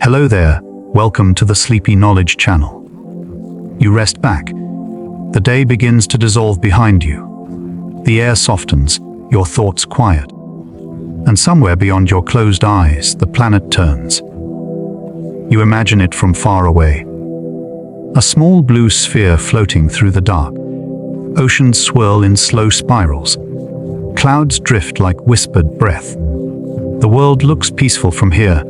Hello there, welcome to the Sleepy Knowledge channel. You rest back. The day begins to dissolve behind you. The air softens, your thoughts quiet. And somewhere beyond your closed eyes, the planet turns. You imagine it from far away. A small blue sphere floating through the dark. Oceans swirl in slow spirals. Clouds drift like whispered breath. The world looks peaceful from here,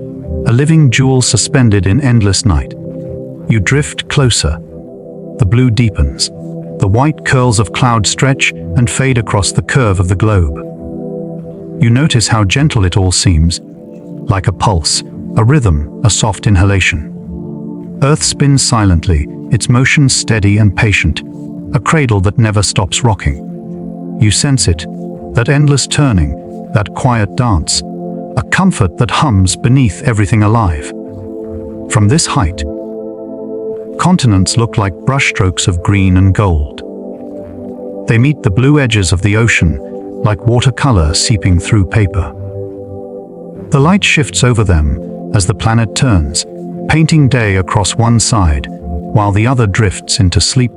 a living jewel suspended in endless night. You drift closer. The blue deepens. The white curls of cloud stretch and fade across the curve of the globe. You notice how gentle it all seems, like a pulse, a rhythm, a soft inhalation. Earth spins silently, its motion steady and patient, a cradle that never stops rocking. You sense it, that endless turning, that quiet dance, a comfort that hums beneath everything alive. From this height, continents look like brushstrokes of green and gold. They meet the blue edges of the ocean, like watercolor seeping through paper. The light shifts over them as the planet turns, painting day across one side, while the other drifts into sleep.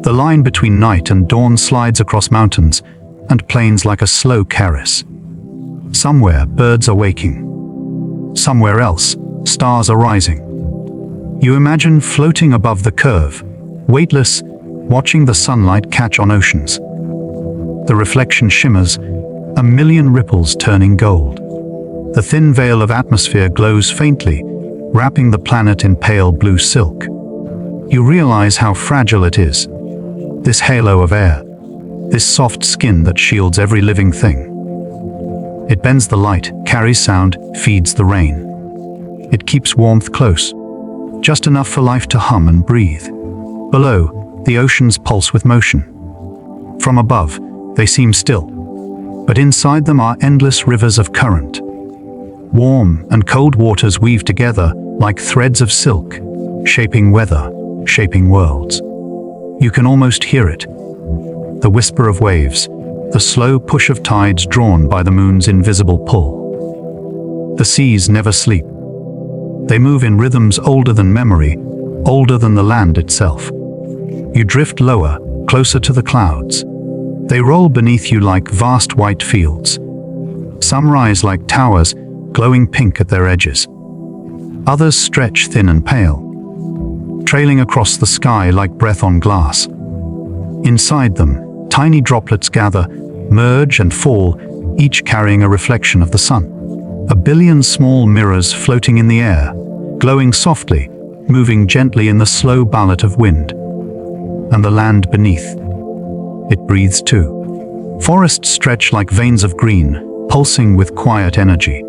The line between night and dawn slides across mountains and plains like a slow caress. Somewhere, birds are waking. Somewhere else, stars are rising. You imagine floating above the curve, weightless, watching the sunlight catch on oceans. The reflection shimmers, a million ripples turning gold. The thin veil of atmosphere glows faintly, wrapping the planet in pale blue silk. You realize how fragile it is. This halo of air, this soft skin that shields every living thing. It bends the light, carries sound, feeds the rain. It keeps warmth close, just enough for life to hum and breathe. Below, the oceans pulse with motion. From above, they seem still, but inside them are endless rivers of current. Warm and cold waters weave together like threads of silk, shaping weather, shaping worlds. You can almost hear it. The whisper of waves, the slow push of tides drawn by the moon's invisible pull. The seas never sleep. They move in rhythms older than memory, older than the land itself. You drift lower, closer to the clouds. They roll beneath you like vast white fields. Some rise like towers, glowing pink at their edges. Others stretch thin and pale, trailing across the sky like breath on glass. Inside them, tiny droplets gather, merge and fall, each carrying a reflection of the sun. A billion small mirrors floating in the air, glowing softly, moving gently in the slow ballad of wind. And the land beneath. It breathes too. Forests stretch like veins of green, pulsing with quiet energy.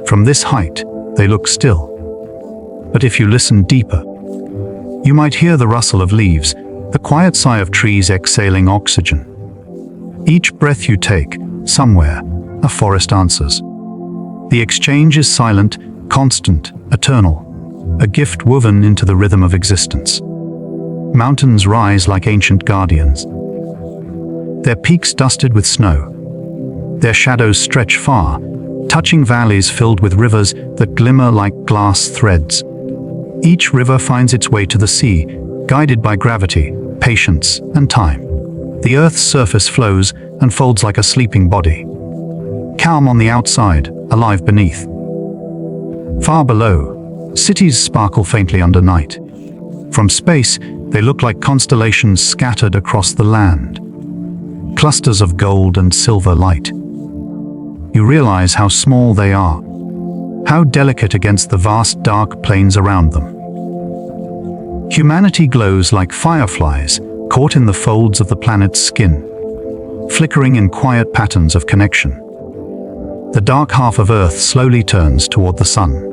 From this height, they look still. But if you listen deeper, you might hear the rustle of leaves, the quiet sigh of trees exhaling oxygen. Each breath you take, somewhere, a forest answers. The exchange is silent, constant, eternal, a gift woven into the rhythm of existence. Mountains rise like ancient guardians, their peaks dusted with snow. Their shadows stretch far, touching valleys filled with rivers that glimmer like glass threads. Each river finds its way to the sea, guided by gravity, patience, and time. The Earth's surface flows and folds like a sleeping body. Calm on the outside, alive beneath. Far below, cities sparkle faintly under night. From space, they look like constellations scattered across the land. Clusters of gold and silver light. You realize how small they are, how delicate against the vast dark plains around them. Humanity glows like fireflies, caught in the folds of the planet's skin, flickering in quiet patterns of connection. The dark half of Earth slowly turns toward the sun.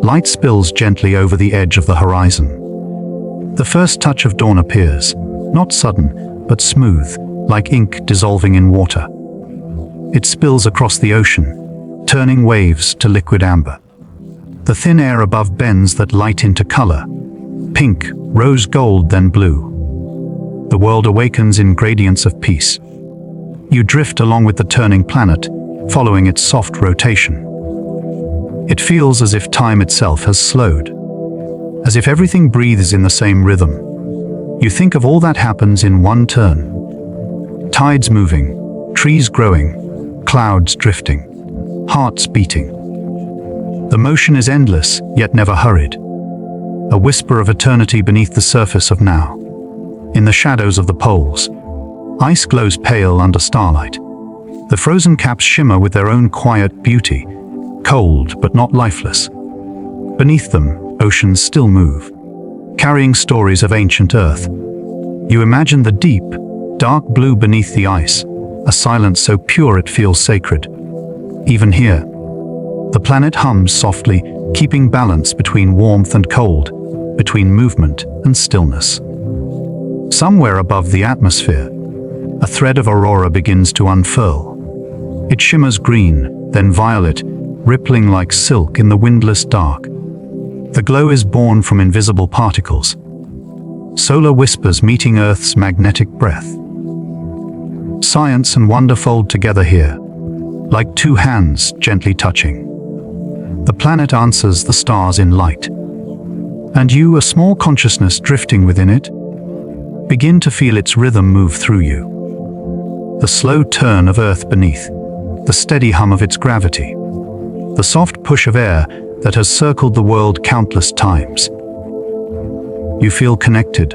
Light spills gently over the edge of the horizon. The first touch of dawn appears, not sudden, but smooth, like ink dissolving in water. It spills across the ocean, turning waves to liquid amber. The thin air above bends that light into color, pink, rose gold, then blue. The world awakens in gradients of peace. You drift along with the turning planet, following its soft rotation. It feels as if time itself has slowed, as if everything breathes in the same rhythm. You think of all that happens in one turn. Tides moving, trees growing, clouds drifting, hearts beating. The motion is endless, yet never hurried. A whisper of eternity beneath the surface of now. In the shadows of the poles, ice glows pale under starlight. The frozen caps shimmer with their own quiet beauty, cold but not lifeless. Beneath them, oceans still move, carrying stories of ancient Earth. You imagine the deep, dark blue beneath the ice, a silence so pure it feels sacred. Even here, the planet hums softly, keeping balance between warmth and cold, between movement and stillness. Somewhere above the atmosphere, a thread of aurora begins to unfurl. It shimmers green, then violet, rippling like silk in the windless dark. The glow is born from invisible particles, solar whispers meeting Earth's magnetic breath. Science and wonder fold together here, like two hands gently touching. The planet answers the stars in light, and you, a small consciousness drifting within it, begin to feel its rhythm move through you. The slow turn of Earth beneath, the steady hum of its gravity, the soft push of air that has circled the world countless times. You feel connected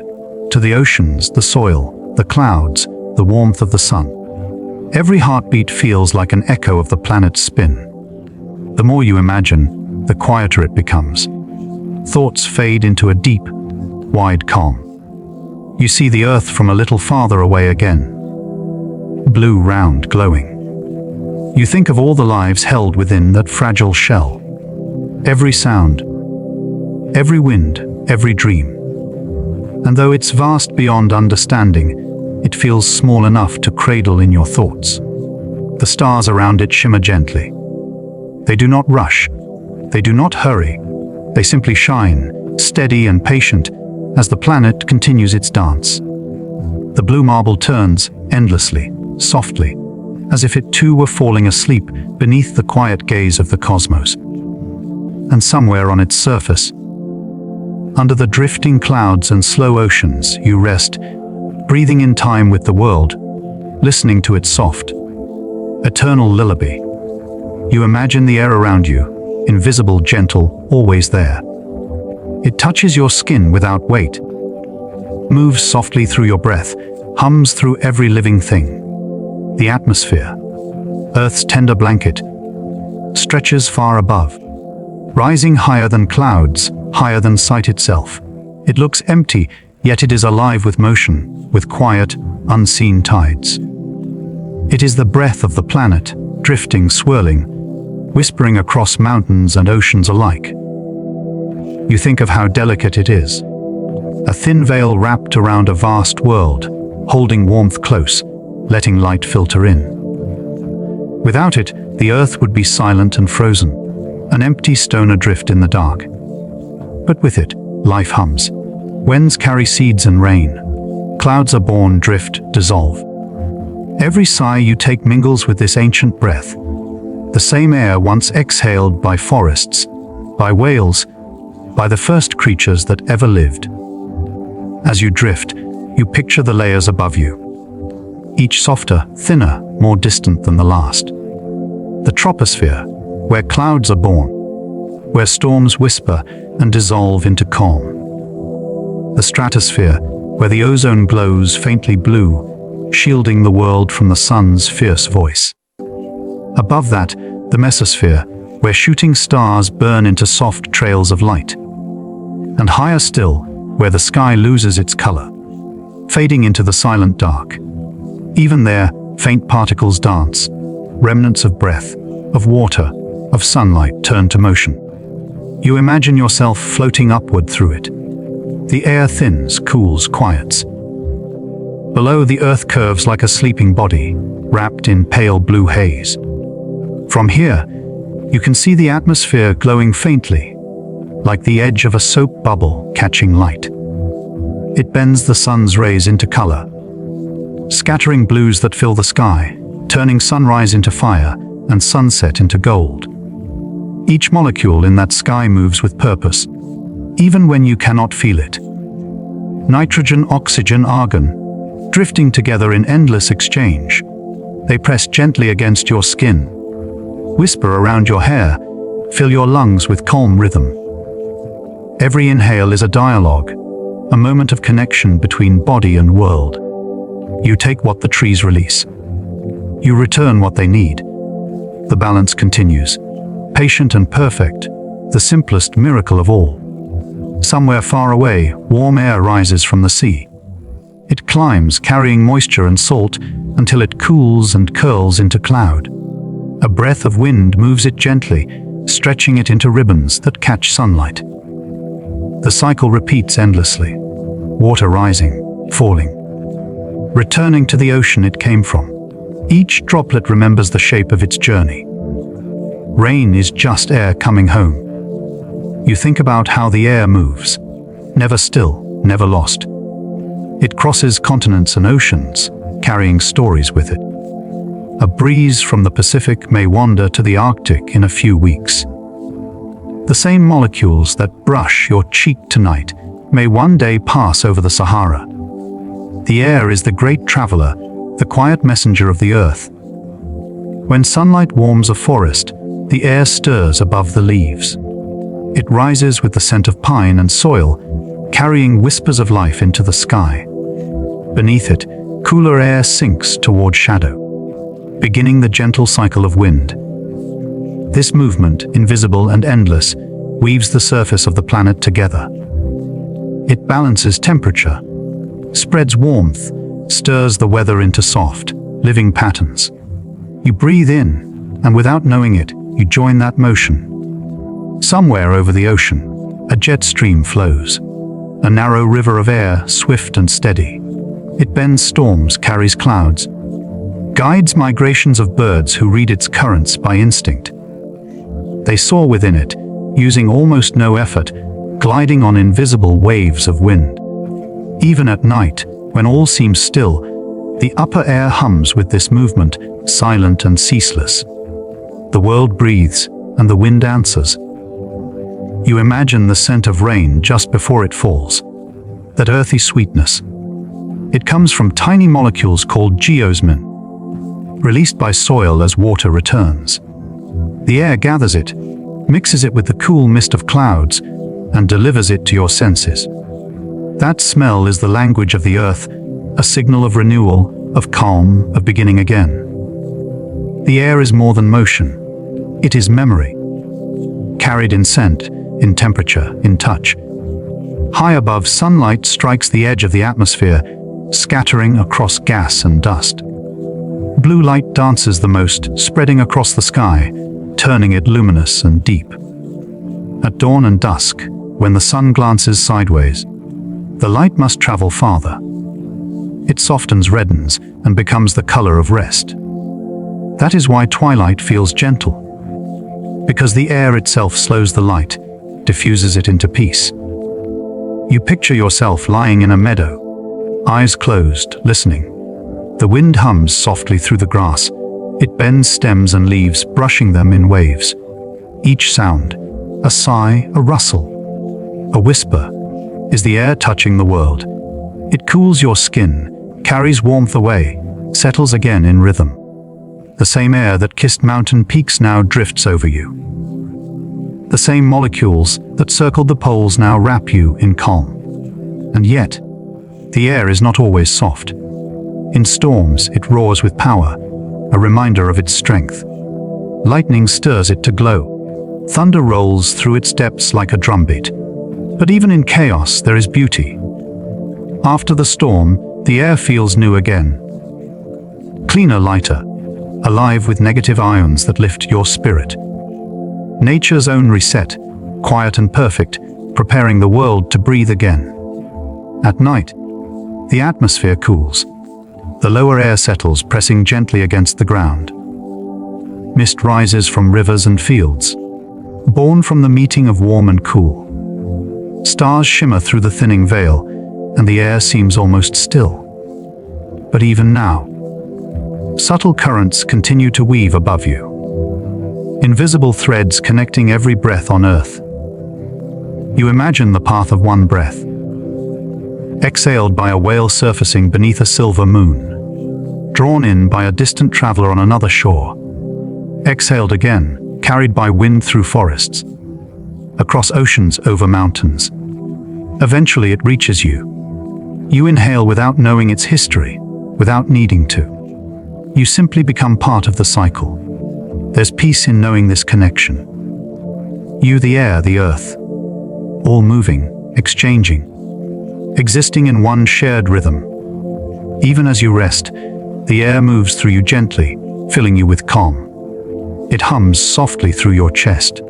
to the oceans, the soil, the clouds, the warmth of the sun. Every heartbeat feels like an echo of the planet's spin. The more you imagine, the quieter it becomes. Thoughts fade into a deep, wide calm. You see the Earth from a little farther away again. Blue, round, glowing. You think of all the lives held within that fragile shell. Every sound, every wind, every dream. And though it's vast beyond understanding, it feels small enough to cradle in your thoughts. The stars around it shimmer gently. They do not rush. They do not hurry. They simply shine, steady and patient, as the planet continues its dance. The blue marble turns endlessly, softly, as if it too were falling asleep beneath the quiet gaze of the cosmos. And somewhere on its surface, under the drifting clouds and slow oceans, you rest, breathing in time with the world, listening to its soft, eternal lullaby. You imagine the air around you, invisible, gentle, always there. It touches your skin without weight, moves softly through your breath, hums through every living thing. The atmosphere, Earth's tender blanket, stretches far above, rising higher than clouds, higher than sight itself. It looks empty, yet it is alive with motion, with quiet, unseen tides. It is the breath of the planet, drifting, swirling, whispering across mountains and oceans alike. You think of how delicate it is. A thin veil wrapped around a vast world, holding warmth close, letting light filter in. Without it, the Earth would be silent and frozen, an empty stone adrift in the dark. But with it, life hums. Winds carry seeds and rain. Clouds are born, drift, dissolve. Every sigh you take mingles with this ancient breath, the same air once exhaled by forests, by whales, by the first creatures that ever lived. As you drift, you picture the layers above you, each softer, thinner, more distant than the last. The troposphere, where clouds are born, where storms whisper and dissolve into calm. The stratosphere, where the ozone glows faintly blue, shielding the world from the sun's fierce voice. Above that, the mesosphere, where shooting stars burn into soft trails of light. And higher still, where the sky loses its color, fading into the silent dark. Even there, faint particles dance, remnants of breath, of water, of sunlight turn to motion. You imagine yourself floating upward through it. The air thins, cools, quiets. Below, the earth curves like a sleeping body, wrapped in pale blue haze. From here, you can see the atmosphere glowing faintly, like the edge of a soap bubble catching light. It bends the sun's rays into color, scattering blues that fill the sky, turning sunrise into fire and sunset into gold. Each molecule in that sky moves with purpose, even when you cannot feel it. Nitrogen, oxygen, argon, drifting together in endless exchange. They press gently against your skin, whisper around your hair, fill your lungs with calm rhythm. Every inhale is a dialogue, a moment of connection between body and world. You take what the trees release. You return what they need. The balance continues, patient and perfect, the simplest miracle of all. Somewhere far away, warm air rises from the sea. It climbs, carrying moisture and salt, until it cools and curls into cloud. A breath of wind moves it gently, stretching it into ribbons that catch sunlight. The cycle repeats endlessly, water rising, falling, returning to the ocean it came from. Each droplet remembers the shape of its journey. Rain is just air coming home. You think about how the air moves, never still, never lost. It crosses continents and oceans, carrying stories with it. A breeze from the Pacific may wander to the Arctic in a few weeks. The same molecules that brush your cheek tonight may one day pass over the Sahara. The air is the great traveler, the quiet messenger of the earth. When sunlight warms a forest, the air stirs above the leaves. It rises with the scent of pine and soil, carrying whispers of life into the sky. Beneath it, cooler air sinks toward shadow, beginning the gentle cycle of wind. This movement, invisible and endless, weaves the surface of the planet together. It balances temperature, spreads warmth, stirs the weather into soft, living patterns. You breathe in, and without knowing it, you join that motion. Somewhere over the ocean, a jet stream flows, a narrow river of air, swift and steady. It bends storms, carries clouds, guides migrations of birds who read its currents by instinct. They soar within it, using almost no effort, gliding on invisible waves of wind. Even at night, when all seems still, the upper air hums with this movement, silent and ceaseless. The world breathes, and the wind answers. You imagine the scent of rain just before it falls, that earthy sweetness. It comes from tiny molecules called geosmin, released by soil as water returns. The air gathers it, mixes it with the cool mist of clouds, and delivers it to your senses. That smell is the language of the earth, a signal of renewal, of calm, of beginning again. The air is more than motion. It is memory, carried in scent, in temperature, in touch. High above, sunlight strikes the edge of the atmosphere, scattering across gas and dust. Blue light dances the most, spreading across the sky, turning it luminous and deep. At dawn and dusk, when the sun glances sideways, the light must travel farther. It softens, reddens, and becomes the color of rest. That is why twilight feels gentle, because the air itself slows the light, diffuses it into peace. You picture yourself lying in a meadow, eyes closed, listening. The wind hums softly through the grass. It bends stems and leaves, brushing them in waves. Each sound, a sigh, a rustle, a whisper, is the air touching the world. It cools your skin, carries warmth away, settles again in rhythm. The same air that kissed mountain peaks now drifts over you. The same molecules that circled the poles now wrap you in calm. And yet, the air is not always soft. In storms, it roars with power, a reminder of its strength. Lightning stirs it to glow. Thunder rolls through its depths like a drumbeat. But even in chaos, there is beauty. After the storm, the air feels new again. Cleaner, lighter, alive with negative ions that lift your spirit. Nature's own reset, quiet and perfect, preparing the world to breathe again. At night, the atmosphere cools. The lower air settles, pressing gently against the ground. Mist rises from rivers and fields, born from the meeting of warm and cool. Stars shimmer through the thinning veil, and the air seems almost still. But even now, subtle currents continue to weave above you. invisible threads connecting every breath on earth. You imagine the path of one breath, exhaled by a whale surfacing beneath a silver moon, drawn in by a distant traveler on another shore, exhaled again, carried by wind through forests, across oceans, over mountains. Eventually it reaches you. You inhale without knowing its history, without needing to. You simply become part of the cycle. There's peace in knowing this connection. You, the air, the earth, all moving, exchanging, existing in one shared rhythm. Even as you rest, the air moves through you gently, filling you with calm. It hums softly through your chest,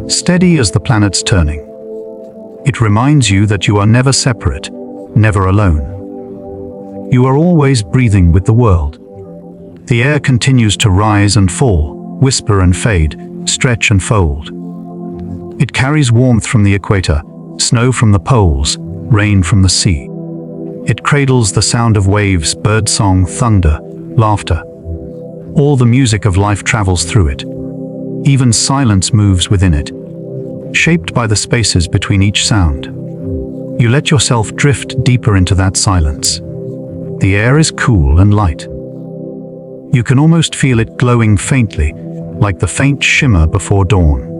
steady as the planet's turning. It reminds you that you are never separate, never alone. You are always breathing with the world. The air continues to rise and fall, whisper and fade, stretch and fold. It carries warmth from the equator, snow from the poles, rain from the sea. It cradles the sound of waves, birdsong, thunder, laughter. All the music of life travels through it. Even silence moves within it, shaped by the spaces between each sound. You let yourself drift deeper into that silence. The air is cool and light. You can almost feel it glowing faintly, like the faint shimmer before dawn.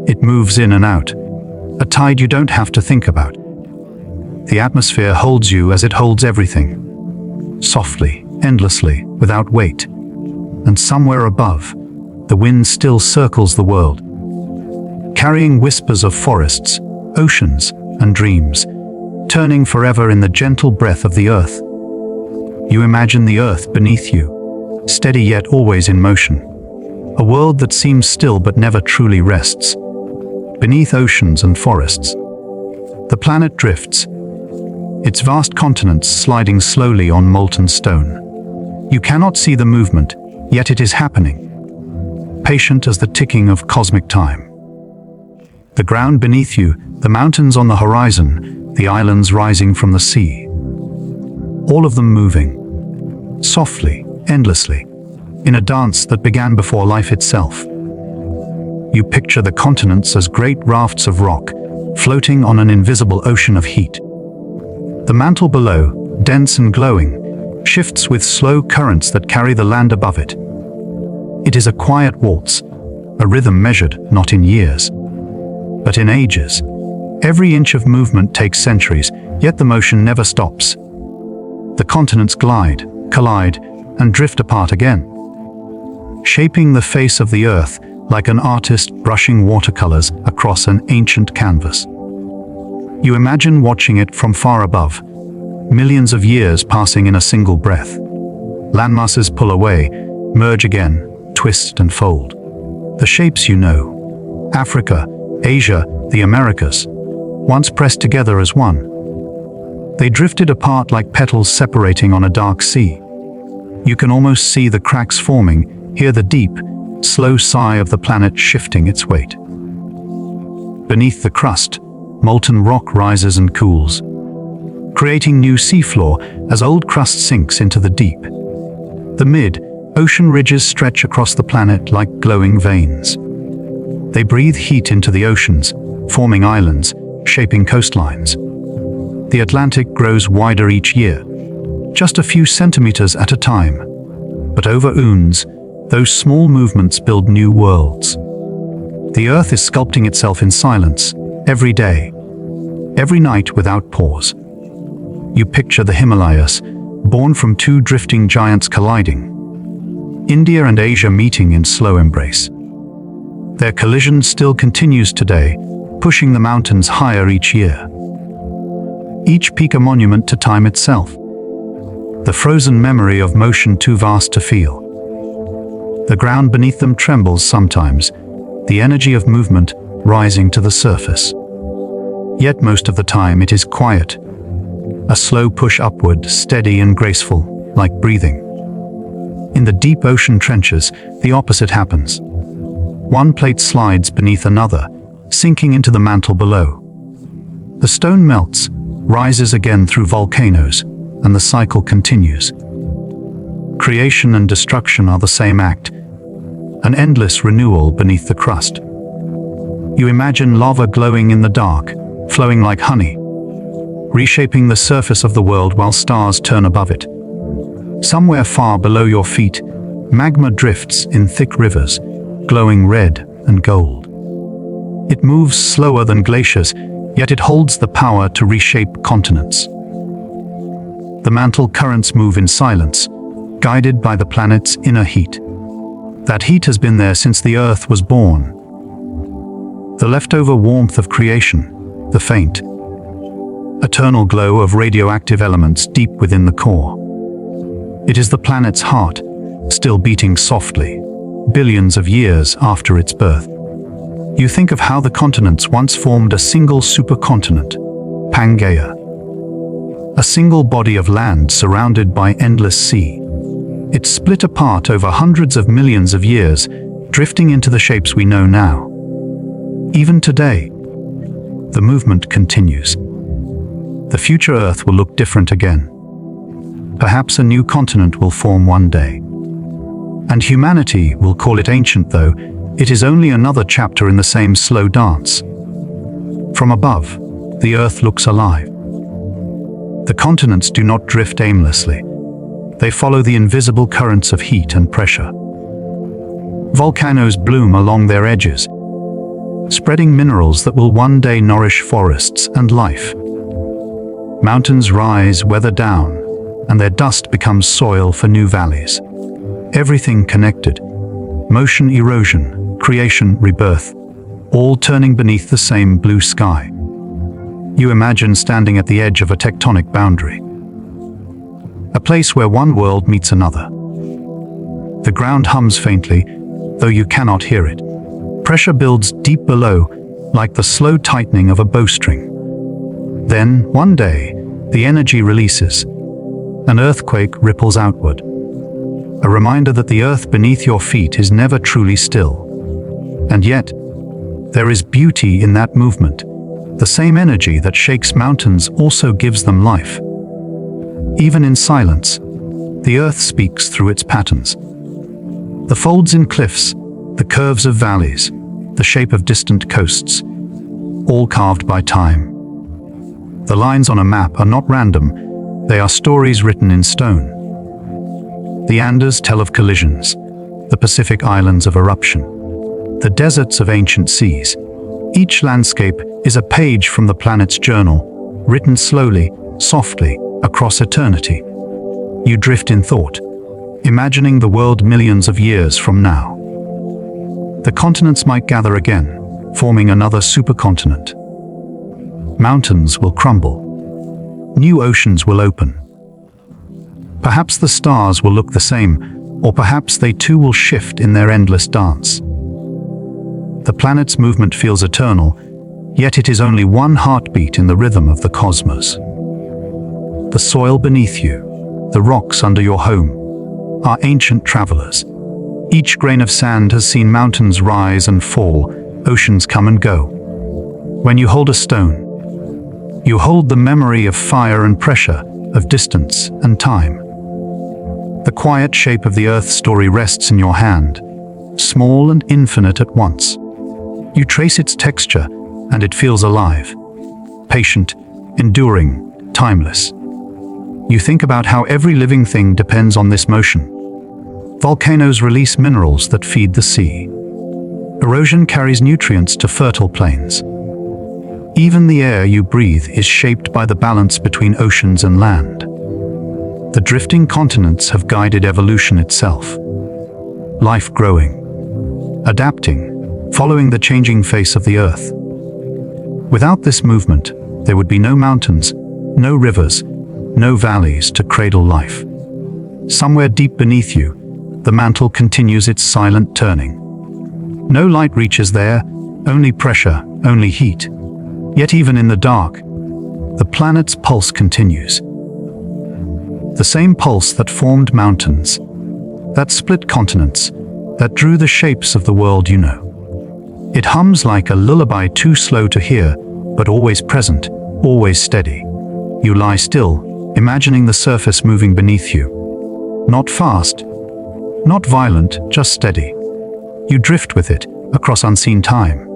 It moves in and out, a tide you don't have to think about. The atmosphere holds you as it holds everything, softly, endlessly, without weight. And somewhere above, the wind still circles the world, carrying whispers of forests, oceans, and dreams, turning forever in the gentle breath of the earth. You imagine the earth beneath you, steady yet always in motion, a world that seems still but never truly rests. Beneath oceans and forests, the planet drifts, its vast continents sliding slowly on molten stone. You cannot see the movement, yet it is happening, patient as the ticking of cosmic time. The ground beneath you, the mountains on the horizon, the islands rising from the sea. All of them moving, softly, endlessly, in a dance that began before life itself. You picture the continents as great rafts of rock, floating on an invisible ocean of heat. The mantle below, dense and glowing, shifts with slow currents that carry the land above it. It is a quiet waltz, a rhythm measured not in years, but in ages. Every inch of movement takes centuries, yet the motion never stops. The continents glide, collide, and drift apart again, shaping the face of the earth like an artist brushing watercolors across an ancient canvas. You imagine watching it from far above, millions of years passing in a single breath. Landmasses pull away, merge again, twist and fold. The shapes you know, Africa, Asia, the Americas, once pressed together as one. They drifted apart like petals separating on a dark sea. You can almost see the cracks forming, hear the deep, slow sigh of the planet shifting its weight. Beneath the crust, molten rock rises and cools, creating new seafloor as old crust sinks into the deep. The mid-ocean ridges stretch across the planet like glowing veins. They breathe heat into the oceans, forming islands, shaping coastlines. The Atlantic grows wider each year, just a few centimeters at a time. But over eons, those small movements build new worlds. The Earth is sculpting itself in silence, every day, every night without pause. You picture the Himalayas, born from two drifting giants colliding, India and Asia meeting in slow embrace. Their collision still continues today, pushing the mountains higher each year. Each peak a monument to time itself, the frozen memory of motion too vast to feel. The ground beneath them trembles sometimes, the energy of movement rising to the surface. Yet most of the time it is quiet, a slow push upward, steady and graceful, like breathing. In the deep ocean trenches, the opposite happens. One plate slides beneath another, sinking into the mantle below. The stone melts, rises again through volcanoes, and the cycle continues. Creation and destruction are the same act, an endless renewal beneath the crust. You imagine lava glowing in the dark, flowing like honey, reshaping the surface of the world while stars turn above it. Somewhere far below your feet, magma drifts in thick rivers, glowing red and gold. It moves slower than glaciers, yet it holds the power to reshape continents. The mantle currents move in silence, guided by the planet's inner heat. That heat has been there since the Earth was born. The leftover warmth of creation, the faint, eternal glow of radioactive elements deep within the core. It is the planet's heart, still beating softly, billions of years after its birth. You think of how the continents once formed a single supercontinent, Pangaea. A single body of land surrounded by endless sea. It split apart over hundreds of millions of years, drifting into the shapes we know now. Even today, the movement continues. The future Earth will look different again. Perhaps a new continent will form one day. And humanity will call it ancient, though it is only another chapter in the same slow dance. From above, the Earth looks alive. The continents do not drift aimlessly. They follow the invisible currents of heat and pressure. Volcanoes bloom along their edges, spreading minerals that will one day nourish forests and life. Mountains rise, weather down, and their dust becomes soil for new valleys. Everything connected. Motion, erosion, creation, rebirth, all turning beneath the same blue sky. You imagine standing at the edge of a tectonic boundary. A place where one world meets another. The ground hums faintly, though you cannot hear it. Pressure builds deep below, like the slow tightening of a bowstring. Then, one day, the energy releases. An earthquake ripples outward. A reminder that the earth beneath your feet is never truly still. And yet, there is beauty in that movement. The same energy that shakes mountains also gives them life. Even in silence, the earth speaks through its patterns. The folds in cliffs, the curves of valleys, the shape of distant coasts, all carved by time. The lines on a map are not random, they are stories written in stone. The Andes tell of collisions, the Pacific islands of eruption, the deserts of ancient seas. Each landscape is a page from the planet's journal, written slowly, softly, across eternity. You drift in thought, imagining the world millions of years from now. The continents might gather again, forming another supercontinent. Mountains will crumble. New oceans will open. Perhaps the stars will look the same, or perhaps they too will shift in their endless dance. The planet's movement feels eternal, yet it is only one heartbeat in the rhythm of the cosmos. The soil beneath you, the rocks under your home, are ancient travelers. Each grain of sand has seen mountains rise and fall, oceans come and go. When you hold a stone, you hold the memory of fire and pressure, of distance and time. The quiet shape of the Earth's story rests in your hand, small and infinite at once. You trace its texture, and it feels alive, patient, enduring, timeless. You think about how every living thing depends on this motion. Volcanoes release minerals that feed the sea. Erosion carries nutrients to fertile plains. Even the air you breathe is shaped by the balance between oceans and land. The drifting continents have guided evolution itself. Life growing, adapting, following the changing face of the earth. Without this movement, there would be no mountains, no rivers, no valleys to cradle life. Somewhere deep beneath you, the mantle continues its silent turning. No light reaches there, only pressure, only heat. Yet even in the dark, the planet's pulse continues. The same pulse that formed mountains, that split continents, that drew the shapes of the world you know. It hums like a lullaby too slow to hear, but always present, always steady. You lie still, imagining the surface moving beneath you. Not fast, not violent, just steady. You drift with it across unseen time.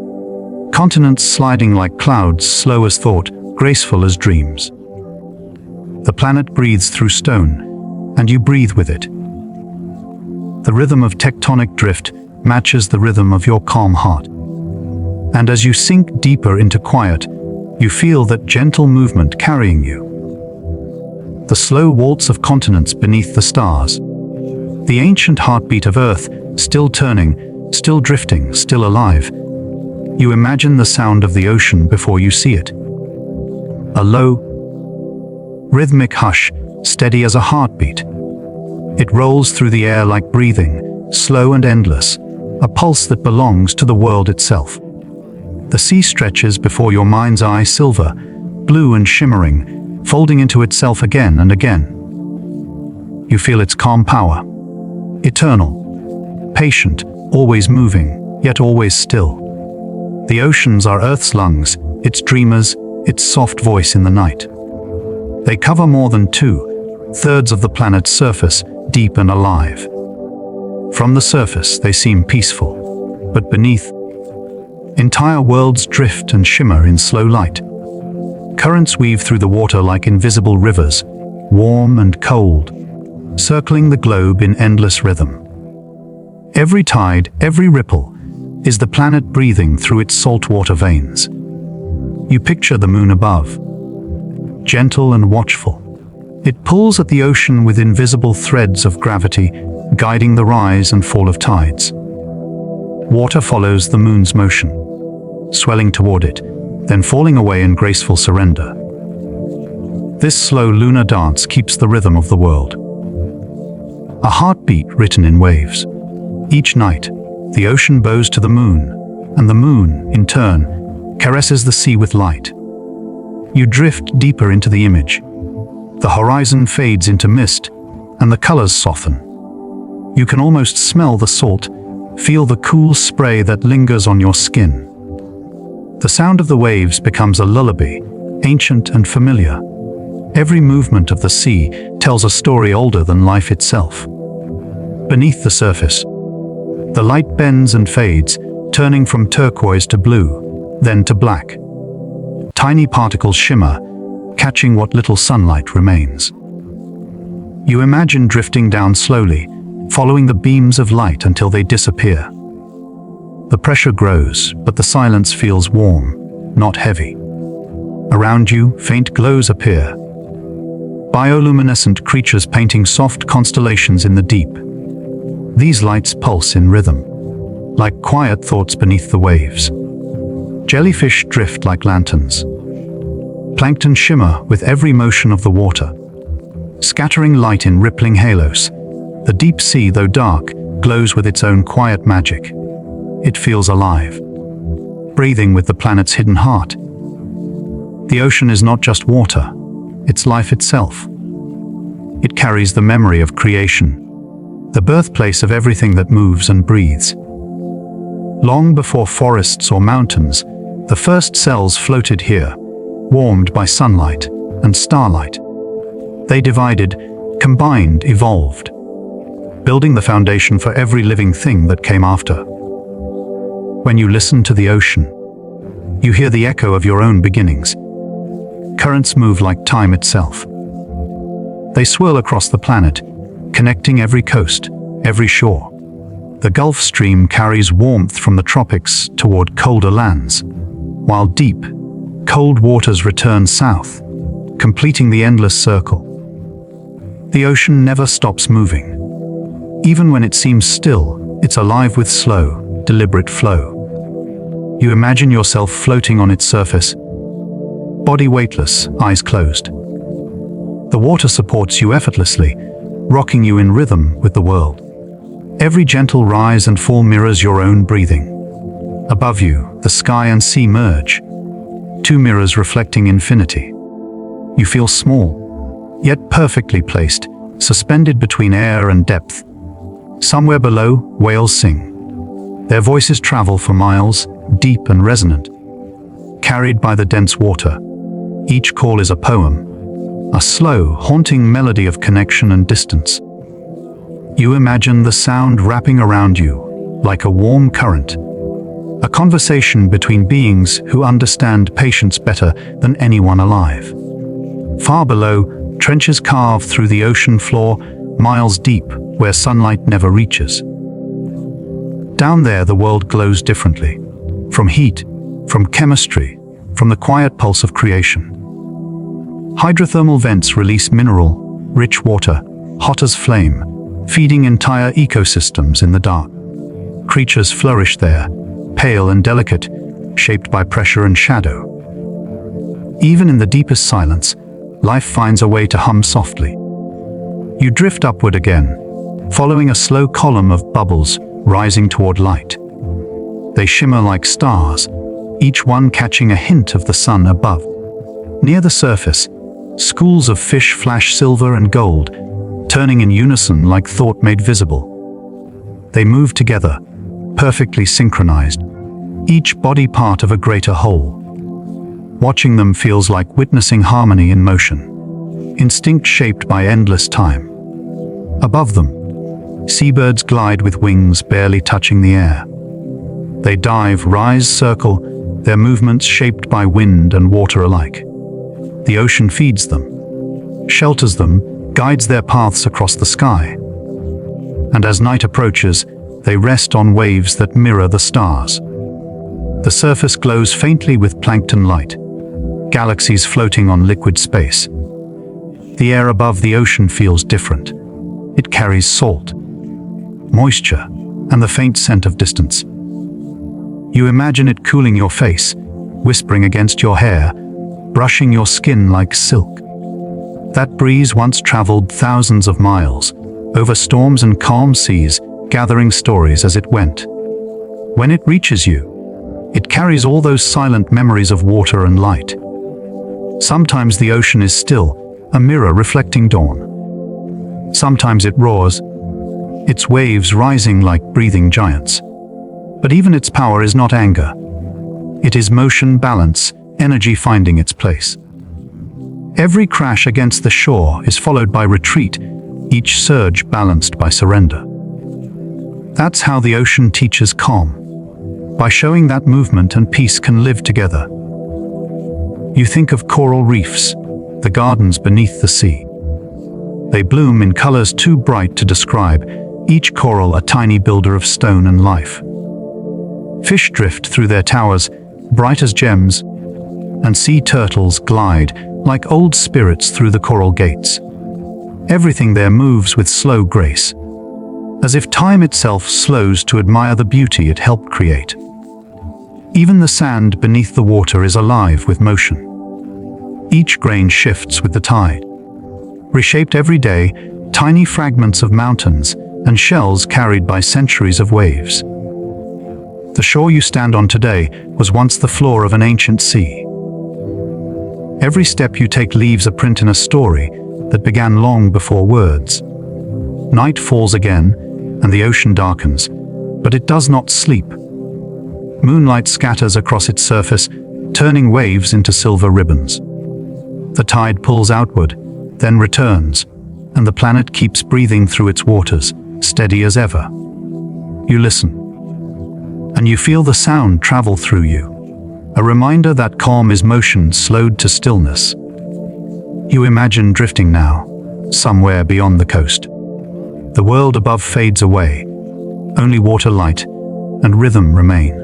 Continents sliding like clouds, slow as thought, graceful as dreams. The planet breathes through stone, and you breathe with it. The rhythm of tectonic drift matches the rhythm of your calm heart. And as you sink deeper into quiet, you feel that gentle movement carrying you. The slow waltz of continents beneath the stars. The ancient heartbeat of Earth, still turning, still drifting, still alive. You imagine the sound of the ocean before you see it. A low, rhythmic hush, steady as a heartbeat. It rolls through the air like breathing, slow and endless, a pulse that belongs to the world itself. The sea stretches before your mind's eye, silver, blue and shimmering, folding into itself again and again. You feel its calm power, eternal, patient, always moving, yet always still. The oceans are Earth's lungs, its dreamers, its soft voice in the night. They cover more than 2/3 of the planet's surface, deep and alive. From the surface, they seem peaceful, but beneath, entire worlds drift and shimmer in slow light. Currents weave through the water like invisible rivers, warm and cold, circling the globe in endless rhythm. Every tide, every ripple, is the planet breathing through its saltwater veins. You picture the moon above, gentle and watchful. It pulls at the ocean with invisible threads of gravity, guiding the rise and fall of tides. Water follows the moon's motion, swelling toward it, then falling away in graceful surrender. This slow lunar dance keeps the rhythm of the world. A heartbeat written in waves. Each night, the ocean bows to the moon, and the moon, in turn, caresses the sea with light. You drift deeper into the image. The horizon fades into mist, and the colors soften. You can almost smell the salt, feel the cool spray that lingers on your skin. The sound of the waves becomes a lullaby, ancient and familiar. Every movement of the sea tells a story older than life itself. Beneath the surface, the light bends and fades, turning from turquoise to blue, then to black. Tiny particles shimmer, catching what little sunlight remains. You imagine drifting down slowly, following the beams of light until they disappear. The pressure grows, but the silence feels warm, not heavy. Around you, faint glows appear. Bioluminescent creatures painting soft constellations in the deep. These lights pulse in rhythm, like quiet thoughts beneath the waves. Jellyfish drift like lanterns. Plankton shimmer with every motion of the water, scattering light in rippling halos. The deep sea, though dark, glows with its own quiet magic. It feels alive, breathing with the planet's hidden heart. The ocean is not just water, it's life itself. It carries the memory of creation, the birthplace of everything that moves and breathes. Long before forests or mountains, the first cells floated here, warmed by sunlight and starlight. They divided, combined, evolved, building the foundation for every living thing that came after. When you listen to the ocean, you hear the echo of your own beginnings. Currents move like time itself. They swirl across the planet, connecting every coast, every shore. The Gulf Stream carries warmth from the tropics toward colder lands, while deep, cold waters return south, completing the endless circle. The ocean never stops moving. Even when it seems still, it's alive with slow, deliberate flow. You imagine yourself floating on its surface, body weightless, eyes closed. The water supports you effortlessly, rocking you in rhythm with the world. Every gentle rise and fall mirrors your own breathing. Above you, the sky and sea merge, two mirrors reflecting infinity. You feel small, yet perfectly placed, suspended between air and depth. Somewhere below, whales sing. Their voices travel for miles, deep and resonant. Carried by the dense water, each call is a poem, a slow, haunting melody of connection and distance. You imagine the sound wrapping around you, like a warm current. A conversation between beings who understand patience better than anyone alive. Far below, trenches carve through the ocean floor, miles deep, where sunlight never reaches. Down there, the world glows differently. From heat, from chemistry, from the quiet pulse of creation. Hydrothermal vents release mineral-rich water, hot as flame, feeding entire ecosystems in the dark. Creatures flourish there, pale and delicate, shaped by pressure and shadow. Even in the deepest silence, life finds a way to hum softly. You drift upward again, following a slow column of bubbles rising toward light. They shimmer like stars, each one catching a hint of the sun above. Near the surface, schools of fish flash silver and gold, turning in unison like thought made visible. They move together, perfectly synchronized, each body part of a greater whole. Watching them feels like witnessing harmony in motion, instinct shaped by endless time. Above them, seabirds glide with wings barely touching the air. They dive, rise, circle, their movements shaped by wind and water alike. The ocean feeds them, shelters them, guides their paths across the sky. And as night approaches, they rest on waves that mirror the stars. The surface glows faintly with plankton light, galaxies floating on liquid space. The air above the ocean feels different. It carries salt, moisture, and the faint scent of distance. You imagine it cooling your face, whispering against your hair, brushing your skin like silk. That breeze once traveled thousands of miles, over storms and calm seas, gathering stories as it went. When it reaches you, it carries all those silent memories of water and light. Sometimes the ocean is still, a mirror reflecting dawn. Sometimes it roars, its waves rising like breathing giants. But even its power is not anger. It is motion, balance, energy finding its place. Every crash against the shore is followed by retreat, each surge balanced by surrender. That's how the ocean teaches calm, by showing that movement and peace can live together. You think of coral reefs, the gardens beneath the sea. They bloom in colors too bright to describe, each coral a tiny builder of stone and life. Fish drift through their towers, bright as gems, and sea turtles glide like old spirits through the coral gates. Everything there moves with slow grace, as if time itself slows to admire the beauty it helped create. Even the sand beneath the water is alive with motion. Each grain shifts with the tide. Reshaped every day, tiny fragments of mountains and shells carried by centuries of waves. The shore you stand on today was once the floor of an ancient sea. Every step you take leaves a print in a story that began long before words. Night falls again, and the ocean darkens, but it does not sleep. Moonlight scatters across its surface, turning waves into silver ribbons. The tide pulls outward, then returns, and the planet keeps breathing through its waters, steady as ever. You listen, and you feel the sound travel through you, a reminder that calm is motion slowed to stillness. You imagine drifting now, somewhere beyond the coast. The world above fades away, only water, light, and rhythm remain.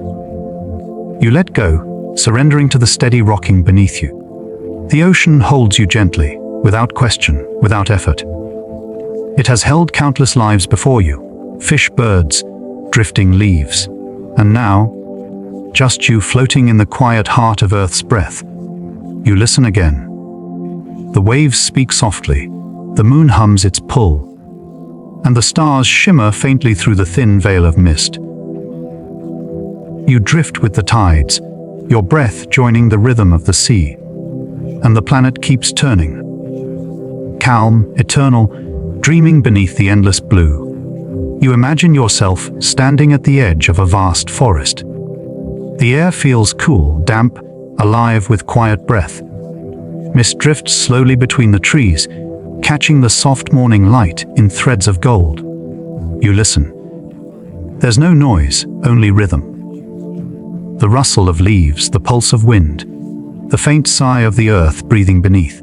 You let go, surrendering to the steady rocking beneath you. The ocean holds you gently, without question, without effort. It has held countless lives before you, fish, birds, drifting leaves. And now, just you floating in the quiet heart of Earth's breath. You listen again. The waves speak softly, the moon hums its pull, and the stars shimmer faintly through the thin veil of mist. You drift with the tides, your breath joining the rhythm of the sea, and the planet keeps turning. Calm, eternal, dreaming beneath the endless blue. You imagine yourself standing at the edge of a vast forest. The air feels cool, damp, alive with quiet breath. Mist drifts slowly between the trees, catching the soft morning light in threads of gold. You listen, There's no noise, only rhythm. The rustle of leaves, the pulse of wind, the faint sigh of the earth breathing beneath.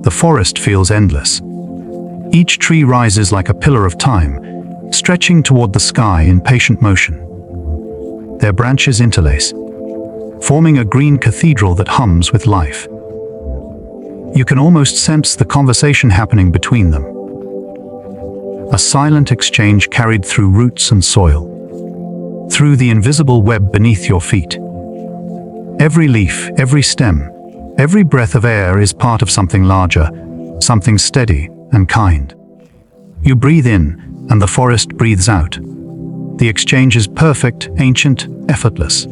The forest feels endless. Each tree rises like a pillar of time, stretching toward the sky in patient motion. Their branches interlace, forming a green cathedral that hums with life. You can almost sense the conversation happening between them. A silent exchange carried through roots and soil, through the invisible web beneath your feet. Every leaf, every stem, every breath of air is part of something larger, something steady and kind. You breathe in, and the forest breathes out. The exchange is perfect, ancient, effortless.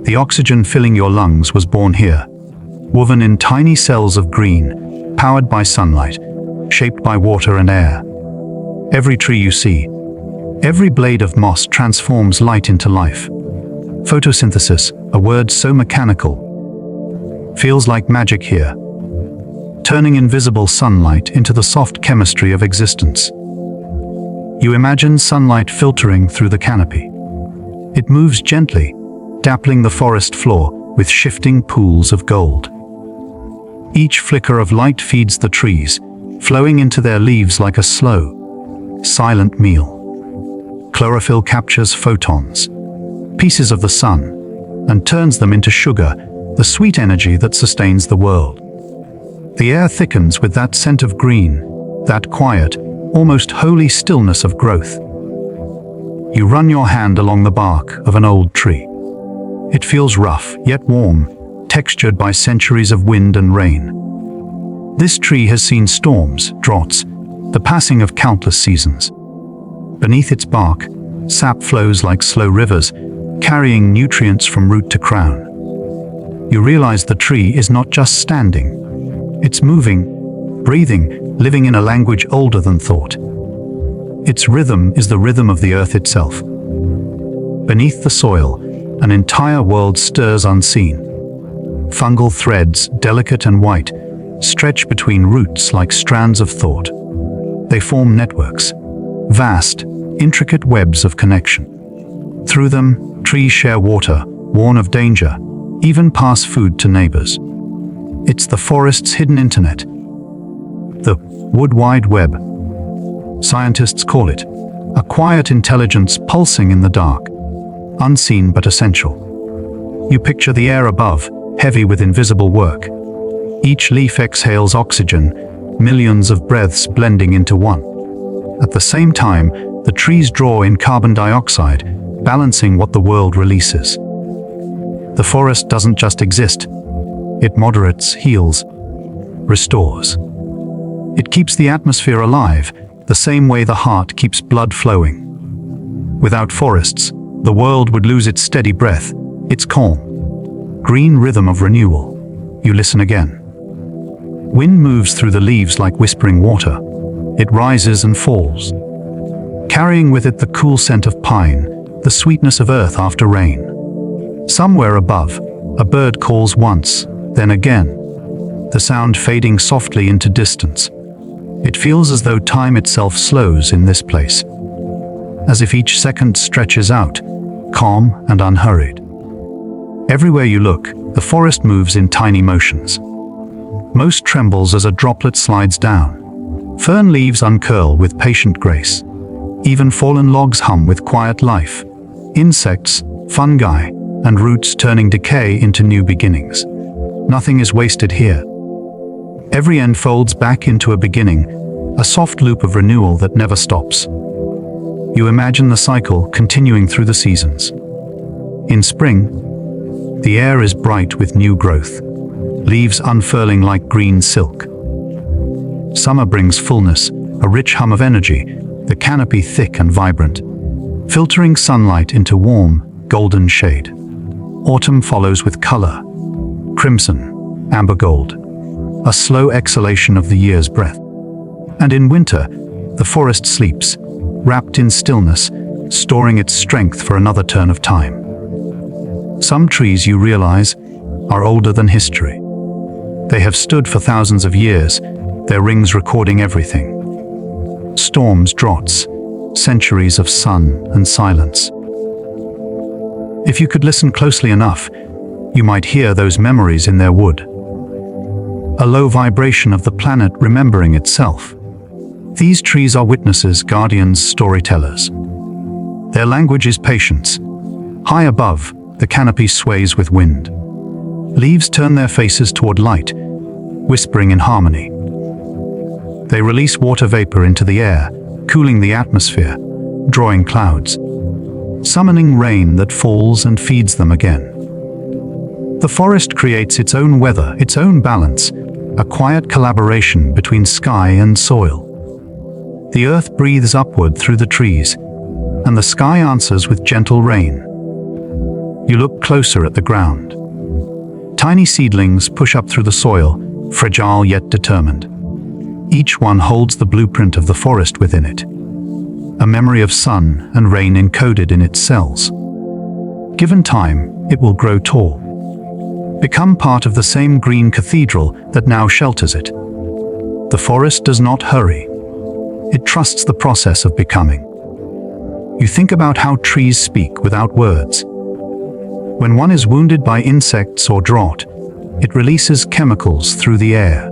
The oxygen filling your lungs was born here, woven in tiny cells of green, powered by sunlight, shaped by water and air. Every tree you see, every blade of moss transforms light into life. Photosynthesis, a word so mechanical, feels like magic here, turning invisible sunlight into the soft chemistry of existence. You imagine sunlight filtering through the canopy. It moves gently, dappling the forest floor with shifting pools of gold. Each flicker of light feeds the trees, flowing into their leaves like a slow, silent meal. Chlorophyll captures photons, pieces of the sun, and turns them into sugar, the sweet energy that sustains the world. The air thickens with that scent of green, that quiet, almost holy stillness of growth. You run your hand along the bark of an old tree. It feels rough, yet warm, textured by centuries of wind and rain. This tree has seen storms, droughts, the passing of countless seasons. Beneath its bark, sap flows like slow rivers, carrying nutrients from root to crown. You realize the tree is not just standing. It's moving, breathing, living in a language older than thought. Its rhythm is the rhythm of the earth itself. Beneath the soil, an entire world stirs unseen. Fungal threads, delicate and white, stretch between roots like strands of thought. They form networks, vast, intricate webs of connection. Through them, trees share water, warn of danger, even pass food to neighbors. It's the forest's hidden internet, the wood wide web. Scientists call it a quiet intelligence pulsing in the dark, unseen but essential. You picture the air above, heavy with invisible work. Each leaf exhales oxygen, millions of breaths blending into one. At the same time, the trees draw in carbon dioxide, balancing what the world releases. The forest doesn't just exist. It moderates, heals, restores. It keeps the atmosphere alive, the same way the heart keeps blood flowing. Without forests, the world would lose its steady breath, its calm, green rhythm of renewal. You listen again. Wind moves through the leaves like whispering water. It rises and falls, carrying with it the cool scent of pine, the sweetness of earth after rain. Somewhere above, a bird calls once, then again, the sound fading softly into distance. It feels as though time itself slows in this place, as if each second stretches out, calm and unhurried. Everywhere you look, the forest moves in tiny motions. Most trembles as a droplet slides down. Fern leaves uncurl with patient grace. Even fallen logs hum with quiet life. Insects, fungi, and roots turning decay into new beginnings. Nothing is wasted here. Every end folds back into a beginning, a soft loop of renewal that never stops. You imagine the cycle continuing through the seasons. In spring, the air is bright with new growth, leaves unfurling like green silk. Summer brings fullness, a rich hum of energy, the canopy thick and vibrant, filtering sunlight into warm, golden shade. Autumn follows with color, crimson, amber gold, a slow exhalation of the year's breath. And in winter, the forest sleeps, wrapped in stillness, storing its strength for another turn of time. Some trees, you realize, are older than history. They have stood for thousands of years, their rings recording everything. Storms, droughts, centuries of sun and silence. If you could listen closely enough, you might hear those memories in their wood. A low vibration of the planet remembering itself. These trees are witnesses, guardians, storytellers. Their language is patience. High above, the canopy sways with wind. Leaves turn their faces toward light, whispering in harmony. They release water vapor into the air, cooling the atmosphere, drawing clouds, summoning rain that falls and feeds them again. The forest creates its own weather, its own balance, a quiet collaboration between sky and soil. The earth breathes upward through the trees, and the sky answers with gentle rain. You look closer at the ground. Tiny seedlings push up through the soil, fragile yet determined. Each one holds the blueprint of the forest within it, a memory of sun and rain encoded in its cells. Given time, it will grow tall, become part of the same green cathedral that now shelters it. The forest does not hurry. It trusts the process of becoming. You think about how trees speak without words. When one is wounded by insects or drought, it releases chemicals through the air.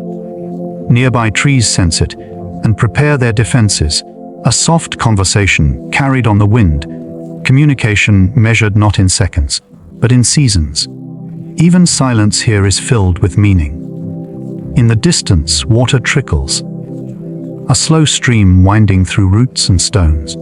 Nearby trees sense it and prepare their defenses. A soft conversation carried on the wind, communication measured not in seconds, but in seasons. Even silence here is filled with meaning. In the distance, water trickles, a slow stream winding through roots and stones.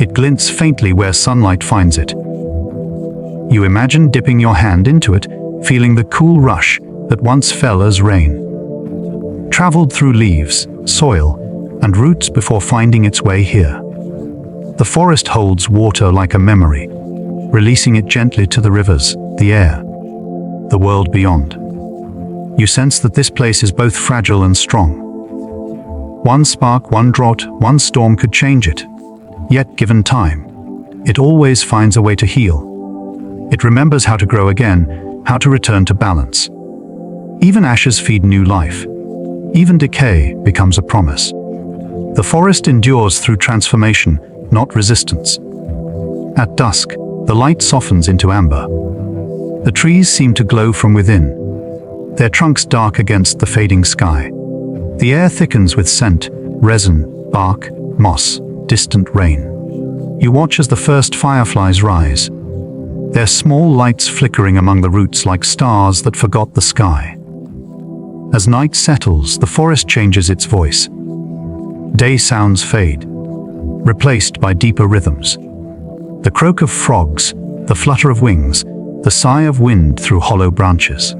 It glints faintly where sunlight finds it. You imagine dipping your hand into it, feeling the cool rush that once fell as rain. Traveled through leaves, soil, and roots before finding its way here. The forest holds water like a memory, releasing it gently to the rivers, the air, the world beyond. You sense that this place is both fragile and strong. One spark, one drought, one storm could change it. Yet, given time, it always finds a way to heal. It remembers how to grow again, how to return to balance. Even ashes feed new life. Even decay becomes a promise. The forest endures through transformation, not resistance. At dusk, the light softens into amber. The trees seem to glow from within, their trunks dark against the fading sky. The air thickens with scent, resin, bark, moss, distant rain. You watch as the first fireflies rise, their small lights flickering among the roots like stars that forgot the sky. As night settles, the forest changes its voice. Day sounds fade, replaced by deeper rhythms. The croak of frogs, the flutter of wings, the sigh of wind through hollow branches.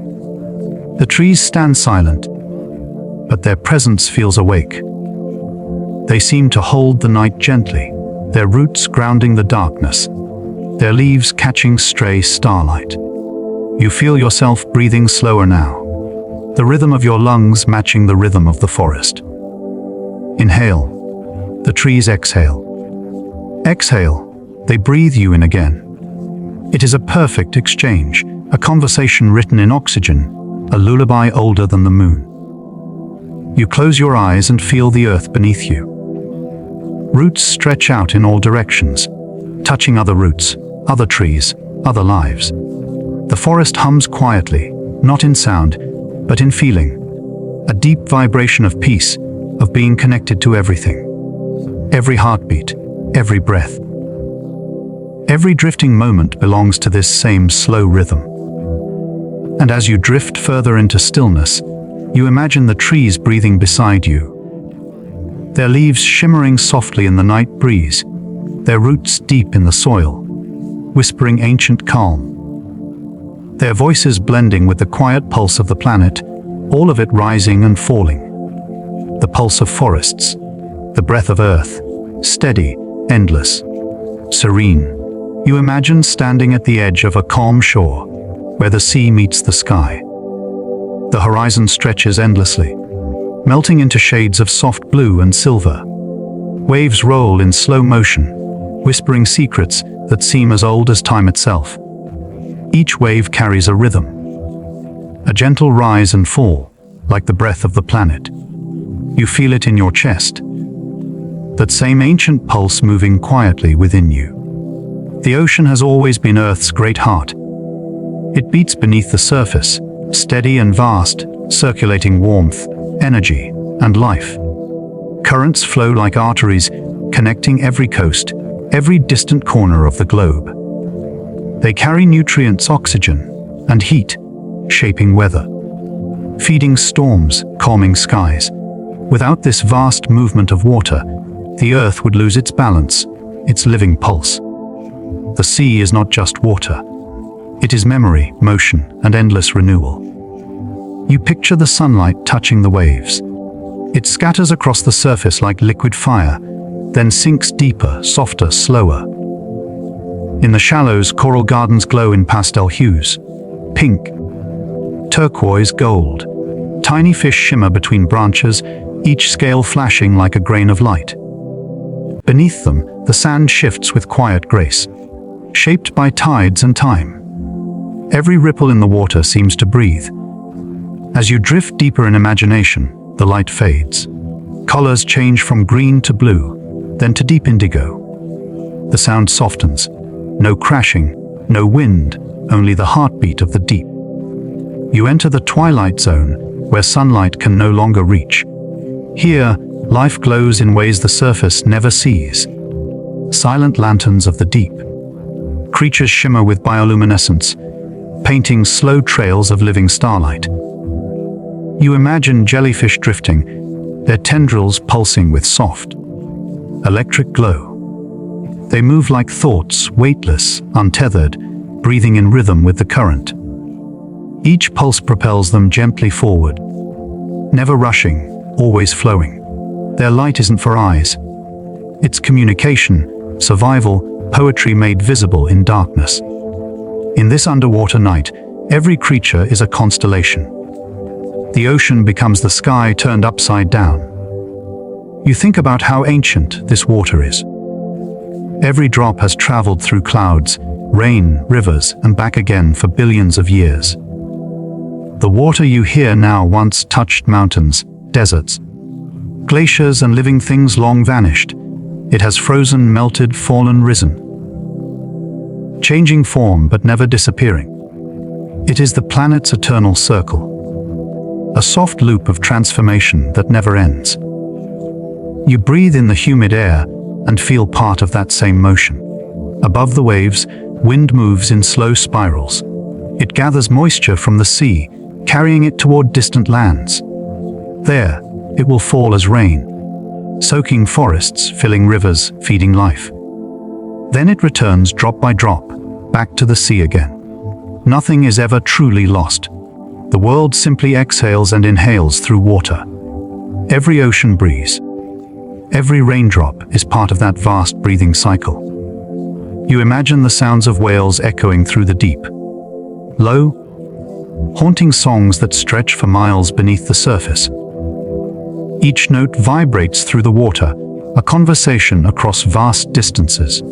The trees stand silent, but their presence feels awake. They seem to hold the night gently, their roots grounding the darkness, their leaves catching stray starlight. You feel yourself breathing slower now, the rhythm of your lungs matching the rhythm of the forest. Inhale, the trees exhale. Exhale, they breathe you in again. It is a perfect exchange, a conversation written in oxygen, a lullaby older than the moon. You close your eyes and feel the earth beneath you. Roots stretch out in all directions, touching other roots, other trees, other lives. The forest hums quietly, not in sound, but in feeling. A deep vibration of peace, of being connected to everything. Every heartbeat, every breath. Every drifting moment belongs to this same slow rhythm. And as you drift further into stillness, you imagine the trees breathing beside you. Their leaves shimmering softly in the night breeze, their roots deep in the soil, whispering ancient calm. Their voices blending with the quiet pulse of the planet, all of it rising and falling. The pulse of forests, the breath of earth, steady, endless, serene. You imagine standing at the edge of a calm shore, where the sea meets the sky. The horizon stretches endlessly, melting into shades of soft blue and silver. Waves roll in slow motion, whispering secrets that seem as old as time itself. Each wave carries a rhythm, a gentle rise and fall, like the breath of the planet. You feel it in your chest. that same ancient pulse moving quietly within you. The ocean has always been Earth's great heart. It beats beneath the surface, steady and vast, circulating warmth, energy, and life. Currents flow like arteries, connecting every coast, every distant corner of the globe. They carry nutrients, oxygen, and heat, shaping weather, feeding storms, calming skies. Without this vast movement of water, the Earth would lose its balance, its living pulse. The sea is not just water. It is memory, motion, and endless renewal. You picture the sunlight touching the waves. It scatters across the surface like liquid fire, then sinks deeper, softer, slower. In the shallows, coral gardens glow in pastel hues. Pink, turquoise, gold. Tiny fish shimmer between branches, each scale flashing like a grain of light. Beneath them, the sand shifts with quiet grace, shaped by tides and time. Every ripple in the water seems to breathe. As you drift deeper in imagination, the light fades. Colors change from green to blue, then to deep indigo. The sound softens. No crashing, no wind, only the heartbeat of the deep. You enter the twilight zone, where sunlight can no longer reach. Here, life glows in ways the surface never sees. Silent lanterns of the deep. Creatures shimmer with bioluminescence, painting slow trails of living starlight. You imagine jellyfish drifting, their tendrils pulsing with soft, electric glow. They move like thoughts, weightless, untethered, breathing in rhythm with the current. Each pulse propels them gently forward, never rushing, always flowing. Their light isn't for eyes. It's communication, survival, poetry made visible in darkness. In this underwater night, every creature is a constellation. The ocean becomes the sky turned upside down. You think about how ancient this water is. Every drop has traveled through clouds, rain, rivers, and back again for billions of years. The water you hear now once touched mountains, deserts, glaciers, and living things long vanished. It has frozen, melted, fallen, risen, changing form but never disappearing. It is the planet's eternal circle, a soft loop of transformation that never ends. You breathe in the humid air and feel part of that same motion. Above the waves, wind moves in slow spirals. It gathers moisture from the sea, carrying it toward distant lands. There, it will fall as rain, soaking forests, filling rivers, feeding life. Then it returns drop by drop, back to the sea again. Nothing is ever truly lost. The world simply exhales and inhales through water. Every ocean breeze, every raindrop is part of that vast breathing cycle. You imagine the sounds of whales echoing through the deep. Low, haunting songs that stretch for miles beneath the surface. Each note vibrates through the water, a conversation across vast distances.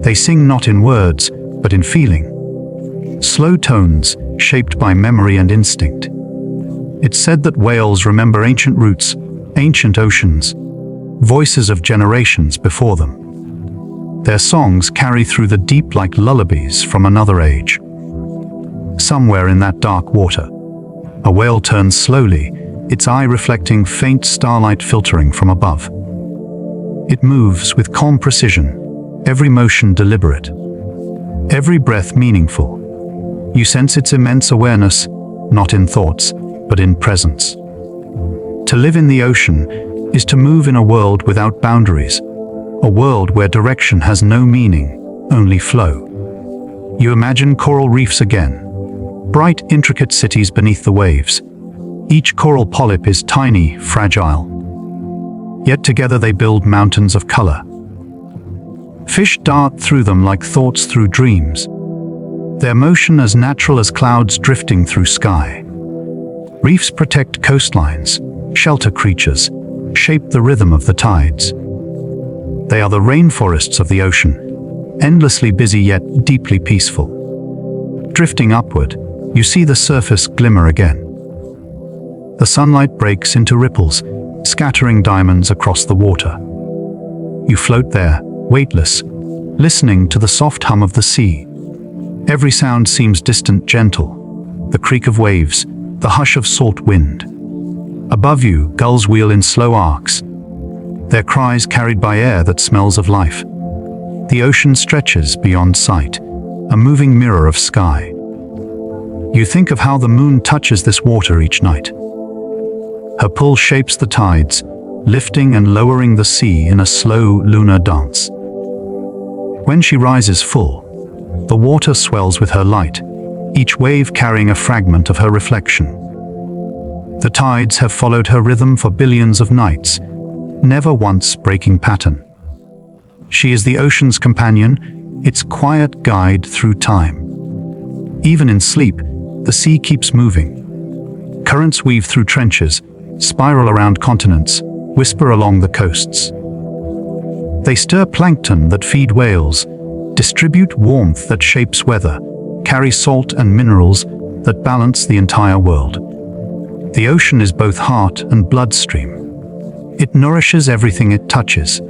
They sing not in words, but in feeling. Slow tones, shaped by memory and instinct. It's said that whales remember ancient roots, ancient oceans, voices of generations before them. Their songs carry through the deep like lullabies from another age. Somewhere in that dark water, a whale turns slowly, its eye reflecting faint starlight filtering from above. It moves with calm precision, every motion deliberate, every breath meaningful. You sense its immense awareness, not in thoughts, but in presence. To live in the ocean is to move in a world without boundaries, a world where direction has no meaning, only flow. You imagine coral reefs again, bright, intricate cities beneath the waves. Each coral polyp is tiny, fragile. Yet together they build mountains of color. Fish dart through them like thoughts through dreams, their motion as natural as clouds drifting through sky. Reefs protect coastlines, shelter creatures, shape the rhythm of the tides. They are the rainforests of the ocean, endlessly busy yet deeply peaceful. Drifting upward, you see the surface glimmer again. The sunlight breaks into ripples, scattering diamonds across the water. You float there, weightless, listening to the soft hum of the sea. Every sound seems distant, gentle. The creak of waves, the hush of salt wind. Above you, gulls wheel in slow arcs, their cries carried by air that smells of life. The ocean stretches beyond sight, a moving mirror of sky. You think of how the moon touches this water each night. Her pull shapes the tides, lifting and lowering the sea in a slow lunar dance. When she rises full, the water swells with her light, each wave carrying a fragment of her reflection. The tides have followed her rhythm for billions of nights, never once breaking pattern. She is the ocean's companion, its quiet guide through time. Even in sleep, the sea keeps moving. Currents weave through trenches, spiral around continents, whisper along the coasts. They stir plankton that feed whales, distribute warmth that shapes weather, carry salt and minerals that balance the entire world. The ocean is both heart and bloodstream. It nourishes everything it touches.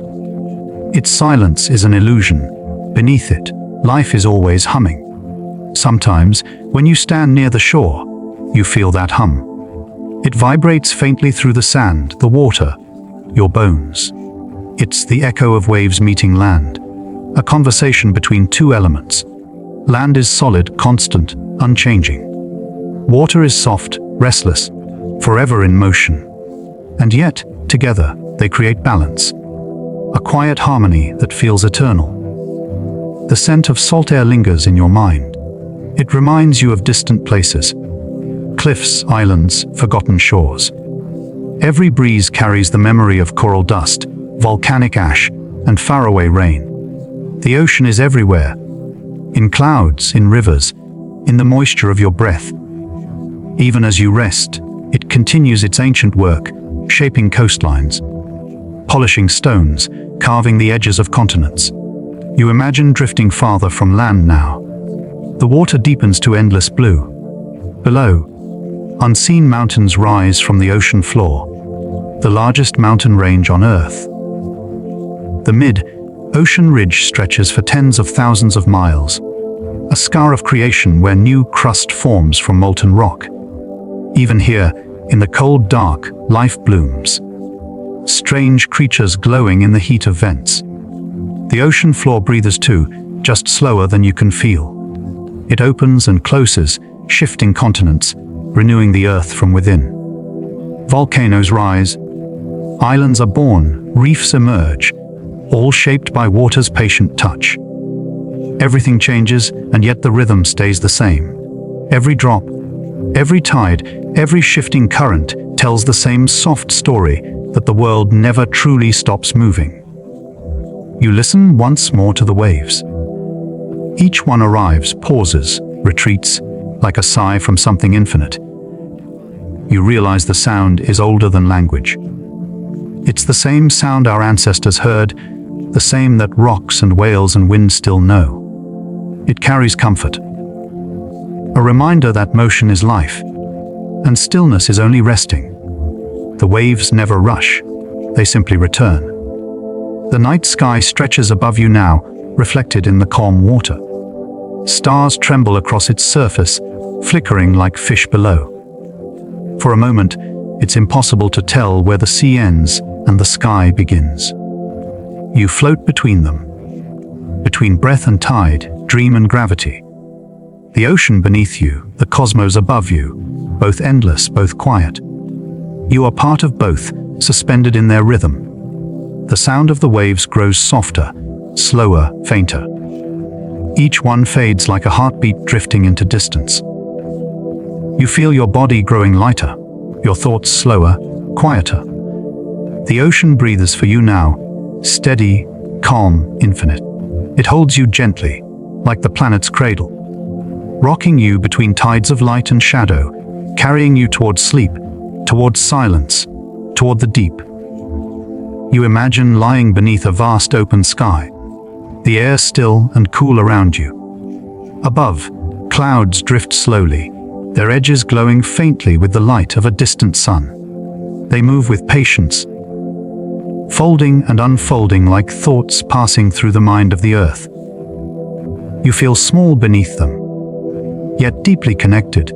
Its silence is an illusion. Beneath it, life is always humming. Sometimes, when you stand near the shore, you feel that hum. It vibrates faintly through the sand, the water, your bones. It's the echo of waves meeting land, a conversation between two elements. Land is solid, constant, unchanging. Water is soft, restless, forever in motion. And yet, together, they create balance. A quiet harmony that feels eternal. The scent of salt air lingers in your mind. It reminds you of distant places. Cliffs, islands, forgotten shores. Every breeze carries the memory of coral dust, volcanic ash, and faraway rain. The ocean is everywhere. In clouds, in rivers, in the moisture of your breath. Even as you rest, it continues its ancient work, shaping coastlines, polishing stones, carving the edges of continents. You imagine drifting farther from land now. The water deepens to endless blue. Below, unseen mountains rise from the ocean floor, the largest mountain range on Earth. The mid-ocean ridge stretches for tens of thousands of miles, a scar of creation where new crust forms from molten rock. Even here, in the cold dark, life blooms. Strange creatures glowing in the heat of vents. The ocean floor breathes too, just slower than you can feel. It opens and closes, shifting continents, renewing the earth from within. Volcanoes rise, islands are born, reefs emerge, all shaped by water's patient touch. Everything changes, and yet the rhythm stays the same. Every drop, every tide, every shifting current tells the same soft story that the world never truly stops moving. You listen once more to the waves. Each one arrives, pauses, retreats, like a sigh from something infinite. You realize the sound is older than language. It's the same sound our ancestors heard, the same that rocks and whales and wind still know. It carries comfort. A reminder that motion is life, and stillness is only resting. The waves never rush, they simply return. The night sky stretches above you now, reflected in the calm water. Stars tremble across its surface, flickering like fish below. For a moment, it's impossible to tell where the sea ends and the sky begins. You float between them, between breath and tide, dream and gravity. The ocean beneath you, the cosmos above you, both endless, both quiet. You are part of both, suspended in their rhythm. The sound of the waves grows softer, slower, fainter. Each one fades like a heartbeat drifting into distance. You feel your body growing lighter, your thoughts slower, quieter. The ocean breathes for you now, steady, calm, infinite. It holds you gently, like the planet's cradle, rocking you between tides of light and shadow, carrying you towards sleep, towards silence, toward the deep. You imagine lying beneath a vast open sky, the air still and cool around you. Above, clouds drift slowly, their edges glowing faintly with the light of a distant sun. They move with patience, folding and unfolding like thoughts passing through the mind of the earth. You feel small beneath them, yet deeply connected,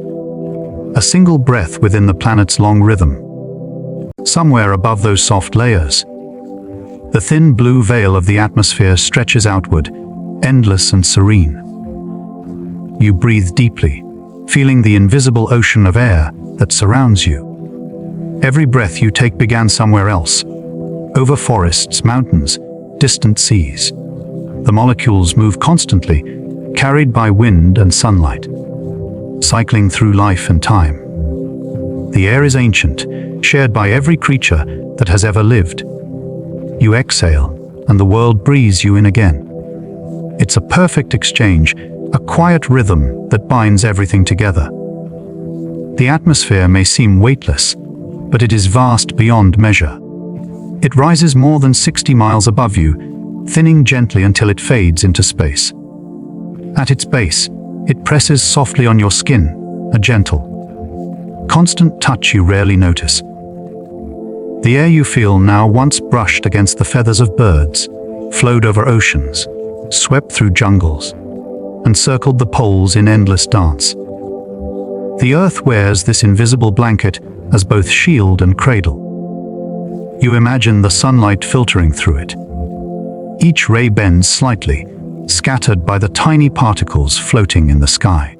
a single breath within the planet's long rhythm. Somewhere above those soft layers, the thin blue veil of the atmosphere stretches outward, endless and serene. You breathe deeply, feeling the invisible ocean of air that surrounds you. Every breath you take began somewhere else, over forests, mountains, distant seas. The molecules move constantly, carried by wind and sunlight, cycling through life and time. The air is ancient, shared by every creature that has ever lived. You exhale, and the world breathes you in again. It's a perfect exchange, a quiet rhythm that binds everything together. The atmosphere may seem weightless, but it is vast beyond measure. It rises more than 60 miles above you, thinning gently until it fades into space. At its base, it presses softly on your skin, a gentle, constant touch you rarely notice. The air you feel now once brushed against the feathers of birds, flowed over oceans, swept through jungles, and circled the poles in endless dance. The earth wears this invisible blanket as both shield and cradle. You imagine the sunlight filtering through it. Each ray bends slightly, scattered by the tiny particles floating in the sky.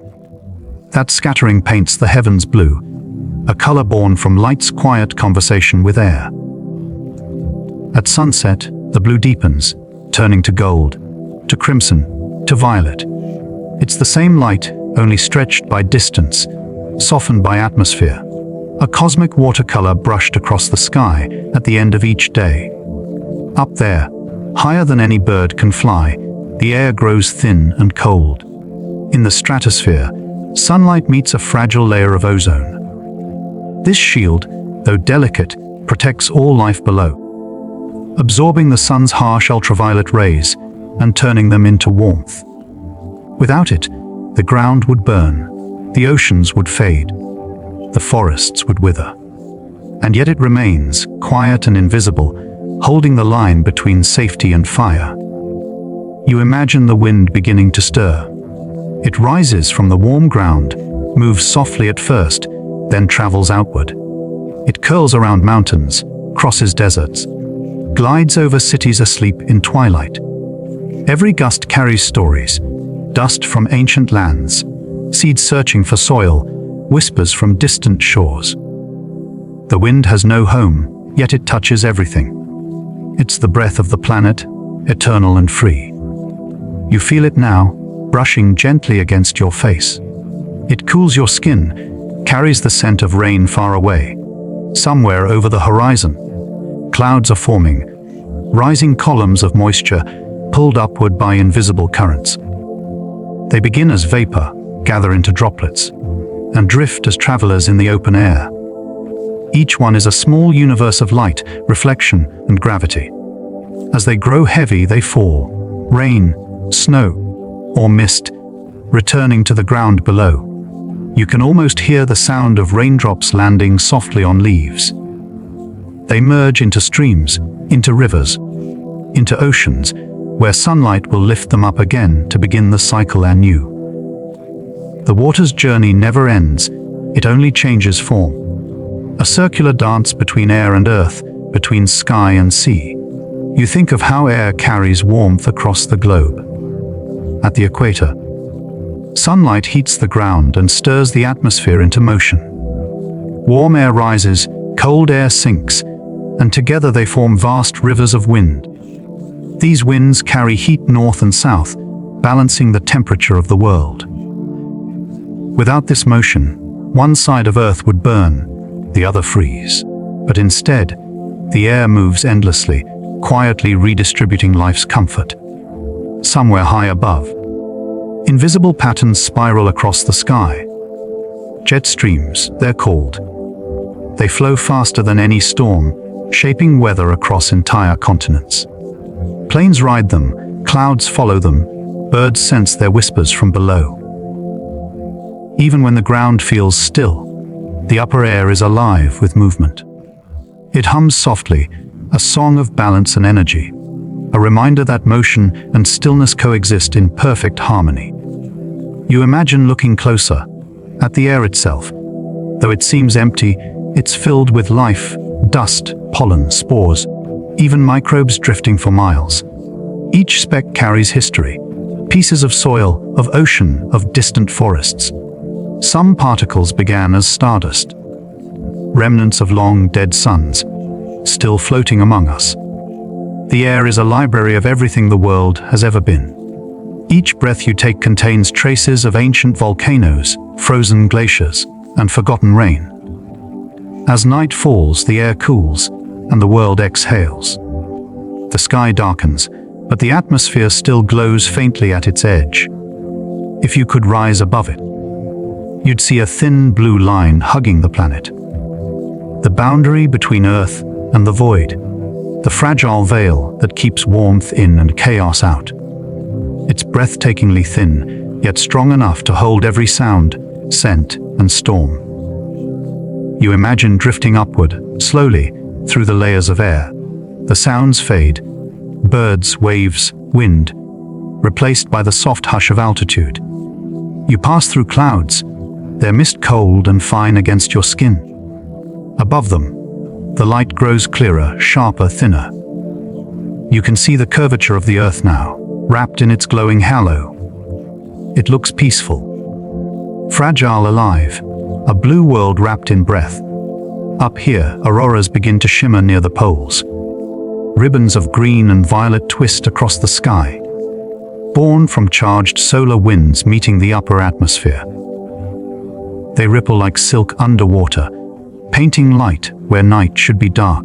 That scattering paints the heavens blue, a color born from light's quiet conversation with air. At sunset, the blue deepens, turning to gold, to crimson, to violet. It's the same light, only stretched by distance, softened by atmosphere. A cosmic watercolor brushed across the sky at the end of each day. Up there, higher than any bird can fly, the air grows thin and cold. In the stratosphere, sunlight meets a fragile layer of ozone. This shield, though delicate, protects all life below, absorbing the sun's harsh ultraviolet rays and turning them into warmth. Without it, the ground would burn, the oceans would fade, the forests would wither. And yet it remains, quiet and invisible, holding the line between safety and fire. You imagine the wind beginning to stir. It rises from the warm ground, moves softly at first, then travels outward. It curls around mountains, crosses deserts, glides over cities asleep in twilight. Every gust carries stories, dust from ancient lands, seeds searching for soil, whispers from distant shores. The wind has no home, yet it touches everything. It's the breath of the planet, eternal and free. You feel it now, brushing gently against your face. It cools your skin, carries the scent of rain far away. Somewhere over the horizon, clouds are forming, rising columns of moisture pulled upward by invisible currents. They begin as vapor, gather into droplets, and drift as travelers in the open air. Each one is a small universe of light, reflection, and gravity. As they grow heavy, they fall, rain, snow, or mist, returning to the ground below. You can almost hear the sound of raindrops landing softly on leaves. They merge into streams, into rivers, into oceans, where sunlight will lift them up again to begin the cycle anew. The water's journey never ends, it only changes form. A circular dance between air and earth, between sky and sea. You think of how air carries warmth across the globe. At the equator, sunlight heats the ground and stirs the atmosphere into motion. Warm air rises, cold air sinks, and together they form vast rivers of wind. These winds carry heat north and south, balancing the temperature of the world. Without this motion, one side of Earth would burn, the other freeze. But instead, the air moves endlessly, quietly redistributing life's comfort. Somewhere high above, invisible patterns spiral across the sky. Jet streams, they're called. They flow faster than any storm, shaping weather across entire continents. Planes ride them, clouds follow them, birds sense their whispers from below. Even when the ground feels still, the upper air is alive with movement. It hums softly, a song of balance and energy, a reminder that motion and stillness coexist in perfect harmony. You imagine looking closer, at the air itself. Though it seems empty, it's filled with life, dust, pollen, spores, even microbes drifting for miles. Each speck carries history, pieces of soil, of ocean, of distant forests. Some particles began as stardust, remnants of long dead suns, still floating among us. The air is a library of everything the world has ever been. Each breath you take contains traces of ancient volcanoes, frozen glaciers, and forgotten rain. As night falls, the air cools, and the world exhales. The sky darkens, but the atmosphere still glows faintly at its edge. If you could rise above it, you'd see a thin blue line hugging the planet. The boundary between Earth and the void, the fragile veil that keeps warmth in and chaos out. It's breathtakingly thin, yet strong enough to hold every sound, scent, and storm. You imagine drifting upward, slowly, through the layers of air. The sounds fade, birds, waves, wind, replaced by the soft hush of altitude. You pass through clouds, their mist cold and fine against your skin. Above them, the light grows clearer, sharper, thinner. You can see the curvature of the earth now, wrapped in its glowing halo. It looks peaceful, fragile, alive, a blue world wrapped in breath. Up here, auroras begin to shimmer near the poles. Ribbons of green and violet twist across the sky, born from charged solar winds meeting the upper atmosphere. They ripple like silk underwater, painting light where night should be dark.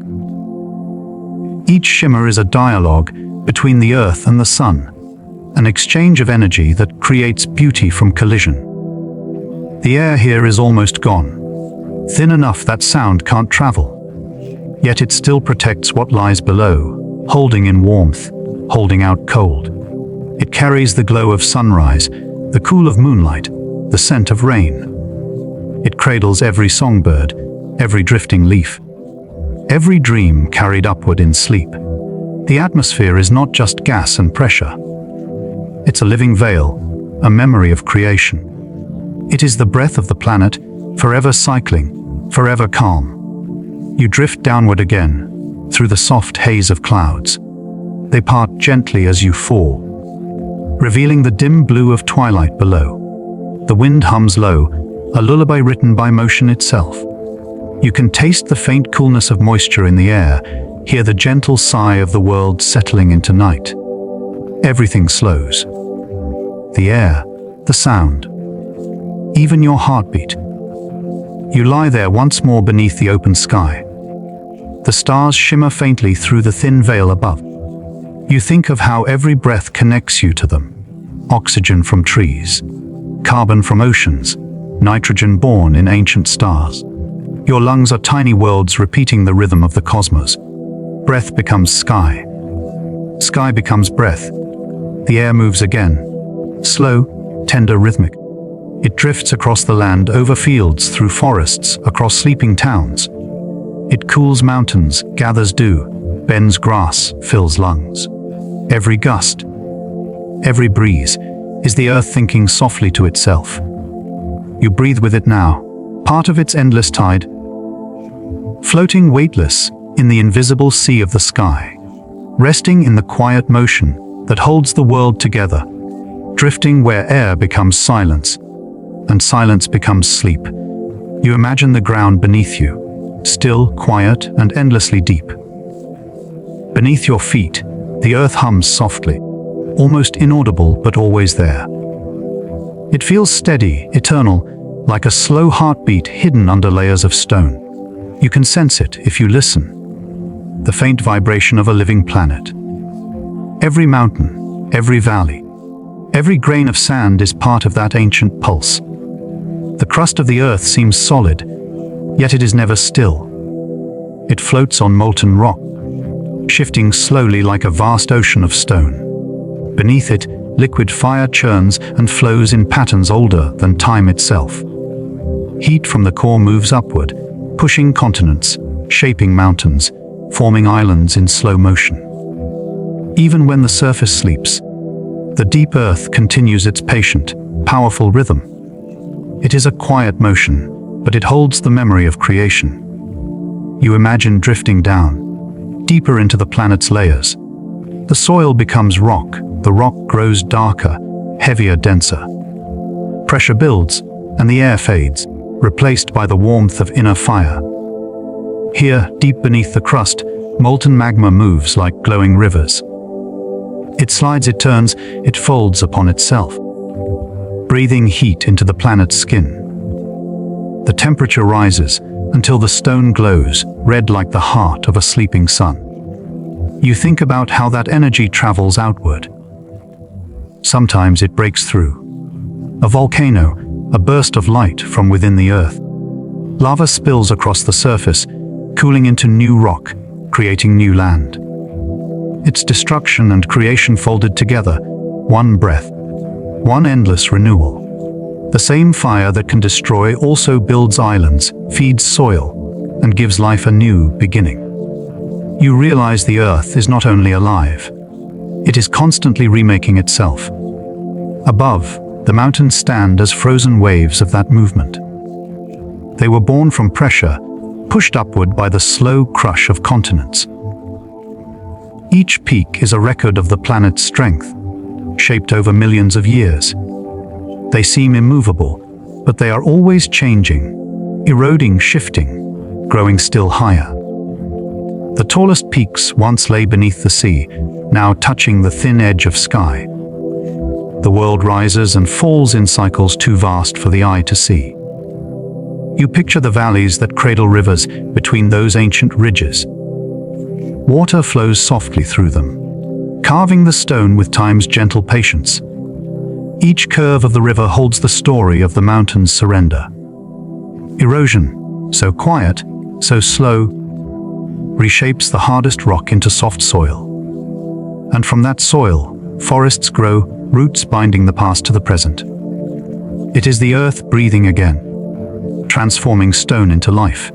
Each shimmer is a dialogue between the earth and the sun, an exchange of energy that creates beauty from collision. The air here is almost gone, thin enough that sound can't travel. Yet it still protects what lies below, holding in warmth, holding out cold. It carries the glow of sunrise, the cool of moonlight, the scent of rain. It cradles every songbird, every drifting leaf, every dream carried upward in sleep. The atmosphere is not just gas and pressure. It's a living veil, a memory of creation. It is the breath of the planet, forever cycling, forever calm. You drift downward again, through the soft haze of clouds. They part gently as you fall, revealing the dim blue of twilight below. The wind hums low, a lullaby written by motion itself. You can taste the faint coolness of moisture in the air, hear the gentle sigh of the world settling into night. Everything slows. The air, the sound, even your heartbeat. You lie there once more beneath the open sky. The stars shimmer faintly through the thin veil above. You think of how every breath connects you to them. Oxygen from trees, carbon from oceans, nitrogen born in ancient stars. Your lungs are tiny worlds repeating the rhythm of the cosmos. Breath becomes sky. Sky becomes breath. The air moves again. Slow, tender, rhythmic. It drifts across the land, over fields, through forests, across sleeping towns. It cools mountains, gathers dew, bends grass, fills lungs. Every gust, every breeze, is the earth thinking softly to itself. You breathe with it now, part of its endless tide, floating weightless in the invisible sea of the sky, resting in the quiet motion that holds the world together, drifting where air becomes silence, and silence becomes sleep. You imagine the ground beneath you, still, quiet, and endlessly deep. Beneath your feet, the earth hums softly, almost inaudible but always there. It feels steady, eternal, like a slow heartbeat hidden under layers of stone. You can sense it if you listen. The faint vibration of a living planet. Every mountain, every valley, every grain of sand is part of that ancient pulse. The crust of the earth seems solid, yet it is never still. It floats on molten rock, shifting slowly like a vast ocean of stone. Beneath it, liquid fire churns and flows in patterns older than time itself. Heat from the core moves upward, pushing continents, shaping mountains, forming islands in slow motion. Even when the surface sleeps, the deep earth continues its patient, powerful rhythm. It is a quiet motion, but it holds the memory of creation. You imagine drifting down, deeper into the planet's layers. The soil becomes rock, the rock grows darker, heavier, denser. Pressure builds, and the air fades, replaced by the warmth of inner fire. Here, deep beneath the crust, molten magma moves like glowing rivers. It slides, it turns, it folds upon itself, breathing heat into the planet's skin. The temperature rises until the stone glows, red like the heart of a sleeping sun. You think about how that energy travels outward. Sometimes it breaks through. A volcano, a burst of light from within the earth. Lava spills across the surface, cooling into new rock, creating new land. It's destruction and creation folded together, one breath, one endless renewal. The same fire that can destroy also builds islands, feeds soil, and gives life a new beginning. You realize the earth is not only alive, it is constantly remaking itself. Above, the mountains stand as frozen waves of that movement. They were born from pressure, pushed upward by the slow crush of continents. Each peak is a record of the planet's strength, shaped over millions of years. They seem immovable, but they are always changing, eroding, shifting, growing still higher. The tallest peaks once lay beneath the sea, now touching the thin edge of sky. The world rises and falls in cycles too vast for the eye to see. You picture the valleys that cradle rivers between those ancient ridges. Water flows softly through them, carving the stone with time's gentle patience. Each curve of the river holds the story of the mountain's surrender. Erosion, so quiet, so slow, reshapes the hardest rock into soft soil. And from that soil, forests grow, roots binding the past to the present. It is the earth breathing again, transforming stone into life.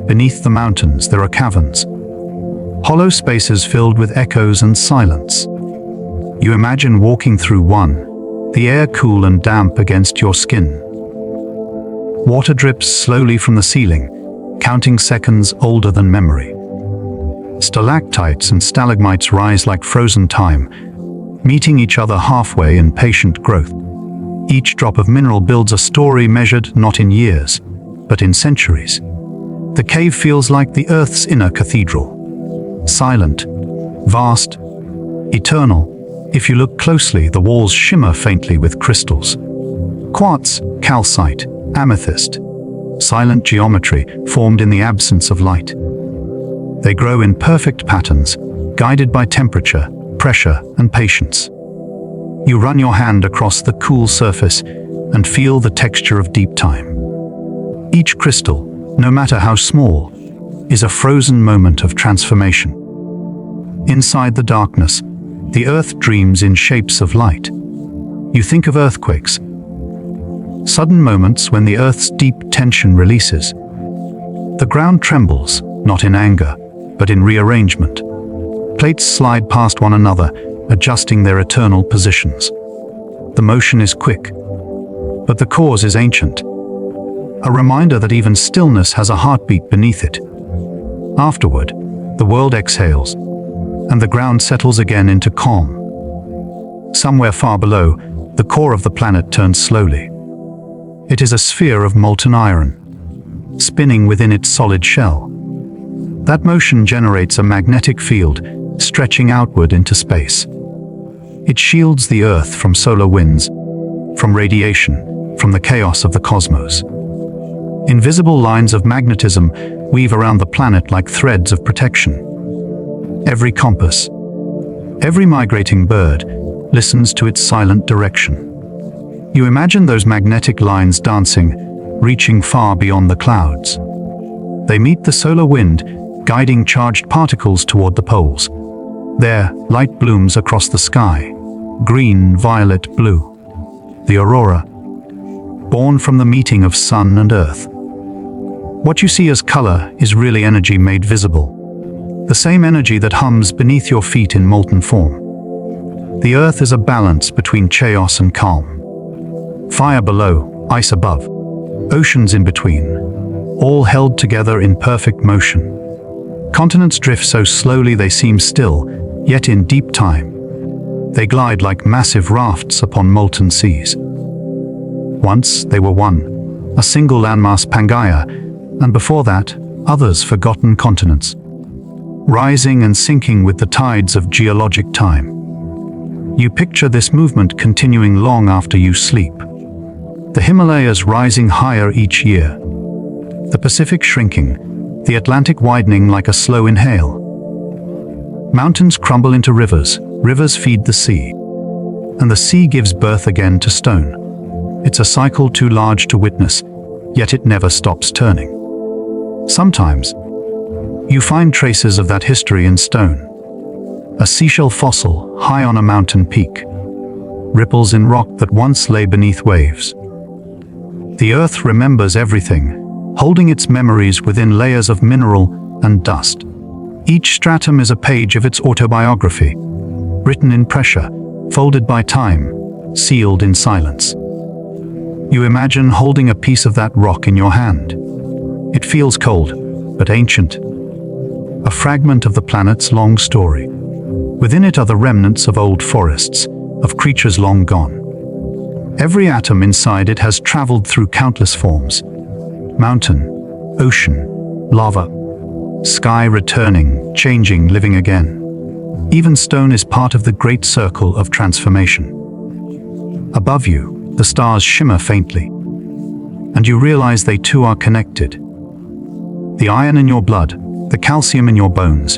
Beneath the mountains there are caverns, hollow spaces filled with echoes and silence. You imagine walking through one, the air cool and damp against your skin. Water drips slowly from the ceiling, counting seconds older than memory. Stalactites and stalagmites rise like frozen time, meeting each other halfway in patient growth. Each drop of mineral builds a story measured not in years, but in centuries. The cave feels like the Earth's inner cathedral. Silent, vast, eternal. If you look closely, the walls shimmer faintly with crystals. Quartz, calcite, amethyst. Silent geometry formed in the absence of light. They grow in perfect patterns, guided by temperature, pressure, and patience. You run your hand across the cool surface and feel the texture of deep time. Each crystal, no matter how small, is a frozen moment of transformation. Inside the darkness, the earth dreams in shapes of light. You think of earthquakes, sudden moments when the earth's deep tension releases. The ground trembles, not in anger, but in rearrangement. Plates slide past one another, adjusting their eternal positions. The motion is quick, but the cause is ancient. A reminder that even stillness has a heartbeat beneath it. Afterward, the world exhales, and the ground settles again into calm. Somewhere far below, the core of the planet turns slowly. It is a sphere of molten iron, spinning within its solid shell. That motion generates a magnetic field, stretching outward into space. It shields the Earth from solar winds, from radiation, from the chaos of the cosmos. Invisible lines of magnetism weave around the planet like threads of protection. Every compass, every migrating bird listens to its silent direction. You imagine those magnetic lines dancing, reaching far beyond the clouds. They meet the solar wind, guiding charged particles toward the poles. There, light blooms across the sky, green, violet, blue. The aurora, born from the meeting of sun and earth. What you see as color is really energy made visible. the same energy that hums beneath your feet in molten form. The earth is a balance between chaos and calm. Fire below, ice above, oceans in between, all held together in perfect motion. Continents drift so slowly they seem still, yet in deep time. They glide like massive rafts upon molten seas. Once they were one, a single landmass Pangaea, and before that, others forgotten continents, rising and sinking with the tides of geologic time. You picture this movement continuing long after you sleep. The Himalayas rising higher each year, the Pacific shrinking, the Atlantic widening like a slow inhale. Mountains crumble into rivers, rivers feed the sea, and the sea gives birth again to stone. It's a cycle too large to witness, yet it never stops turning. Sometimes, you find traces of that history in stone. A seashell fossil high on a mountain peak, ripples in rock that once lay beneath waves. The earth remembers everything, holding its memories within layers of mineral and dust. Each stratum is a page of its autobiography, written in pressure, folded by time, sealed in silence. You imagine holding a piece of that rock in your hand. It feels cold, but ancient. A fragment of the planet's long story. Within it are the remnants of old forests, of creatures long gone. Every atom inside it has traveled through countless forms. Mountain, ocean, lava, sky returning, changing, living again. Even stone is part of the great circle of transformation. Above you, the stars shimmer faintly, and you realize they too are connected. The iron in your blood, the calcium in your bones,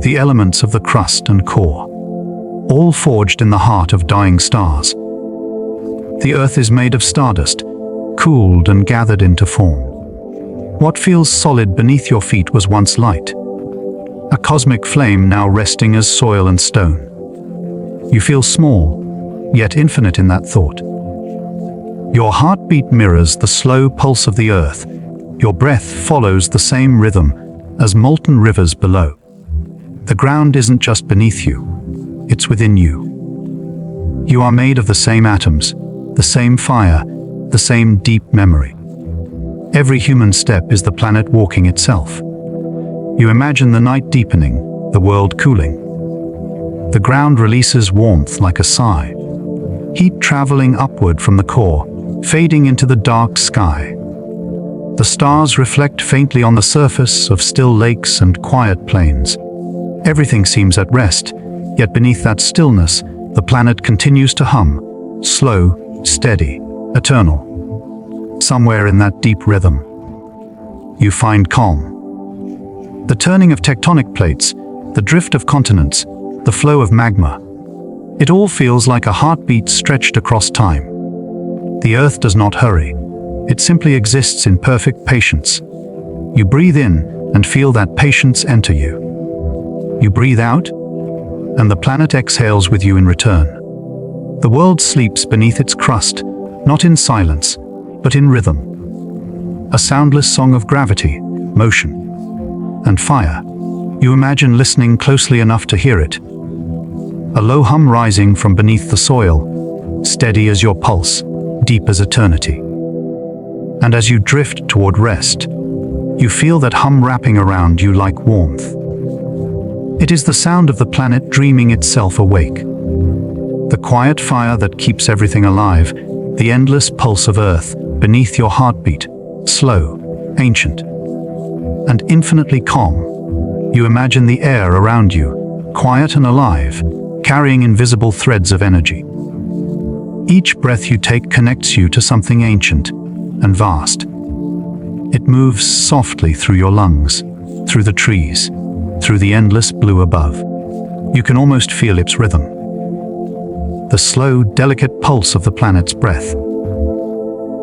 the elements of the crust and core, all forged in the heart of dying stars. The earth is made of stardust, cooled and gathered into form. What feels solid beneath your feet was once light, a cosmic flame now resting as soil and stone. You feel small, yet infinite in that thought. Your heartbeat mirrors the slow pulse of the earth. Your breath follows the same rhythm as molten rivers below. The ground isn't just beneath you, it's within you. You are made of the same atoms, the same fire, the same deep memory. Every human step is the planet walking itself. You imagine the night deepening, the world cooling. The ground releases warmth like a sigh, heat traveling upward from the core, fading into the dark sky. The stars reflect faintly on the surface of still lakes and quiet plains. Everything seems at rest, yet beneath that stillness, the planet continues to hum, slow, steady, eternal. Somewhere in that deep rhythm, you find calm. The turning of tectonic plates, the drift of continents, the flow of magma. It all feels like a heartbeat stretched across time. The earth does not hurry. It simply exists in perfect patience. You breathe in and feel that patience enter you. You breathe out, and the planet exhales with you in return. The world sleeps beneath its crust, not in silence, but in rhythm. A soundless song of gravity, motion, and fire. You imagine listening closely enough to hear it. A low hum rising from beneath the soil, steady as your pulse, deep as eternity. And as you drift toward rest, you feel that hum wrapping around you like warmth. It is the sound of the planet dreaming itself awake. The quiet fire that keeps everything alive, the endless pulse of earth beneath your heartbeat, slow, ancient, and infinitely calm. You imagine the air around you, quiet and alive, carrying invisible threads of energy. Each breath you take connects you to something ancient and vast. It moves softly through your lungs, through the trees, through the endless blue above. You can almost feel its rhythm. The slow, delicate pulse of the planet's breath.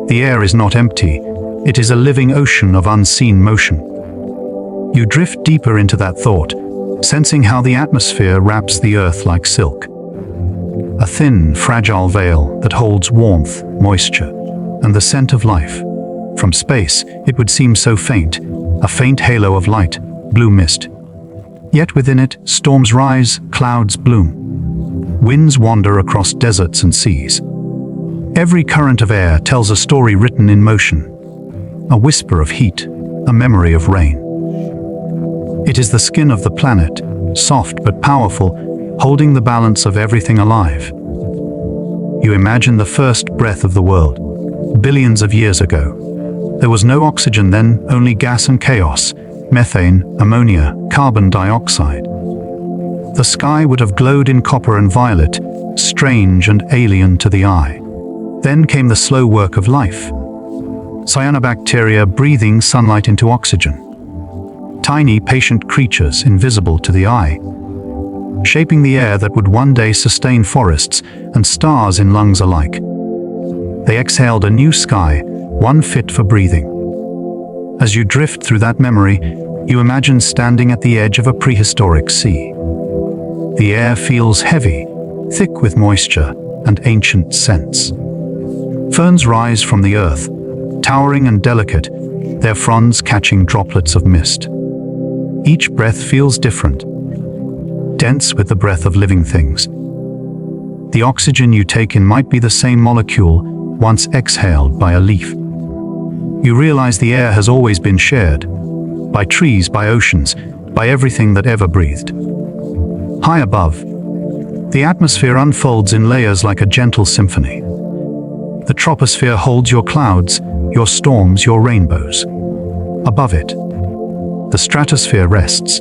The air is not empty, it is a living ocean of unseen motion. You drift deeper into that thought, sensing how the atmosphere wraps the earth like silk. A thin, fragile veil that holds warmth, moisture, and the scent of life. From space, it would seem so faint, a faint halo of light, blue mist. Yet within it, storms rise, clouds bloom. Winds wander across deserts and seas. Every current of air tells a story written in motion. A whisper of heat, a memory of rain. It is the skin of the planet, soft but powerful, holding the balance of everything alive. You imagine the first breath of the world, billions of years ago. There was no oxygen then, only gas and chaos, methane, ammonia, carbon dioxide. The sky would have glowed in copper and violet, strange and alien to the eye. Then came the slow work of life. Cyanobacteria breathing sunlight into oxygen. Tiny, patient creatures invisible to the eye, shaping the air that would one day sustain forests and stars in lungs alike. They exhaled a new sky, one fit for breathing. As you drift through that memory, you imagine standing at the edge of a prehistoric sea. The air feels heavy, thick with moisture and ancient scents. Ferns rise from the earth, towering and delicate, their fronds catching droplets of mist. Each breath feels different, dense with the breath of living things. The oxygen you take in might be the same molecule once exhaled by a leaf. You realize the air has always been shared, by trees, by oceans, by everything that ever breathed. High above, the atmosphere unfolds in layers like a gentle symphony. The troposphere holds your clouds, your storms, your rainbows. Above it, the stratosphere rests,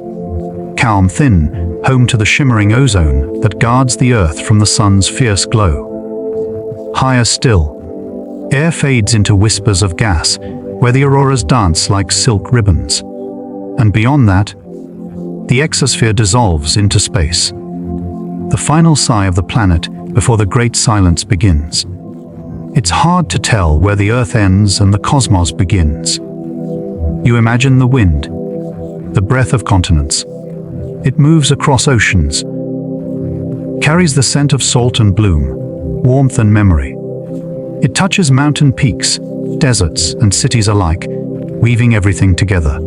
calm, thin, home to the shimmering ozone that guards the earth from the sun's fierce glow. Higher still, air fades into whispers of gas, where the auroras dance like silk ribbons. And beyond that, the exosphere dissolves into space. The final sigh of the planet before the great silence begins. It's hard to tell where the Earth ends and the cosmos begins. You imagine the wind, the breath of continents. It moves across oceans, carries the scent of salt and bloom, warmth and memory. It touches mountain peaks, deserts and cities alike, weaving everything together.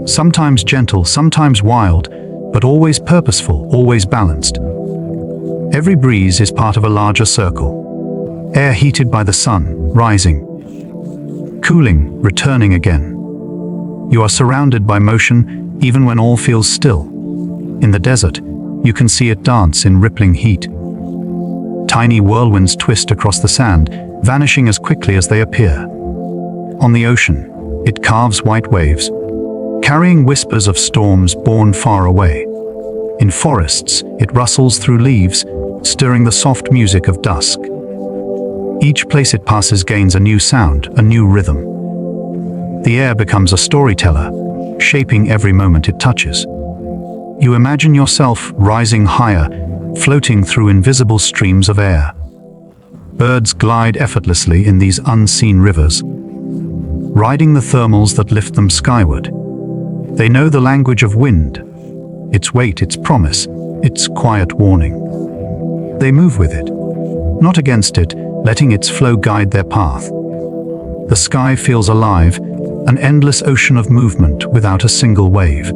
Sometimes gentle, sometimes wild, but always purposeful, always balanced. Every breeze is part of a larger circle. Air heated by the sun, rising, cooling, returning again. You are surrounded by motion even when all feels still. In the desert, you can see it dance in rippling heat. Tiny whirlwinds twist across the sand, vanishing as quickly as they appear. On the ocean, it carves white waves, carrying whispers of storms born far away. In forests, it rustles through leaves, stirring the soft music of dusk. Each place it passes gains a new sound, a new rhythm. The air becomes a storyteller, shaping every moment it touches. You imagine yourself rising higher, floating through invisible streams of air. Birds glide effortlessly in these unseen rivers, riding the thermals that lift them skyward. They know the language of wind, its weight, its promise, its quiet warning. They move with it, not against it, letting its flow guide their path. The sky feels alive, an endless ocean of movement without a single wave.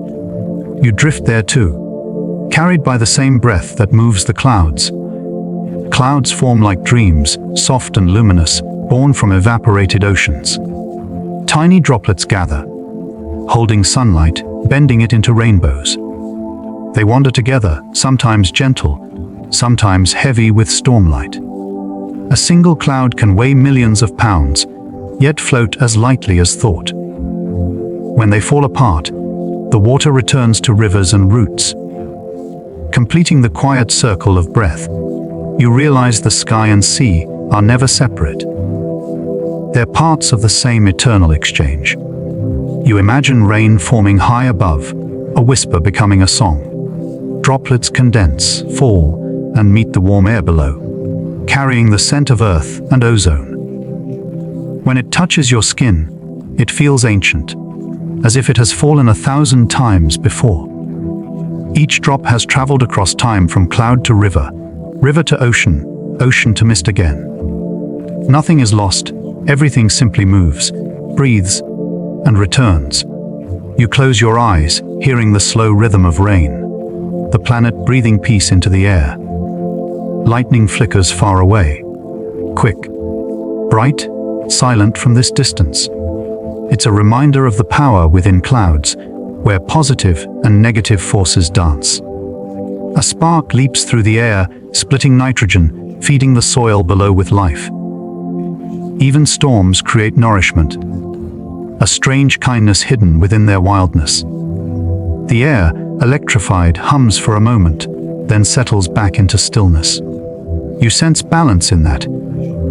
You drift there too, carried by the same breath that moves the clouds. Clouds form like dreams, soft and luminous, born from evaporated oceans. Tiny droplets gather, holding sunlight, bending it into rainbows. They wander together, sometimes gentle, sometimes heavy with stormlight. A single cloud can weigh millions of pounds, yet float as lightly as thought. When they fall apart, the water returns to rivers and roots. Completing the quiet circle of breath, you realize the sky and sea are never separate. They're parts of the same eternal exchange. You imagine rain forming high above, a whisper becoming a song. Droplets condense, fall, and meet the warm air below, carrying the scent of earth and ozone. When it touches your skin, it feels ancient, as if it has fallen 1,000 times before. Each drop has traveled across time from cloud to river, river to ocean, ocean to mist again. Nothing is lost, everything simply moves, breathes, and returns. You close your eyes, hearing the slow rhythm of rain, the planet breathing peace into the air. Lightning flickers far away, quick, bright, silent from this distance. It's a reminder of the power within clouds, where positive and negative forces dance. A spark leaps through the air, splitting nitrogen, feeding the soil below with life. Even storms create nourishment, a strange kindness hidden within their wildness. The air, electrified, hums for a moment, then settles back into stillness. You sense balance in that,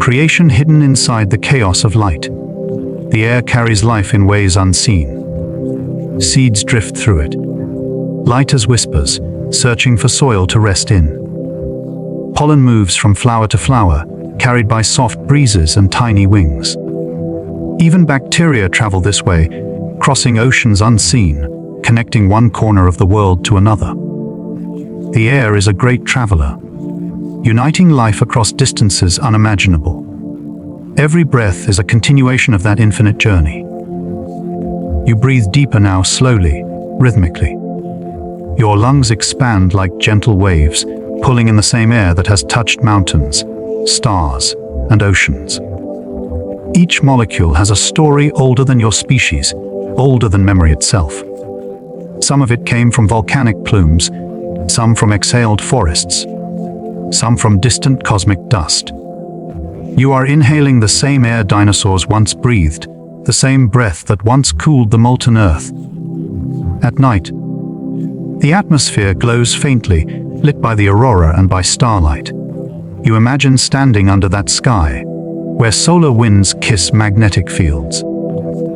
creation hidden inside the chaos of light. The air carries life in ways unseen. Seeds drift through it, light as whispers, searching for soil to rest in. Pollen moves from flower to flower, carried by soft breezes and tiny wings. Even bacteria travel this way, crossing oceans unseen, connecting one corner of the world to another. The air is a great traveler, uniting life across distances unimaginable. Every breath is a continuation of that infinite journey. You breathe deeper now, slowly, rhythmically. Your lungs expand like gentle waves, pulling in the same air that has touched mountains, stars, and oceans. Each molecule has a story older than your species, older than memory itself. Some of it came from volcanic plumes, some from exhaled forests, some from distant cosmic dust. You are inhaling the same air dinosaurs once breathed, the same breath that once cooled the molten earth. At night, the atmosphere glows faintly, lit by the aurora and by starlight. You imagine standing under that sky, where solar winds kiss magnetic fields.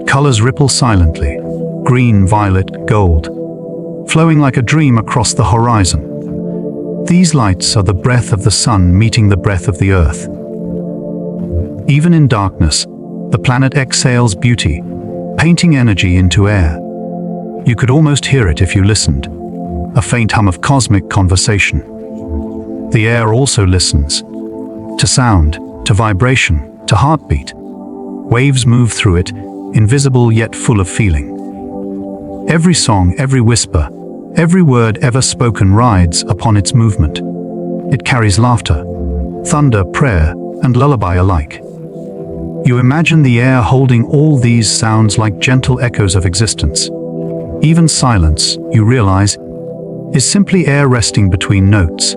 Colors ripple silently, green, violet, gold, flowing like a dream across the horizon. These lights are the breath of the sun meeting the breath of the earth. Even in darkness, the planet exhales beauty, painting energy into air. You could almost hear it if you listened, a faint hum of cosmic conversation. The air also listens, to sound, to vibration, to heartbeat. Waves move through it, invisible yet full of feeling. Every song, every whisper, every word ever spoken rides upon its movement. It carries laughter, thunder, prayer, and lullaby alike. You imagine the air holding all these sounds like gentle echoes of existence. Even silence, you realize, is simply air resting between notes.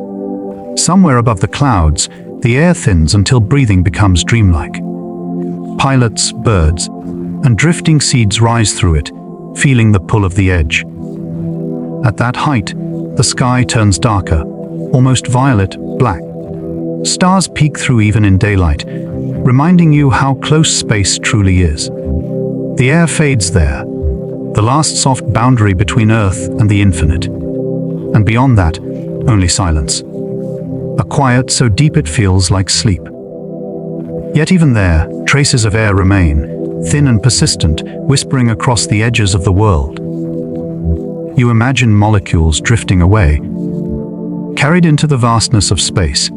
Somewhere above the clouds, the air thins until breathing becomes dreamlike. Pilots, birds, and drifting seeds rise through it, feeling the pull of the edge. At that height, the sky turns darker, almost violet, black. Stars peek through even in daylight, reminding you how close space truly is. The air fades there, the last soft boundary between Earth and the infinite. And beyond that, only silence. A quiet so deep it feels like sleep. Yet even there, traces of air remain, thin and persistent, whispering across the edges of the world. You imagine molecules drifting away, carried into the vastness of space.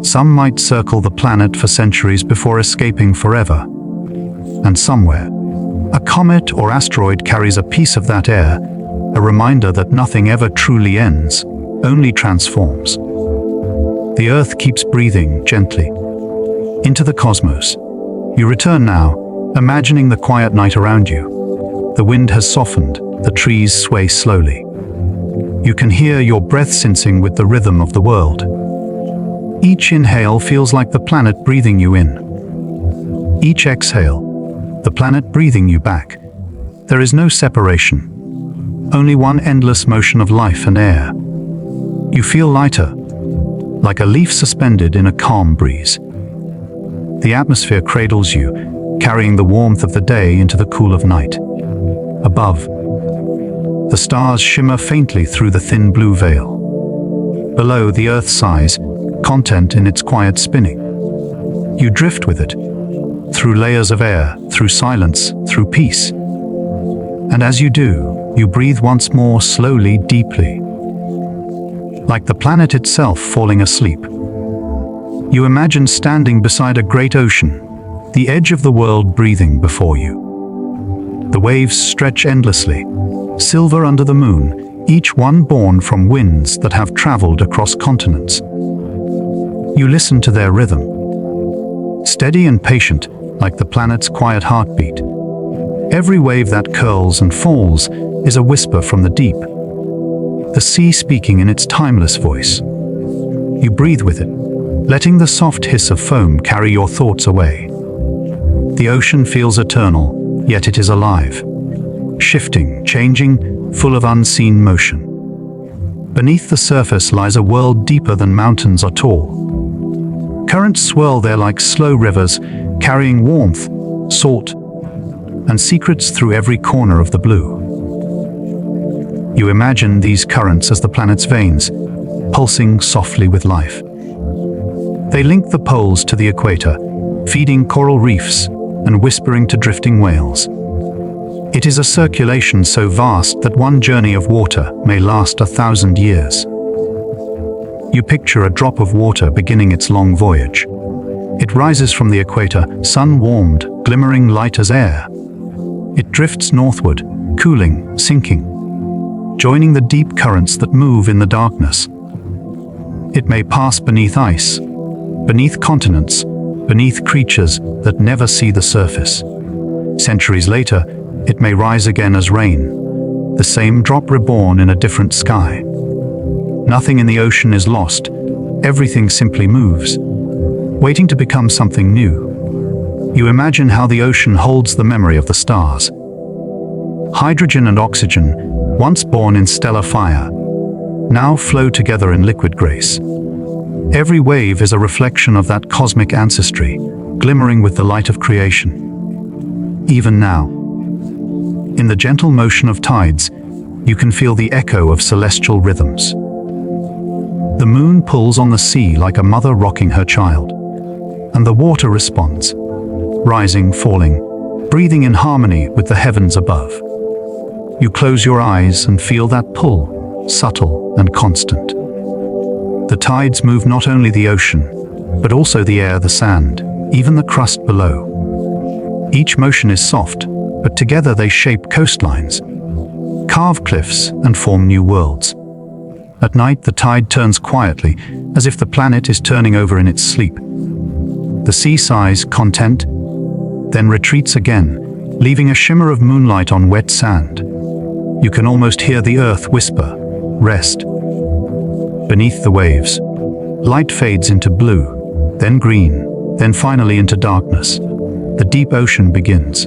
Some might circle the planet for centuries before escaping forever. And somewhere, a comet or asteroid carries a piece of that air, a reminder that nothing ever truly ends, only transforms. The Earth keeps breathing gently into the cosmos. You return now, imagining the quiet night around you. The wind has softened, the trees sway slowly. You can hear your breath syncing with the rhythm of the world. Each inhale feels like the planet breathing you in. Each exhale, the planet breathing you back. There is no separation, only one endless motion of life and air. You feel lighter, like a leaf suspended in a calm breeze. The atmosphere cradles you, carrying the warmth of the day into the cool of night. Above, the stars shimmer faintly through the thin blue veil. Below, the earth sighs, content in its quiet spinning. You drift with it, through layers of air, through silence, through peace. And as you do, you breathe once more, slowly, deeply, like the planet itself falling asleep. You imagine standing beside a great ocean, the edge of the world breathing before you. The waves stretch endlessly, silver under the moon, each one born from winds that have traveled across continents. You listen to their rhythm, steady and patient, like the planet's quiet heartbeat. Every wave that curls and falls is a whisper from the deep, the sea speaking in its timeless voice. You breathe with it, letting the soft hiss of foam carry your thoughts away. The ocean feels eternal, yet it is alive, shifting, changing, full of unseen motion. Beneath the surface lies a world deeper than mountains are tall. Currents swirl there like slow rivers, carrying warmth, salt, and secrets through every corner of the blue. You imagine these currents as the planet's veins, pulsing softly with life. They link the poles to the equator, feeding coral reefs and whispering to drifting whales. It is a circulation so vast that one journey of water may last 1,000 years. You picture a drop of water beginning its long voyage. It rises from the equator, sun-warmed, glimmering light as air. It drifts northward, cooling, sinking, joining the deep currents that move in the darkness. It may pass beneath ice, beneath continents, beneath creatures that never see the surface. Centuries later, it may rise again as rain, the same drop reborn in a different sky. Nothing in the ocean is lost, everything simply moves, waiting to become something new. You imagine how the ocean holds the memory of the stars. Hydrogen and oxygen, once born in stellar fire, now flow together in liquid grace. Every wave is a reflection of that cosmic ancestry, glimmering with the light of creation. Even now, in the gentle motion of tides, you can feel the echo of celestial rhythms. The moon pulls on the sea like a mother rocking her child, and the water responds, rising, falling, breathing in harmony with the heavens above. You close your eyes and feel that pull, subtle and constant. The tides move not only the ocean, but also the air, the sand, even the crust below. Each motion is soft, but together they shape coastlines, carve cliffs, and form new worlds. At night, the tide turns quietly, as if the planet is turning over in its sleep. The sea sighs, content, then retreats again, leaving a shimmer of moonlight on wet sand. You can almost hear the earth whisper, "Rest." Beneath the waves, light fades into blue, then green, then finally into darkness. The deep ocean begins,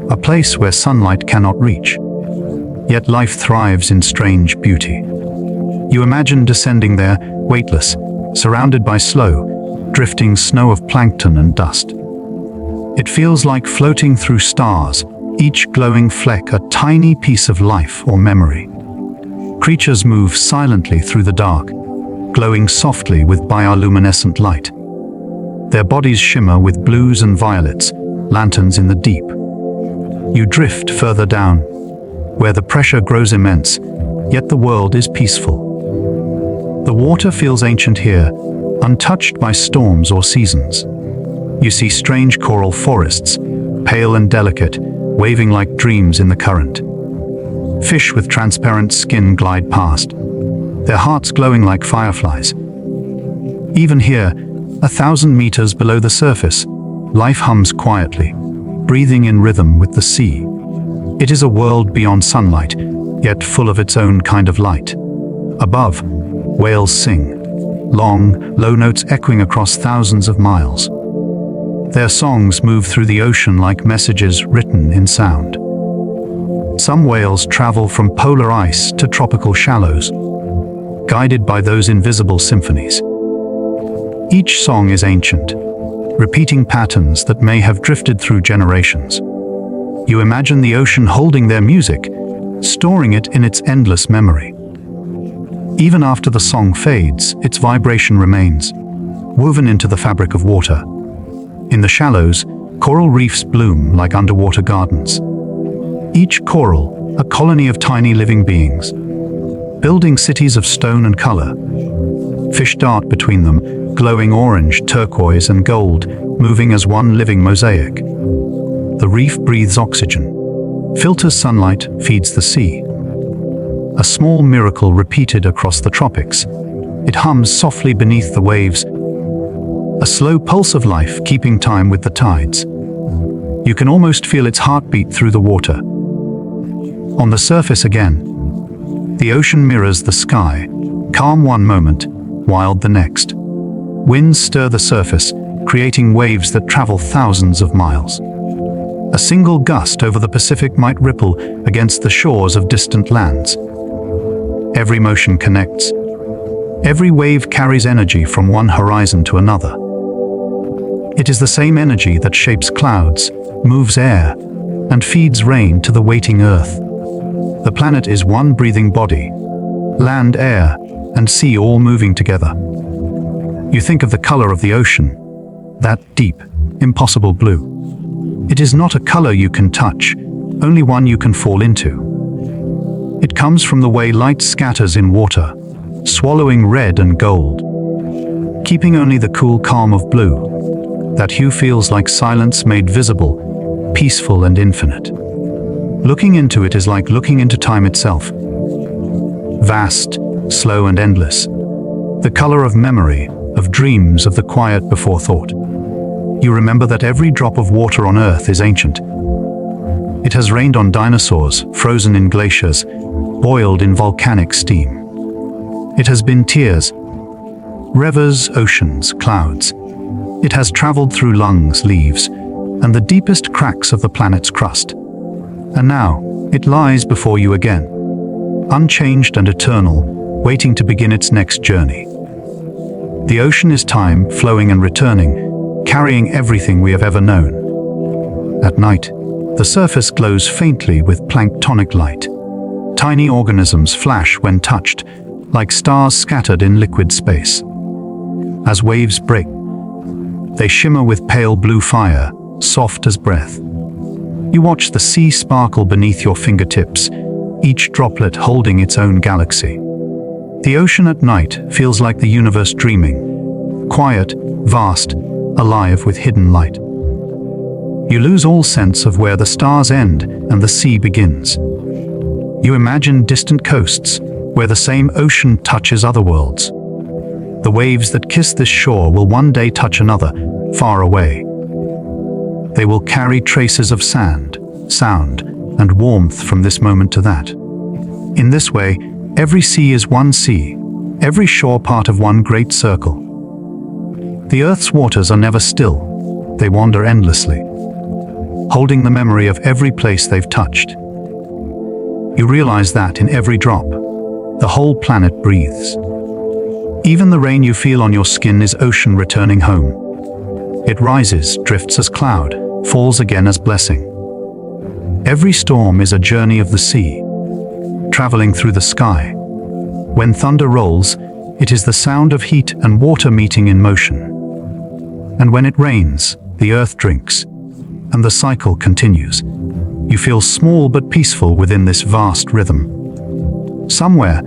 a place where sunlight cannot reach. Yet life thrives in strange beauty. You imagine descending there, weightless, surrounded by slow, drifting snow of plankton and dust. It feels like floating through stars, each glowing fleck a tiny piece of life or memory. Creatures move silently through the dark, glowing softly with bioluminescent light. Their bodies shimmer with blues and violets, lanterns in the deep. You drift further down, where the pressure grows immense, yet the world is peaceful. The water feels ancient here, untouched by storms or seasons. You see strange coral forests, pale and delicate, waving like dreams in the current. Fish with transparent skin glide past, their hearts glowing like fireflies. Even here, 1,000 meters below the surface, life hums quietly, breathing in rhythm with the sea. It is a world beyond sunlight, yet full of its own kind of light. Above, whales sing, long, low notes echoing across thousands of miles. Their songs move through the ocean like messages written in sound. Some whales travel from polar ice to tropical shallows, guided by those invisible symphonies. Each song is ancient, repeating patterns that may have drifted through generations. You imagine the ocean holding their music, storing it in its endless memory. Even after the song fades, its vibration remains, woven into the fabric of water. In the shallows, coral reefs bloom like underwater gardens. Each coral, a colony of tiny living beings, building cities of stone and color. Fish dart between them, glowing orange, turquoise, and gold, moving as one living mosaic. The reef breathes oxygen, filters sunlight, feeds the sea. A small miracle repeated across the tropics. It hums softly beneath the waves, a slow pulse of life keeping time with the tides. You can almost feel its heartbeat through the water. On the surface again, the ocean mirrors the sky, calm one moment, wild the next. Winds stir the surface, creating waves that travel thousands of miles. A single gust over the Pacific might ripple against the shores of distant lands. Every motion connects. Every wave carries energy from one horizon to another. It is the same energy that shapes clouds, moves air, and feeds rain to the waiting earth. The planet is one breathing body, land, air, and sea all moving together. You think of the color of the ocean, that deep, impossible blue. It is not a color you can touch, only one you can fall into. It comes from the way light scatters in water, swallowing red and gold, keeping only the cool calm of blue. That hue feels like silence made visible, peaceful and infinite. Looking into it is like looking into time itself. Vast, slow and endless. The color of memory, of dreams, of the quiet before thought. You remember that every drop of water on Earth is ancient. It has rained on dinosaurs, frozen in glaciers, boiled in volcanic steam. It has been tears, rivers, oceans, clouds. It has traveled through lungs, leaves, and the deepest cracks of the planet's crust. And now, it lies before you again, unchanged and eternal, waiting to begin its next journey. The ocean is time, flowing and returning, carrying everything we have ever known. At night, the surface glows faintly with planktonic light. Tiny organisms flash when touched, like stars scattered in liquid space. As waves break, they shimmer with pale blue fire, soft as breath. You watch the sea sparkle beneath your fingertips, each droplet holding its own galaxy. The ocean at night feels like the universe dreaming, quiet, vast, alive with hidden light. You lose all sense of where the stars end and the sea begins. You imagine distant coasts, where the same ocean touches other worlds. The waves that kiss this shore will one day touch another, far away. They will carry traces of sand, sound, and warmth from this moment to that. In this way, every sea is one sea, every shore part of one great circle. The Earth's waters are never still. They wander endlessly, holding the memory of every place they've touched. You realize that in every drop, the whole planet breathes. Even the rain you feel on your skin is ocean returning home. It rises, drifts as cloud, falls again as blessing. Every storm is a journey of the sea, traveling through the sky. When thunder rolls, it is the sound of heat and water meeting in motion. And when it rains, the earth drinks, and the cycle continues. You feel small but peaceful within this vast rhythm. Somewhere,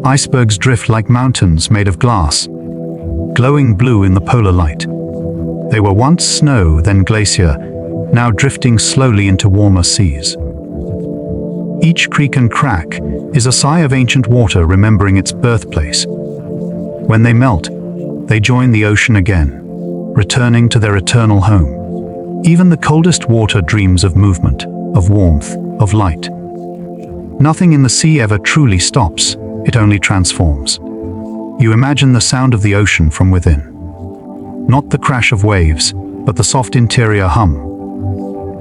icebergs drift like mountains made of glass, glowing blue in the polar light. They were once snow, then glacier, now drifting slowly into warmer seas. Each creek and crack is a sigh of ancient water remembering its birthplace. When they melt, they join the ocean again, returning to their eternal home. Even the coldest water dreams of movement, of warmth, of light. Nothing in the sea ever truly stops, it only transforms. You imagine the sound of the ocean from within. Not the crash of waves, but the soft interior hum.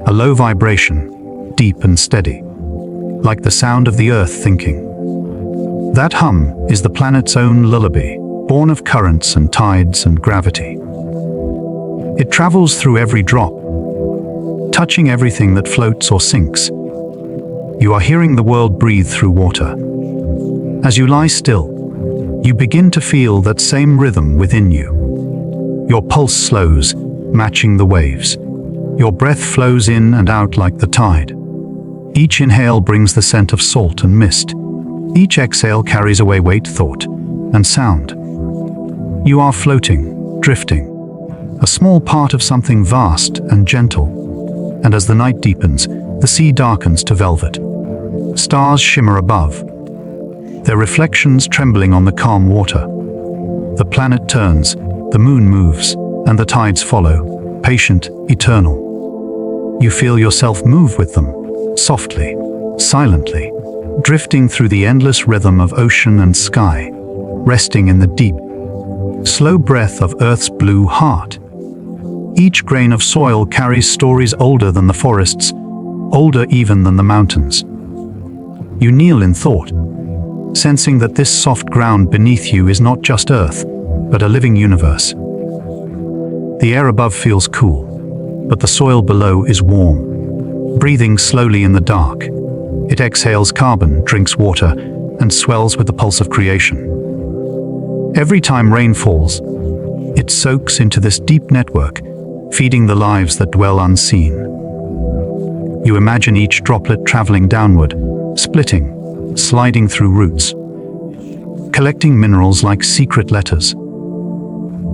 A low vibration, deep and steady, like the sound of the earth thinking. That hum is the planet's own lullaby, born of currents and tides and gravity. It travels through every drop, touching everything that floats or sinks. You are hearing the world breathe through water. As you lie still, you begin to feel that same rhythm within you. Your pulse slows, matching the waves. Your breath flows in and out like the tide. Each inhale brings the scent of salt and mist. Each exhale carries away weight, thought, and sound. You are floating, drifting, a small part of something vast and gentle. And as the night deepens, The sea darkens to velvet. Stars shimmer above, their reflections trembling on the calm water. The planet turns, the moon moves, and the tides follow, patient, eternal. You feel yourself move with them, softly, silently, drifting through the endless rhythm of ocean and sky, resting in the deep, slow breath of Earth's blue heart. Each grain of soil carries stories older than the forests, older even than the mountains. You kneel in thought, sensing that this soft ground beneath you is not just Earth, but a living universe. The air above feels cool, but the soil below is warm. Breathing slowly in the dark, it exhales carbon, drinks water, and swells with the pulse of creation. Every time rain falls, it soaks into this deep network, feeding the lives that dwell unseen. You imagine each droplet traveling downward, splitting, sliding through roots, collecting minerals like secret letters.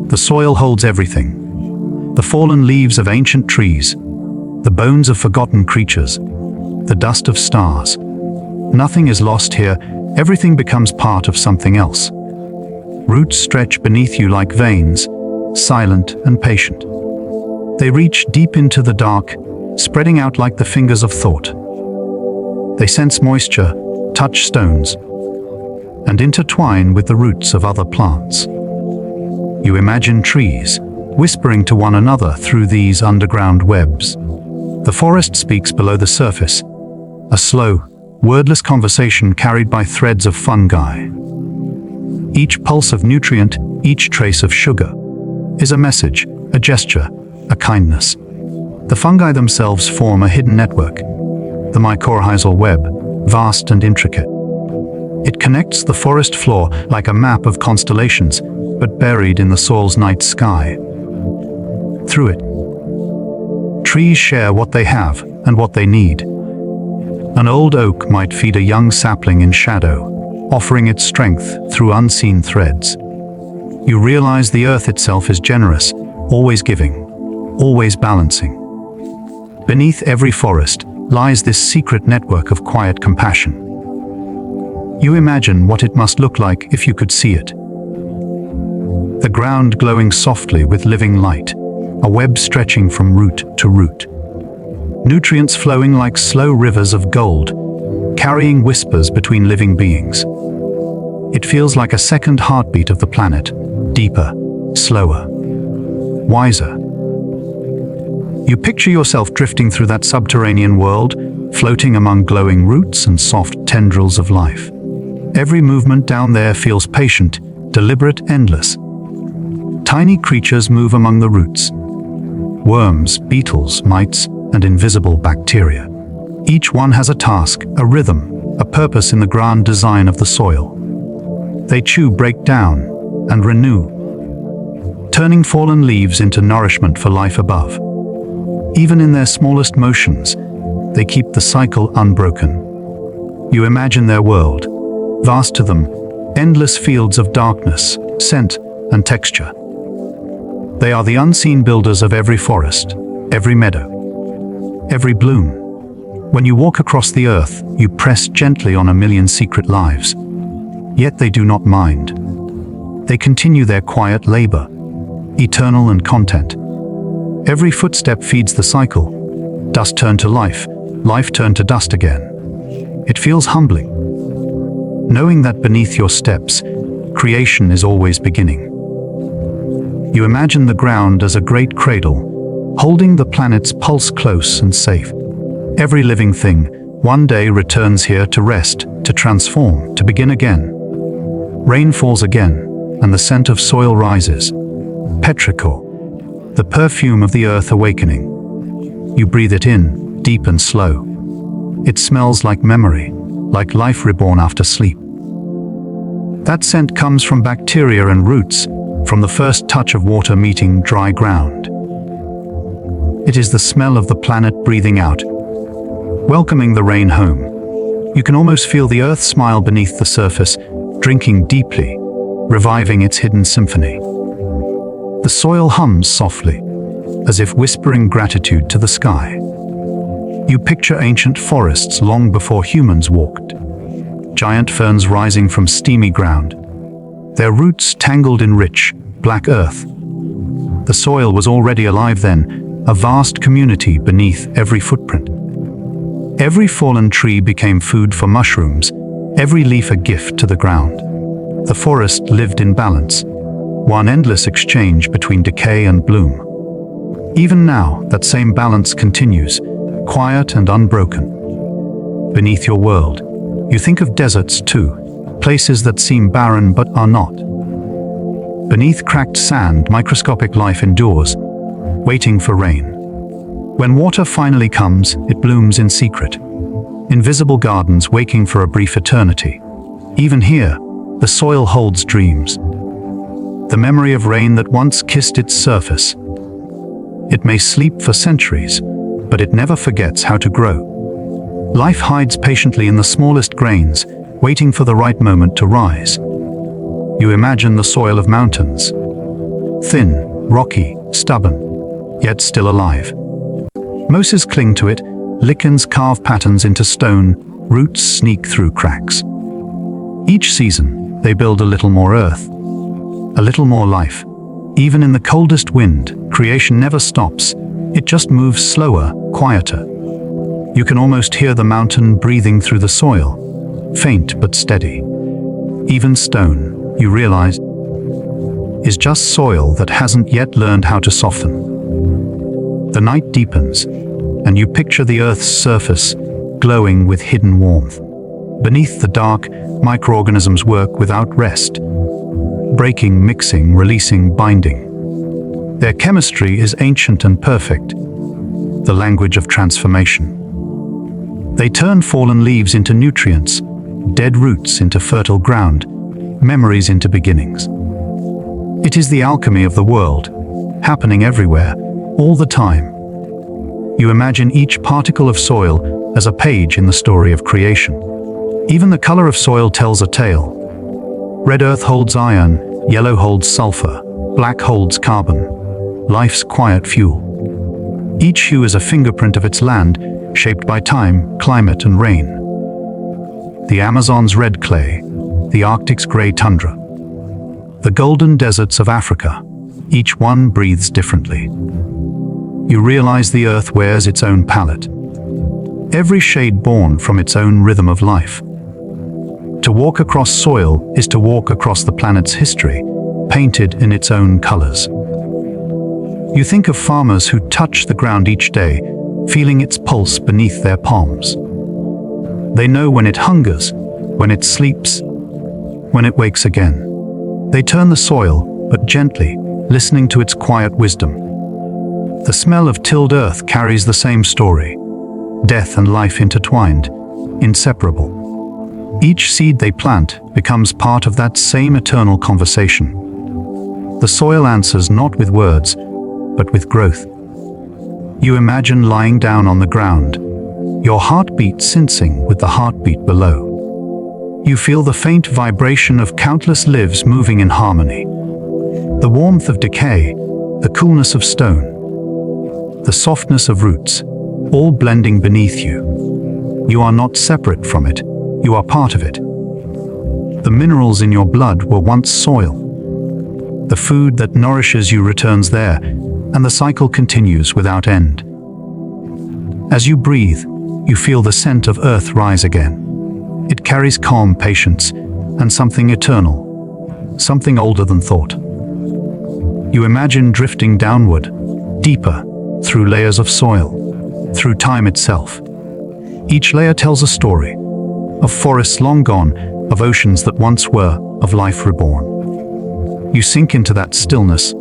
The soil holds everything: the fallen leaves of ancient trees, the bones of forgotten creatures, the dust of stars. Nothing is lost here, everything becomes part of something else. Roots stretch beneath you like veins, silent and patient. They reach deep into the dark, spreading out like the fingers of thought. They sense moisture, touch stones, and intertwine with the roots of other plants. You imagine trees, whispering to one another through these underground webs. The forest speaks below the surface, a slow, wordless conversation carried by threads of fungi. Each pulse of nutrient, each trace of sugar, is a message, a gesture, a kindness. The fungi themselves form a hidden network, the mycorrhizal web, vast and intricate. It connects the forest floor like a map of constellations, but buried in the soil's night sky. Through it, trees share what they have and what they need. An old oak might feed a young sapling in shadow, offering its strength through unseen threads. You realize the earth itself is generous, always giving, always balancing. Beneath every forest lies this secret network of quiet compassion. You imagine what it must look like if you could see it. The ground glowing softly with living light, a web stretching from root to root. Nutrients flowing like slow rivers of gold, carrying whispers between living beings. It feels like a second heartbeat of the planet, deeper, slower, wiser. You picture yourself drifting through that subterranean world, floating among glowing roots and soft tendrils of life. Every movement down there feels patient, deliberate, endless. Tiny creatures move among the roots. Worms, beetles, mites, and invisible bacteria. Each one has a task, a rhythm, a purpose in the grand design of the soil. They chew, break down, and renew, turning fallen leaves into nourishment for life above. Even in their smallest motions, they keep the cycle unbroken. You imagine their world, vast to them, endless fields of darkness, scent, and texture. They are the unseen builders of every forest, every meadow, every bloom. When you walk across the earth, you press gently on a million secret lives. Yet they do not mind. They continue their quiet labor, eternal and content. Every footstep feeds the cycle. Dust turned to life, life turned to dust again. It feels humbling, knowing that beneath your steps, creation is always beginning. You imagine the ground as a great cradle, holding the planet's pulse close and safe. Every living thing one day returns here to rest, to transform, to begin again. Rain falls again, and the scent of soil rises. Petrichor, the perfume of the earth awakening. You breathe it in, deep and slow. It smells like memory, like life reborn after sleep. That scent comes from bacteria and roots, from the first touch of water meeting dry ground. It is the smell of the planet breathing out, welcoming the rain home. You can almost feel the earth smile beneath the surface, drinking deeply, reviving its hidden symphony. The soil hums softly, as if whispering gratitude to the sky. You picture ancient forests long before humans walked. Giant ferns rising from steamy ground, their roots tangled in rich, black earth. The soil was already alive then, a vast community beneath every footprint. Every fallen tree became food for mushrooms, every leaf a gift to the ground. The forest lived in balance, one endless exchange between decay and bloom. Even now, that same balance continues, quiet and unbroken. Beneath your world, you think of deserts too, places that seem barren but are not. Beneath cracked sand, microscopic life endures, waiting for rain. When water finally comes, it blooms in secret. Invisible gardens waiting for a brief eternity. Even here, the soil holds dreams. The memory of rain that once kissed its surface. It may sleep for centuries, but it never forgets how to grow. Life hides patiently in the smallest grains, waiting for the right moment to rise. You imagine the soil of mountains. Thin, rocky, stubborn, yet still alive. Mosses cling to it, lichens carve patterns into stone, roots sneak through cracks. Each season, they build a little more earth, a little more life. Even in the coldest wind, creation never stops. It just moves slower, quieter. You can almost hear the mountain breathing through the soil, faint but steady. Even stone, you realize, is just soil that hasn't yet learned how to soften. The night deepens, and you picture the Earth's surface glowing with hidden warmth. Beneath the dark, microorganisms work without rest, breaking, mixing, releasing, binding. Their chemistry is ancient and perfect, the language of transformation. They turn fallen leaves into nutrients, dead roots into fertile ground, memories into beginnings. It is the alchemy of the world, happening everywhere, all the time. You imagine each particle of soil as a page in the story of creation. Even the color of soil tells a tale. Red earth holds iron, yellow holds sulfur, black holds carbon, life's quiet fuel. Each hue is a fingerprint of its land, shaped by time, climate, and rain. The Amazon's red clay, the Arctic's gray tundra, the golden deserts of Africa, each one breathes differently. You realize the earth wears its own palette, every shade born from its own rhythm of life. To walk across soil is to walk across the planet's history, painted in its own colors. You think of farmers who touch the ground each day, feeling its pulse beneath their palms. They know when it hungers, when it sleeps, when it wakes again. They turn the soil, but gently, listening to its quiet wisdom. The smell of tilled earth carries the same story. Death and life intertwined, inseparable. Each seed they plant becomes part of that same eternal conversation. The soil answers not with words, but with growth. You imagine lying down on the ground, your heartbeat sensing with the heartbeat below. You feel the faint vibration of countless lives moving in harmony. The warmth of decay, the coolness of stone, the softness of roots, all blending beneath you. You are not separate from it, you are part of it. The minerals in your blood were once soil. The food that nourishes you returns there, and the cycle continues without end. As you breathe, you feel the scent of earth rise again. It carries calm patience and something eternal, something older than thought. You imagine drifting downward, deeper, through layers of soil, through time itself. Each layer tells a story, of forests long gone, of oceans that once were, of life reborn. You sink into that stillness,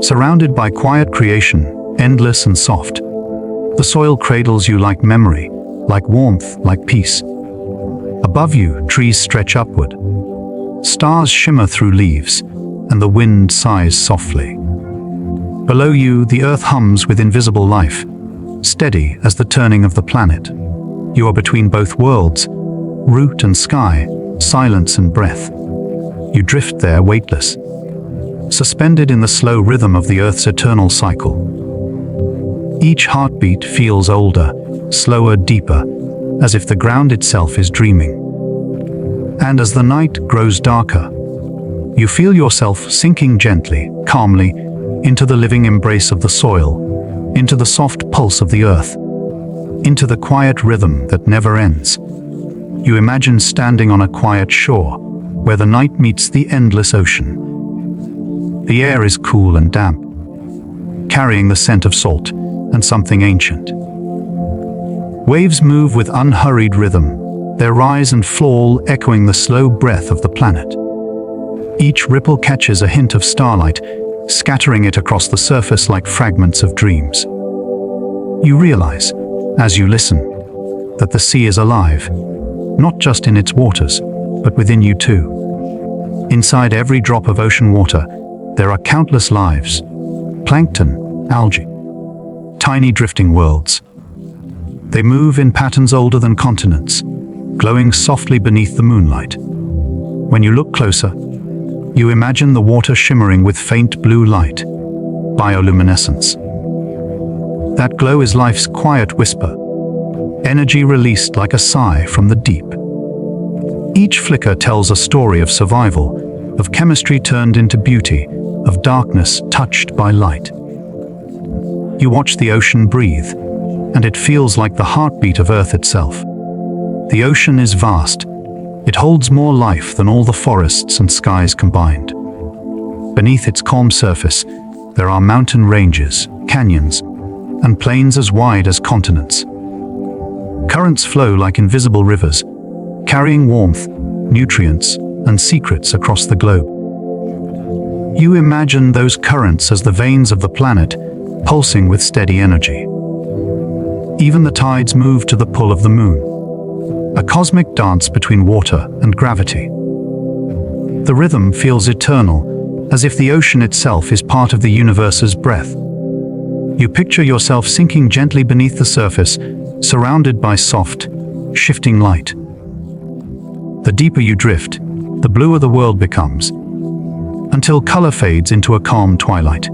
surrounded by quiet creation, endless and soft. The soil cradles you like memory, like warmth, like peace. Above you, trees stretch upward. Stars shimmer through leaves, and the wind sighs softly. Below you, the earth hums with invisible life, steady as the turning of the planet. You are between both worlds, root and sky, silence and breath. You drift there weightless, suspended in the slow rhythm of the earth's eternal cycle. Each heartbeat feels older, slower, deeper, as if the ground itself is dreaming. And as the night grows darker, you feel yourself sinking gently, calmly, into the living embrace of the soil, into the soft pulse of the earth, into the quiet rhythm that never ends. You imagine standing on a quiet shore, where the night meets the endless ocean. The air is cool and damp, carrying the scent of salt and something ancient. Waves move with unhurried rhythm, their rise and fall echoing the slow breath of the planet. Each ripple catches a hint of starlight, scattering it across the surface like fragments of dreams. You realize, as you listen, that the sea is alive, not just in its waters, but within you too. Inside every drop of ocean water, there are countless lives: plankton, algae, tiny drifting worlds. They move in patterns older than continents, glowing softly beneath the moonlight. When you look closer, you imagine the water shimmering with faint blue light, bioluminescence. That glow is life's quiet whisper, energy released like a sigh from the deep. Each flicker tells a story of survival, of chemistry turned into beauty, of darkness touched by light. You watch the ocean breathe, and it feels like the heartbeat of Earth itself. The ocean is vast. It holds more life than all the forests and skies combined. Beneath its calm surface, there are mountain ranges, canyons, and plains as wide as continents. Currents flow like invisible rivers, carrying warmth, nutrients, and secrets across the globe. You imagine those currents as the veins of the planet, pulsing with steady energy. Even the tides move to the pull of the moon, a cosmic dance between water and gravity. The rhythm feels eternal, as if the ocean itself is part of the universe's breath. You picture yourself sinking gently beneath the surface, surrounded by soft, shifting light. The deeper you drift, the bluer the world becomes, until color fades into a calm twilight.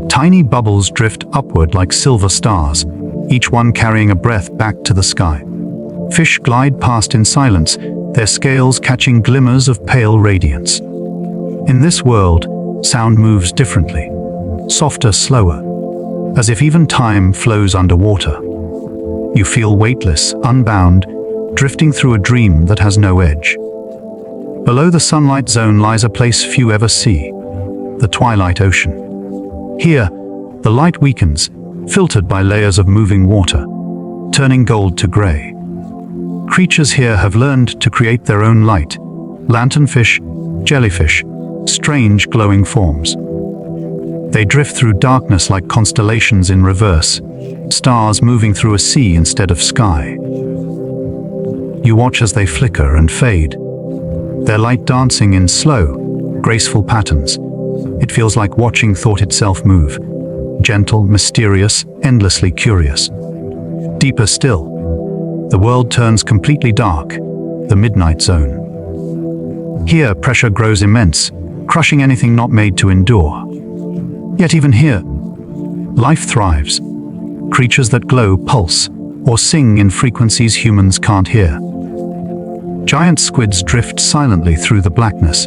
Tiny bubbles drift upward like silver stars, each one carrying a breath back to the sky. Fish glide past in silence, their scales catching glimmers of pale radiance. In this world, sound moves differently, softer, slower, as if even time flows underwater. You feel weightless, unbound, drifting through a dream that has no edge. Below the sunlight zone lies a place few ever see, the twilight ocean. Here, the light weakens, filtered by layers of moving water, turning gold to gray. Creatures here have learned to create their own light: lanternfish, jellyfish, strange glowing forms. They drift through darkness like constellations in reverse, stars moving through a sea instead of sky. You watch as they flicker and fade, their light dancing in slow, graceful patterns. It feels like watching thought itself move, gentle, mysterious, endlessly curious. Deeper still, the world turns completely dark, the midnight zone. Here, pressure grows immense, crushing anything not made to endure. Yet even here, life thrives. Creatures that glow, pulse, or sing in frequencies humans can't hear. Giant squids drift silently through the blackness,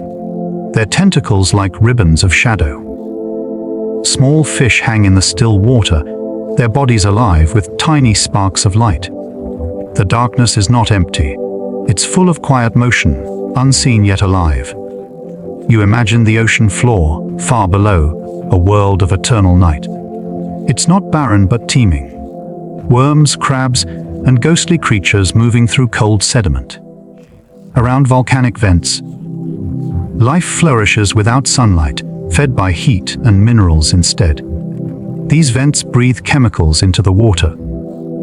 their tentacles like ribbons of shadow. Small fish hang in the still water, their bodies alive with tiny sparks of light. The darkness is not empty. It's full of quiet motion, unseen yet alive. You imagine the ocean floor, far below, a world of eternal night. It's not barren but teeming. Worms, crabs, and ghostly creatures moving through cold sediment. Around volcanic vents, life flourishes without sunlight, fed by heat and minerals instead. These vents breathe chemicals into the water,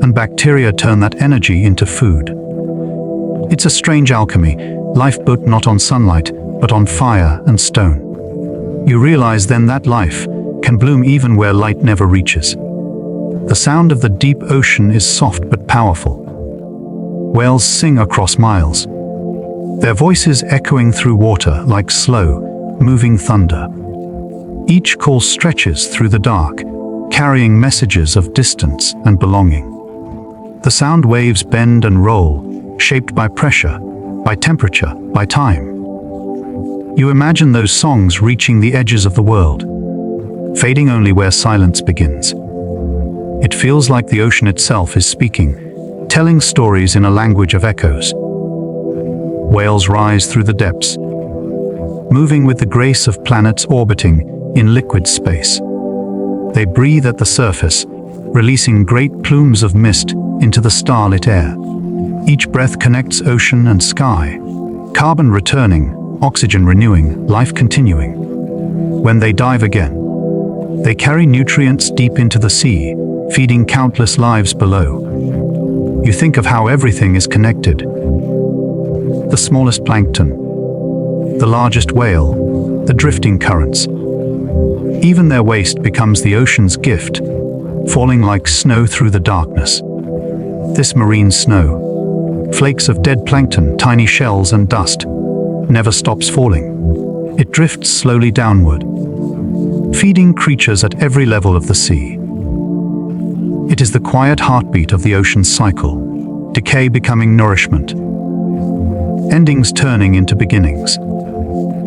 and bacteria turn that energy into food. It's a strange alchemy, life built not on sunlight, but on fire and stone. You realize then that life can bloom even where light never reaches. The sound of the deep ocean is soft but powerful. Whales sing across miles, their voices echoing through water like slow, moving thunder. Each call stretches through the dark, carrying messages of distance and belonging. The sound waves bend and roll, shaped by pressure, by temperature, by time. You imagine those songs reaching the edges of the world, fading only where silence begins. It feels like the ocean itself is speaking, telling stories in a language of echoes. Whales rise through the depths, moving with the grace of planets orbiting in liquid space. They breathe at the surface, releasing great plumes of mist into the starlit air. Each breath connects ocean and sky, carbon returning, oxygen renewing, life continuing. When they dive again, they carry nutrients deep into the sea, feeding countless lives below. You think of how everything is connected. The smallest plankton, the largest whale, the drifting currents. Even their waste becomes the ocean's gift, falling like snow through the darkness. This marine snow, flakes of dead plankton, tiny shells and dust, never stops falling. It drifts slowly downward, feeding creatures at every level of the sea. It is the quiet heartbeat of the ocean's cycle, decay becoming nourishment, endings turning into beginnings.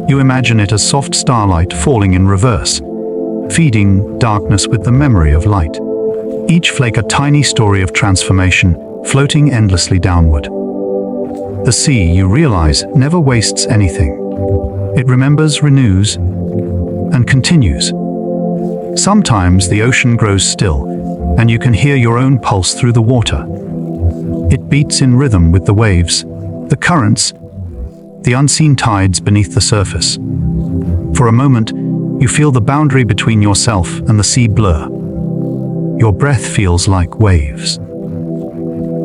You imagine it as soft starlight falling in reverse, feeding darkness with the memory of light. Each flake a tiny story of transformation, floating endlessly downward. The sea, you realize, never wastes anything. It remembers, renews, and continues. Sometimes the ocean grows still, and you can hear your own pulse through the water. It beats in rhythm with the waves, the currents, the unseen tides beneath the surface. For a moment, you feel the boundary between yourself and the sea blur. Your breath feels like waves.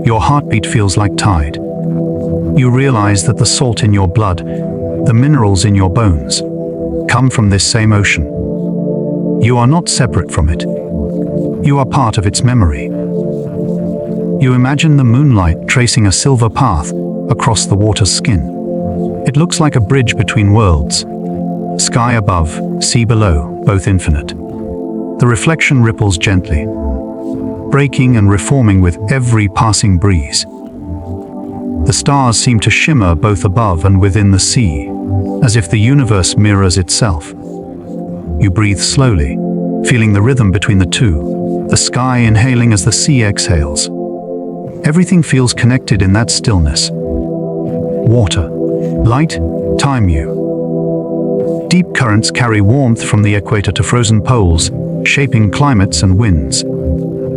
Your heartbeat feels like tide. You realize that the salt in your blood, the minerals in your bones, come from this same ocean. You are not separate from it. You are part of its memory. You imagine the moonlight tracing a silver path across the water's skin. It looks like a bridge between worlds. Sky above, sea below, both infinite. The reflection ripples gently, breaking and reforming with every passing breeze. The stars seem to shimmer both above and within the sea, as if the universe mirrors itself. You breathe slowly, feeling the rhythm between the two, the sky inhaling as the sea exhales. Everything feels connected in that stillness. Water, light, time you. Deep currents carry warmth from the equator to frozen poles, shaping climates and winds.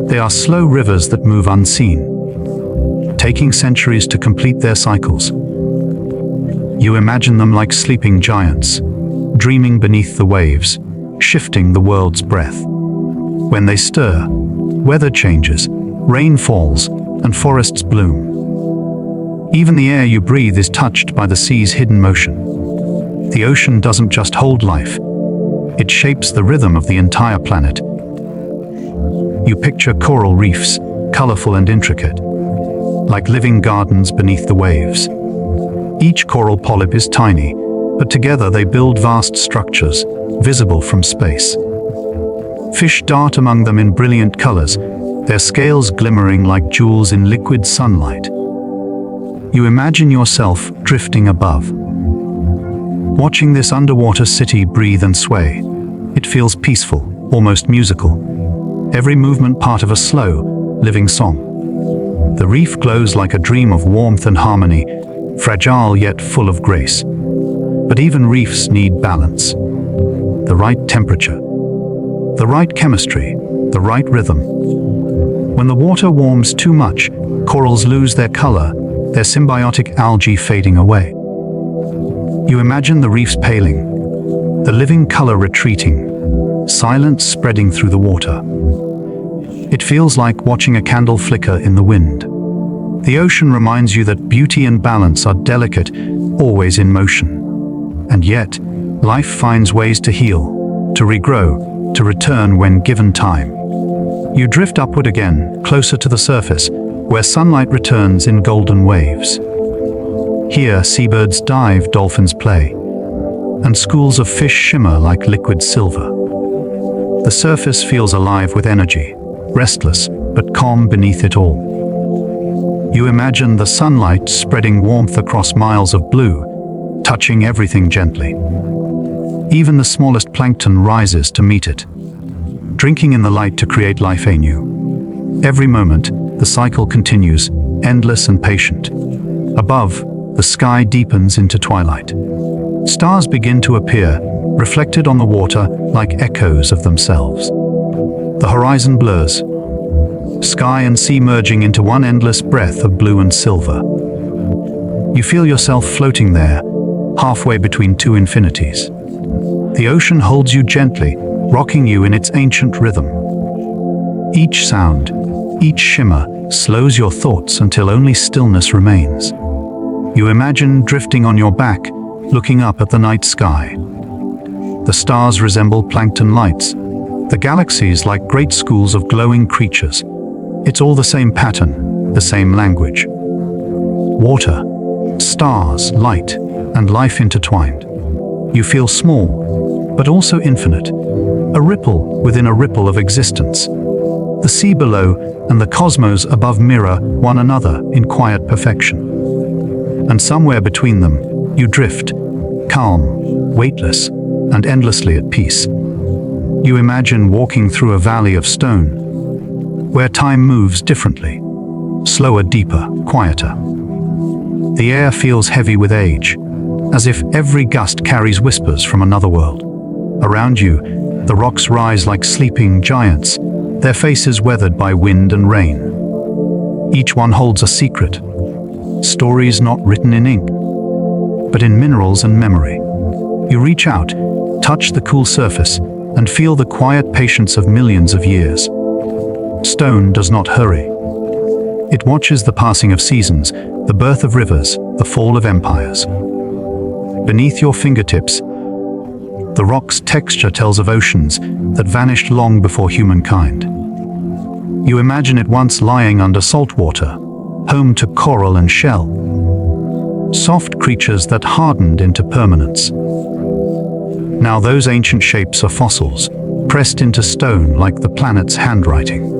They are slow rivers that move unseen, taking centuries to complete their cycles. You imagine them like sleeping giants, dreaming beneath the waves, shifting the world's breath. When they stir, weather changes, rain falls, and forests bloom. Even the air you breathe is touched by the sea's hidden motion. The ocean doesn't just hold life, it shapes the rhythm of the entire planet. You picture coral reefs, colorful and intricate, like living gardens beneath the waves. Each coral polyp is tiny, but together they build vast structures, visible from space. Fish dart among them in brilliant colors, their scales glimmering like jewels in liquid sunlight. You imagine yourself drifting above, watching this underwater city breathe and sway. It feels peaceful, almost musical. Every movement part of a slow, living song. The reef glows like a dream of warmth and harmony, fragile yet full of grace. But even reefs need balance. The right temperature, the right chemistry, the right rhythm. When the water warms too much, corals lose their color, their symbiotic algae fading away. You imagine the reefs paling, the living color retreating, silence spreading through the water. It feels like watching a candle flicker in the wind. The ocean reminds you that beauty and balance are delicate, always in motion. And yet, life finds ways to heal, to regrow, to return when given time. You drift upward again, closer to the surface, where sunlight returns in golden waves. Here, seabirds dive, dolphins play, and schools of fish shimmer like liquid silver. The surface feels alive with energy, restless but calm beneath it all. You imagine the sunlight spreading warmth across miles of blue, touching everything gently. Even the smallest plankton rises to meet it, drinking in the light to create life anew. Every moment, the cycle continues, endless and patient. Above, the sky deepens into twilight. Stars begin to appear, reflected on the water like echoes of themselves. The horizon blurs, sky and sea merging into one endless breath of blue and silver. You feel yourself floating there, halfway between two infinities. The ocean holds you gently, rocking you in its ancient rhythm. Each sound, each shimmer, slows your thoughts until only stillness remains. You imagine drifting on your back, looking up at the night sky. The stars resemble plankton lights, the galaxies like great schools of glowing creatures. It's all the same pattern, the same language. Water, stars, light, and life intertwined. You feel small, but also infinite, a ripple within a ripple of existence. The sea below and the cosmos above mirror one another in quiet perfection. And somewhere between them, you drift, calm, weightless, and endlessly at peace. You imagine walking through a valley of stone, where time moves differently, slower, deeper, quieter. The air feels heavy with age, as if every gust carries whispers from another world. Around you, the rocks rise like sleeping giants, their faces weathered by wind and rain. Each one holds a secret, stories not written in ink, but in minerals and memory. You reach out, touch the cool surface, and feel the quiet patience of millions of years. Stone does not hurry. It watches the passing of seasons, the birth of rivers, the fall of empires. Beneath your fingertips, the rock's texture tells of oceans that vanished long before humankind. You imagine it once lying under salt water, home to coral and shell, soft creatures that hardened into permanence. Now those ancient shapes are fossils, pressed into stone like the planet's handwriting.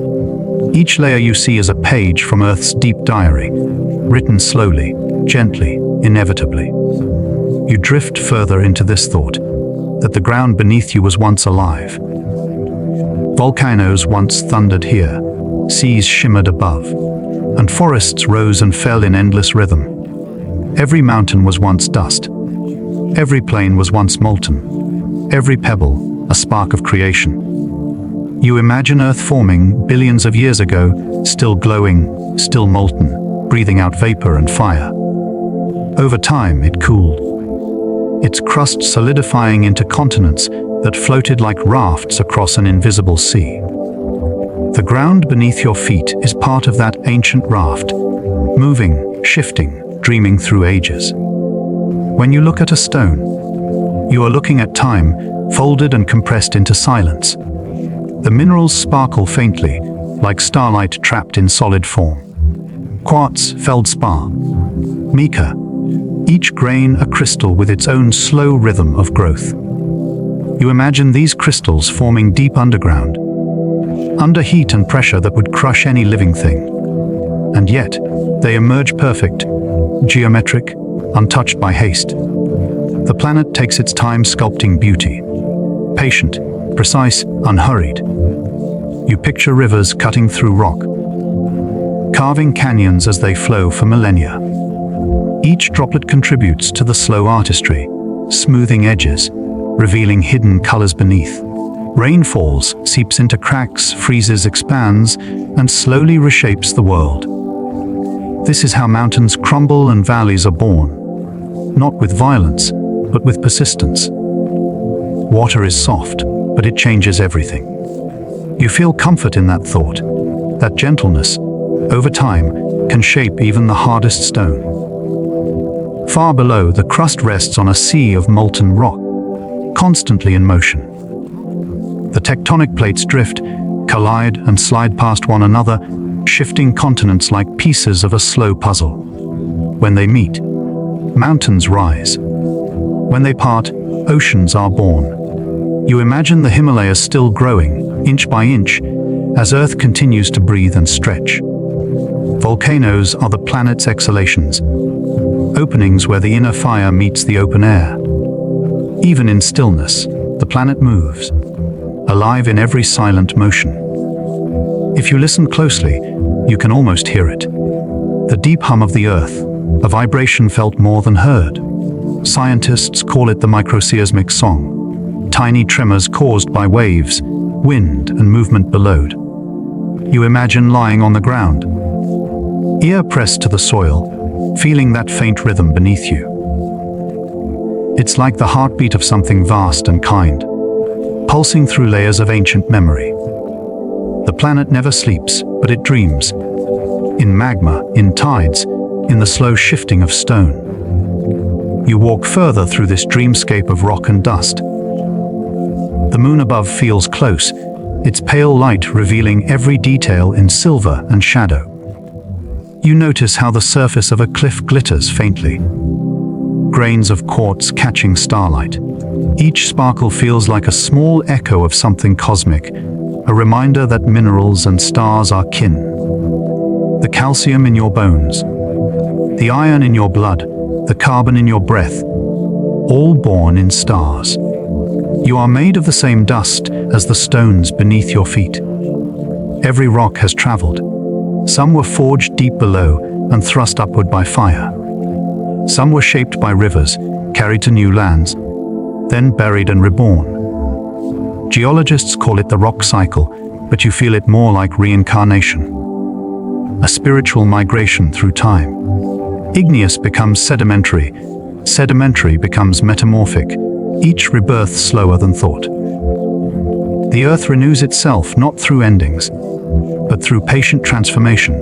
Each layer you see is a page from Earth's deep diary, written slowly, gently, inevitably. You drift further into this thought, that the ground beneath you was once alive. Volcanoes once thundered here, seas shimmered above, and forests rose and fell in endless rhythm. Every mountain was once dust. Every plain was once molten. Every pebble, a spark of creation. You imagine Earth forming billions of years ago, still glowing, still molten, breathing out vapor and fire. Over time, it cooled, its crust solidifying into continents that floated like rafts across an invisible sea. The ground beneath your feet is part of that ancient raft, moving, shifting, dreaming through ages. When you look at a stone, you are looking at time, folded and compressed into silence. The minerals sparkle faintly, like starlight trapped in solid form. Quartz, feldspar, mica, each grain a crystal with its own slow rhythm of growth. You imagine these crystals forming deep underground, under heat and pressure that would crush any living thing. And yet, they emerge perfect, geometric, untouched by haste. The planet takes its time sculpting beauty, patient, precise, unhurried. You picture rivers cutting through rock, carving canyons as they flow for millennia. Each droplet contributes to the slow artistry, smoothing edges, revealing hidden colors beneath. Rain falls, seeps into cracks, freezes, expands, and slowly reshapes the world. This is how mountains crumble and valleys are born, not with violence, but with persistence. Water is soft, but it changes everything. You feel comfort in that thought, that gentleness, over time, can shape even the hardest stone. Far below, the crust rests on a sea of molten rock, constantly in motion. The tectonic plates drift, collide, and slide past one another, shifting continents like pieces of a slow puzzle. When they meet, mountains rise. When they part, oceans are born. You imagine the Himalayas still growing, inch by inch, as Earth continues to breathe and stretch. Volcanoes are the planet's exhalations, openings where the inner fire meets the open air. Even in stillness, the planet moves, alive in every silent motion. If you listen closely, you can almost hear it. The deep hum of the earth, a vibration felt more than heard. Scientists call it the microseismic song, tiny tremors caused by waves, wind, and movement below. You imagine lying on the ground, ear pressed to the soil, feeling that faint rhythm beneath you. It's like the heartbeat of something vast and kind, pulsing through layers of ancient memory. The planet never sleeps, but it dreams. In magma, in tides, in the slow shifting of stone. You walk further through this dreamscape of rock and dust. The moon above feels close, its pale light revealing every detail in silver and shadow. You notice how the surface of a cliff glitters faintly, grains of quartz catching starlight. Each sparkle feels like a small echo of something cosmic, a reminder that minerals and stars are kin. The calcium in your bones, the iron in your blood, the carbon in your breath, all born in stars. You are made of the same dust as the stones beneath your feet. Every rock has traveled. Some were forged deep below and thrust upward by fire. Some were shaped by rivers, carried to new lands, then buried and reborn. Geologists call it the rock cycle, but you feel it more like reincarnation. A spiritual migration through time. Igneous becomes sedimentary, sedimentary becomes metamorphic, each rebirth slower than thought. The earth renews itself not through endings, but through patient transformation.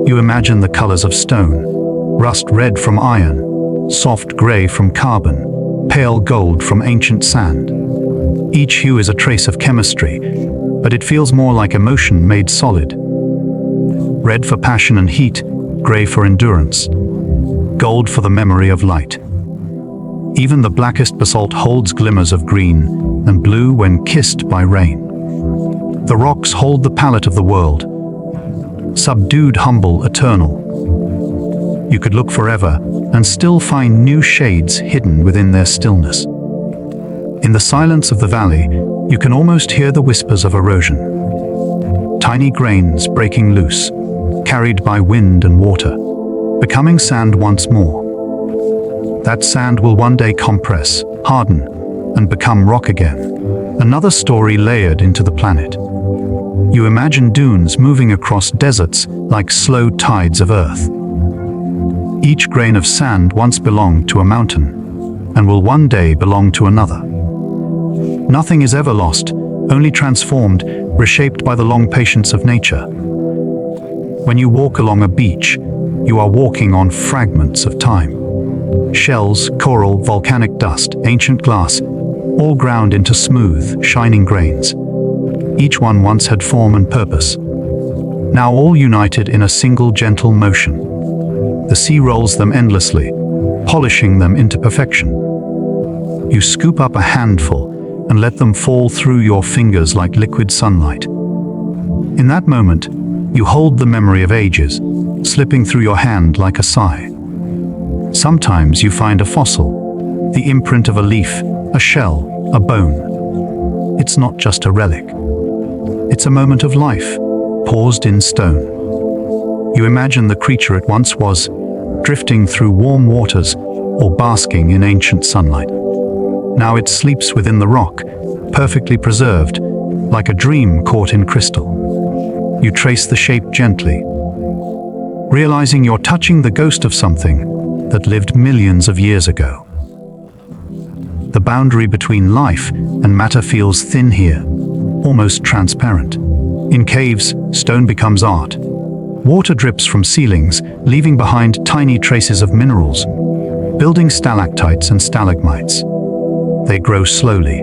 You imagine the colors of stone, rust red from iron, soft gray from carbon, pale gold from ancient sand. Each hue is a trace of chemistry, but it feels more like emotion made solid. Red for passion and heat, gray for endurance, gold for the memory of light. Even the blackest basalt holds glimmers of green and blue when kissed by rain. The rocks hold the palette of the world, subdued, humble, eternal. You could look forever and still find new shades hidden within their stillness. In the silence of the valley, you can almost hear the whispers of erosion. Tiny grains breaking loose, carried by wind and water, becoming sand once more. That sand will one day compress, harden, and become rock again. Another story layered into the planet. You imagine dunes moving across deserts like slow tides of earth. Each grain of sand once belonged to a mountain, and will one day belong to another. Nothing is ever lost, only transformed, reshaped by the long patience of nature. When you walk along a beach, you are walking on fragments of time. Shells, coral, volcanic dust, ancient glass, all ground into smooth, shining grains. Each one once had form and purpose, now all united in a single gentle motion. The sea rolls them endlessly, polishing them into perfection. You scoop up a handful and let them fall through your fingers like liquid sunlight. In that moment, you hold the memory of ages, slipping through your hand like a sigh. Sometimes you find a fossil, the imprint of a leaf, a shell, a bone. It's not just a relic. It's a moment of life, paused in stone. You imagine the creature it once was, drifting through warm waters or basking in ancient sunlight. Now it sleeps within the rock, perfectly preserved, like a dream caught in crystal. You trace the shape gently, realizing you're touching the ghost of something that lived millions of years ago. The boundary between life and matter feels thin here, almost transparent. In caves, stone becomes art. Water drips from ceilings, leaving behind tiny traces of minerals, building stalactites and stalagmites. They grow slowly,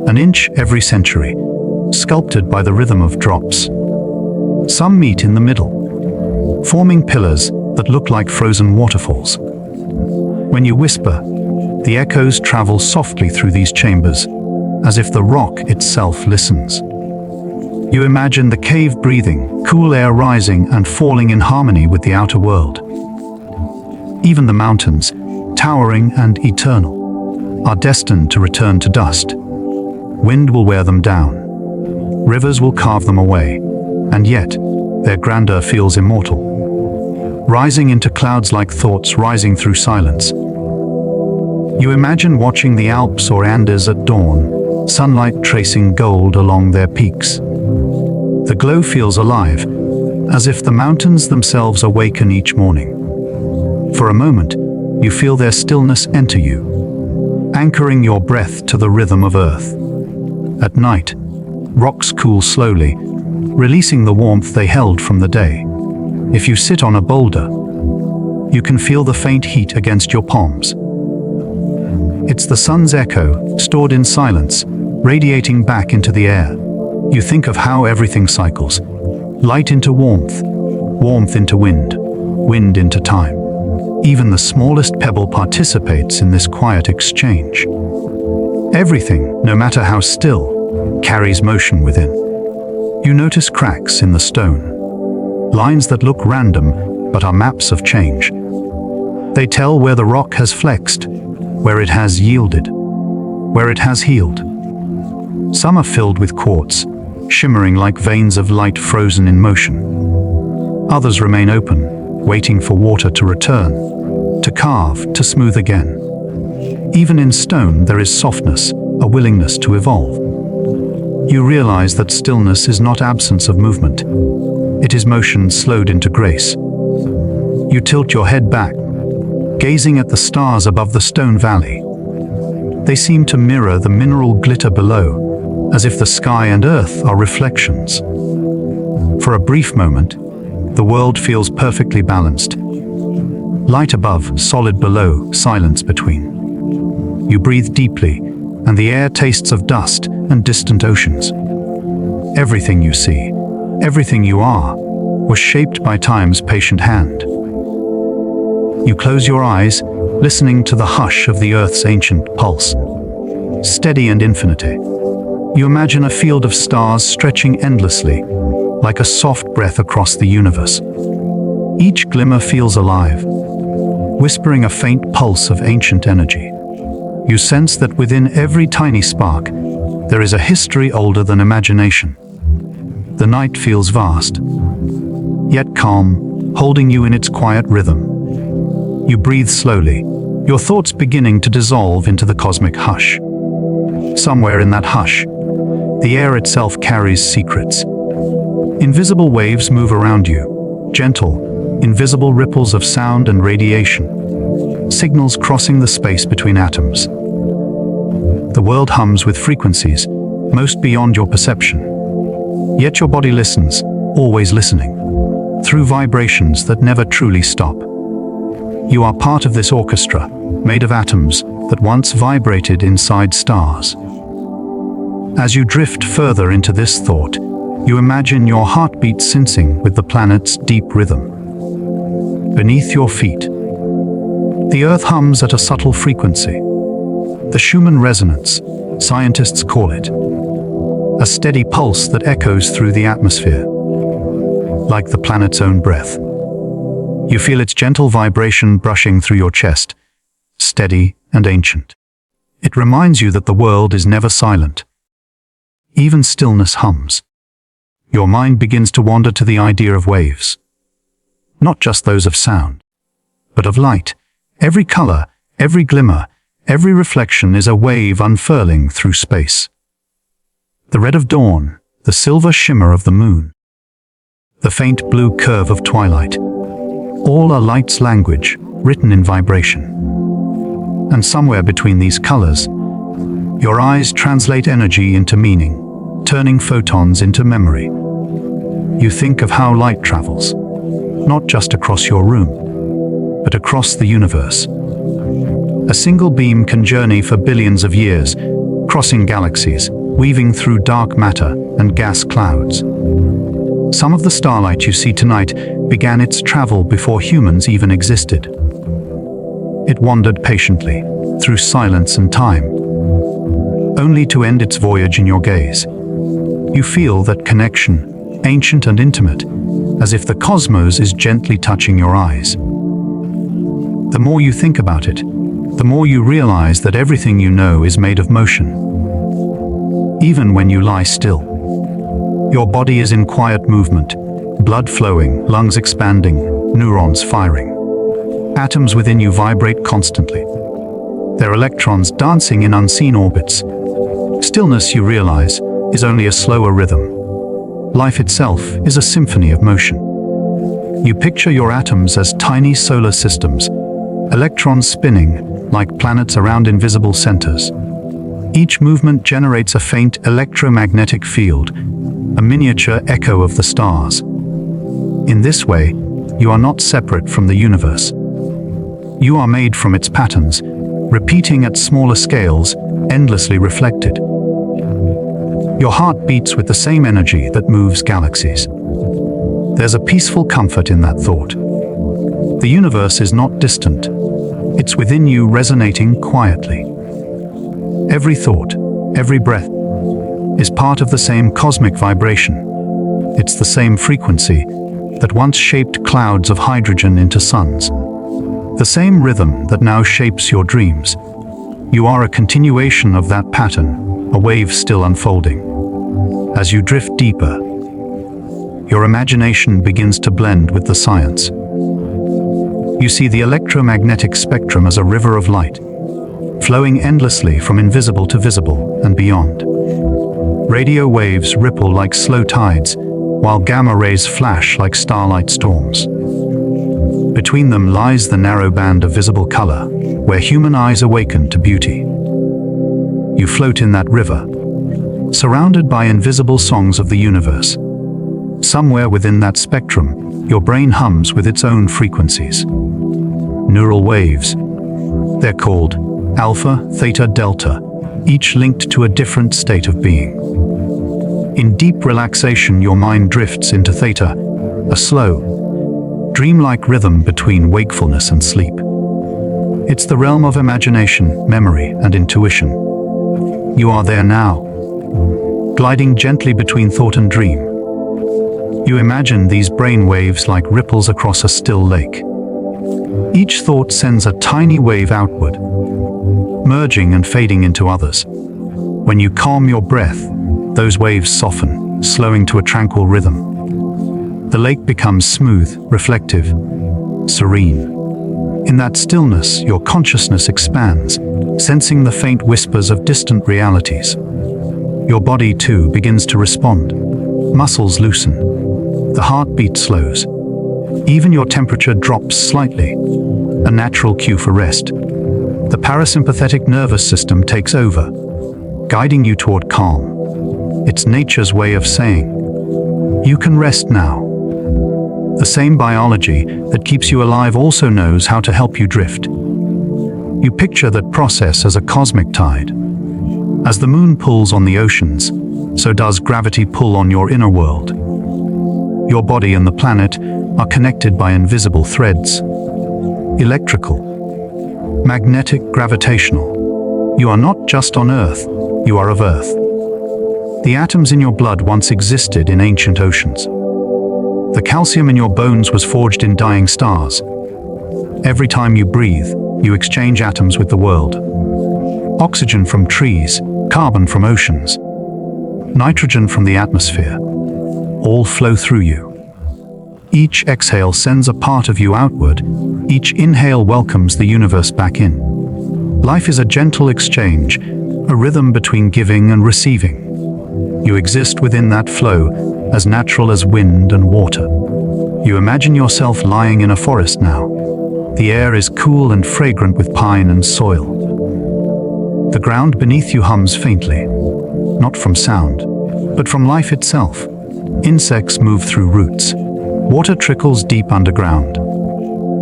an inch every century, sculpted by the rhythm of drops. Some meet in the middle, forming pillars that look like frozen waterfalls. When you whisper, the echoes travel softly through these chambers, as if the rock itself listens. You imagine the cave breathing, cool air rising and falling in harmony with the outer world. Even the mountains, towering and eternal, are destined to return to dust. Wind will wear them down. Rivers will carve them away, and yet their grandeur feels immortal. Rising into clouds like thoughts rising through silence. You imagine watching the Alps or Andes at dawn, sunlight tracing gold along their peaks. The glow feels alive, as if the mountains themselves awaken each morning. For a moment, you feel their stillness enter you, anchoring your breath to the rhythm of earth. At night, rocks cool slowly, releasing the warmth they held from the day. If you sit on a boulder, you can feel the faint heat against your palms. It's the sun's echo, stored in silence, radiating back into the air. You think of how everything cycles. Light into warmth, warmth into wind, wind into time. Even the smallest pebble participates in this quiet exchange. Everything, no matter how still, carries motion within. You notice cracks in the stone, lines that look random but are maps of change. They tell where the rock has flexed, where it has yielded, where it has healed. Some are filled with quartz, shimmering like veins of light frozen in motion. Others remain open, waiting for water to return, to carve, to smooth again. Even in stone there is softness, a willingness to evolve. You realize that stillness is not absence of movement. It is motion slowed into grace. You tilt your head back, gazing at the stars above the stone valley. They seem to mirror the mineral glitter below, as if the sky and earth are reflections. For a brief moment, the world feels perfectly balanced. Light above, solid below, silence between. You breathe deeply, and the air tastes of dust and distant oceans. Everything you see, everything you are, was shaped by time's patient hand. You close your eyes, listening to the hush of the earth's ancient pulse. Steady and infinite. You imagine a field of stars stretching endlessly, like a soft breath across the universe. Each glimmer feels alive, whispering a faint pulse of ancient energy. You sense that within every tiny spark, there is a history older than imagination. The night feels vast, yet calm, holding you in its quiet rhythm. You breathe slowly, your thoughts beginning to dissolve into the cosmic hush. Somewhere in that hush, the air itself carries secrets. Invisible waves move around you, gentle, invisible ripples of sound and radiation, signals crossing the space between atoms. The world hums with frequencies, most beyond your perception. Yet your body listens, always listening, through vibrations that never truly stop. You are part of this orchestra, made of atoms that once vibrated inside stars. As you drift further into this thought, you imagine your heartbeat syncing with the planet's deep rhythm. Beneath your feet, the Earth hums at a subtle frequency. The Schumann resonance, scientists call it. A steady pulse that echoes through the atmosphere, like the planet's own breath. You feel its gentle vibration brushing through your chest, steady and ancient. It reminds you that the world is never silent. Even stillness hums. Your mind begins to wander to the idea of waves. Not just those of sound, but of light. Every color, every glimmer, every reflection is a wave unfurling through space. The red of dawn, the silver shimmer of the moon, the faint blue curve of twilight, all are light's language, written in vibration. And somewhere between these colors, your eyes translate energy into meaning, turning photons into memory. You think of how light travels, not just across your room, but across the universe. A single beam can journey for billions of years, crossing galaxies, weaving through dark matter and gas clouds. Some of the starlight you see tonight began its travel before humans even existed. It wandered patiently, through silence and time, only to end its voyage in your gaze. You feel that connection, ancient and intimate, as if the cosmos is gently touching your eyes. The more you think about it, the more you realize that everything you know is made of motion. Even when you lie still, your body is in quiet movement, blood flowing, lungs expanding, neurons firing. Atoms within you vibrate constantly, their electrons dancing in unseen orbits. Stillness, you realize, is only a slower rhythm. Life itself is a symphony of motion. You picture your atoms as tiny solar systems, electrons spinning like planets around invisible centers. Each movement generates a faint electromagnetic field, a miniature echo of the stars. In this way, you are not separate from the universe. You are made from its patterns, repeating at smaller scales, endlessly reflected. Your heart beats with the same energy that moves galaxies. There's a peaceful comfort in that thought. The universe is not distant. It's within you, resonating quietly. Every thought, every breath, is part of the same cosmic vibration. It's the same frequency that once shaped clouds of hydrogen into suns. The same rhythm that now shapes your dreams. You are a continuation of that pattern, a wave still unfolding. As you drift deeper, your imagination begins to blend with the science. You see the electromagnetic spectrum as a river of light, flowing endlessly from invisible to visible and beyond. Radio waves ripple like slow tides, while gamma rays flash like starlight storms. Between them lies the narrow band of visible color, where human eyes awaken to beauty. You float in that river, surrounded by invisible songs of the universe. Somewhere within that spectrum, your brain hums with its own frequencies. Neural waves. They're called alpha, theta, delta, each linked to a different state of being. In deep relaxation, your mind drifts into theta, a slow, dreamlike rhythm between wakefulness and sleep. It's the realm of imagination, memory, and intuition. You are there now, gliding gently between thought and dream. You imagine these brain waves like ripples across a still lake. Each thought sends a tiny wave outward, merging and fading into others. When you calm your breath, those waves soften, slowing to a tranquil rhythm. The lake becomes smooth, reflective, serene. In that stillness, your consciousness expands, sensing the faint whispers of distant realities. Your body, too, begins to respond. Muscles loosen. The heartbeat slows. Even your temperature drops slightly, a natural cue for rest. The parasympathetic nervous system takes over, guiding you toward calm. It's nature's way of saying, you can rest now. The same biology that keeps you alive also knows how to help you drift. You picture that process as a cosmic tide. As the moon pulls on the oceans, so does gravity pull on your inner world. Your body and the planet are connected by invisible threads. Electrical, magnetic, gravitational. You are not just on Earth, you are of Earth. The atoms in your blood once existed in ancient oceans. The calcium in your bones was forged in dying stars. Every time you breathe, you exchange atoms with the world. Oxygen from trees, carbon from oceans, nitrogen from the atmosphere, all flow through you. Each exhale sends a part of you outward. Each inhale welcomes the universe back in. Life is a gentle exchange, a rhythm between giving and receiving. You exist within that flow, as natural as wind and water. You imagine yourself lying in a forest now. The air is cool and fragrant with pine and soil. The ground beneath you hums faintly, not from sound, but from life itself. Insects move through roots. Water trickles deep underground.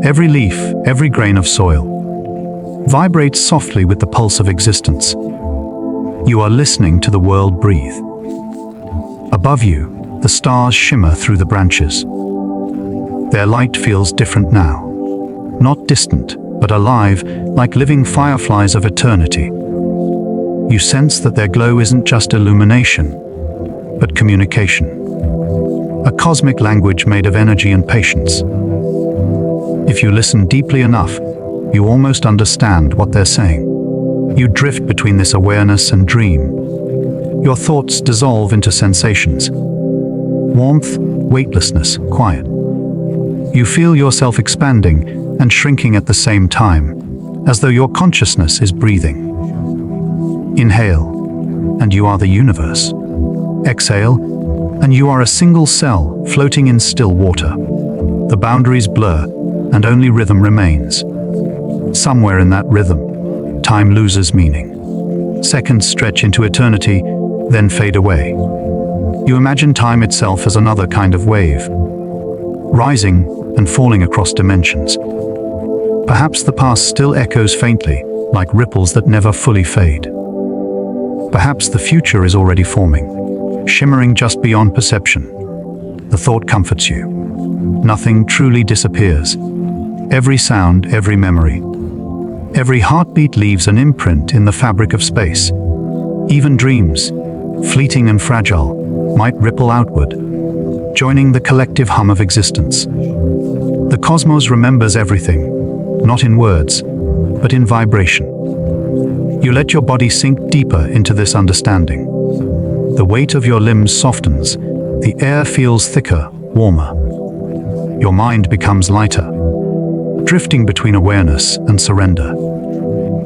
Every leaf, every grain of soil, vibrates softly with the pulse of existence. You are listening to the world breathe. Above you, the stars shimmer through the branches. Their light feels different now. Not distant, but alive, like living fireflies of eternity. You sense that their glow isn't just illumination. but communication. A cosmic language made of energy and patience. If you listen deeply enough, you almost understand what they're saying. You drift between this awareness and dream. Your thoughts dissolve into sensations. Warmth, weightlessness, quiet. You feel yourself expanding and shrinking at the same time, as though your consciousness is breathing. Inhale, and you are the universe. Exhale, and you are a single cell floating in still water. The boundaries blur, and only rhythm remains. Somewhere in that rhythm, time loses meaning. Seconds stretch into eternity, then fade away. You imagine time itself as another kind of wave, rising and falling across dimensions. Perhaps the past still echoes faintly, like ripples that never fully fade. Perhaps the future is already forming, shimmering just beyond perception. The thought comforts you. Nothing truly disappears. Every sound, every memory, every heartbeat leaves an imprint in the fabric of space. Even dreams, fleeting and fragile, might ripple outward, joining the collective hum of existence. The cosmos remembers everything, not in words, but in vibration. You let your body sink deeper into this understanding. The weight of your limbs softens, the air feels thicker, warmer. Your mind becomes lighter, drifting between awareness and surrender.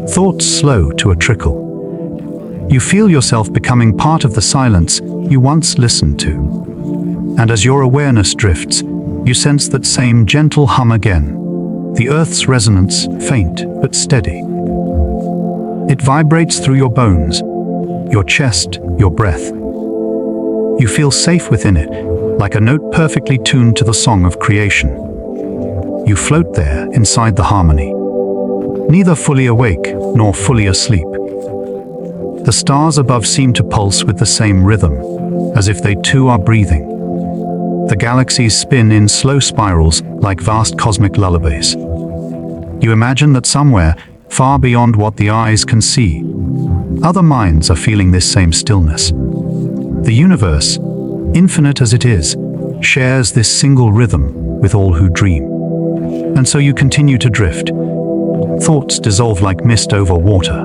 Thoughts slow to a trickle. You feel yourself becoming part of the silence you once listened to. And as your awareness drifts, you sense that same gentle hum again, the earth's resonance, faint but steady. It vibrates through your bones, your chest, your breath. You feel safe within it, like a note perfectly tuned to the song of creation. You float there inside the harmony, neither fully awake nor fully asleep. The stars above seem to pulse with the same rhythm, as if they too are breathing. The galaxies spin in slow spirals like vast cosmic lullabies. You imagine that somewhere, far beyond what the eyes can see, other minds are feeling this same stillness. The universe, infinite as it is, shares this single rhythm with all who dream. And so you continue to drift. Thoughts dissolve like mist over water.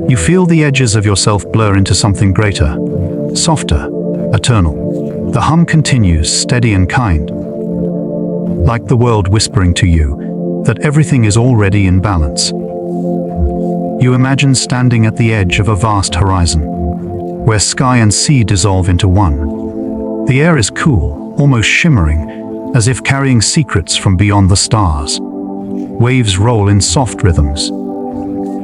You feel the edges of yourself blur into something greater, softer, eternal. The hum continues, steady and kind, like the world whispering to you that everything is already in balance. You imagine standing at the edge of a vast horizon, where sky and sea dissolve into one. The air is cool, almost shimmering, as if carrying secrets from beyond the stars. Waves roll in soft rhythms,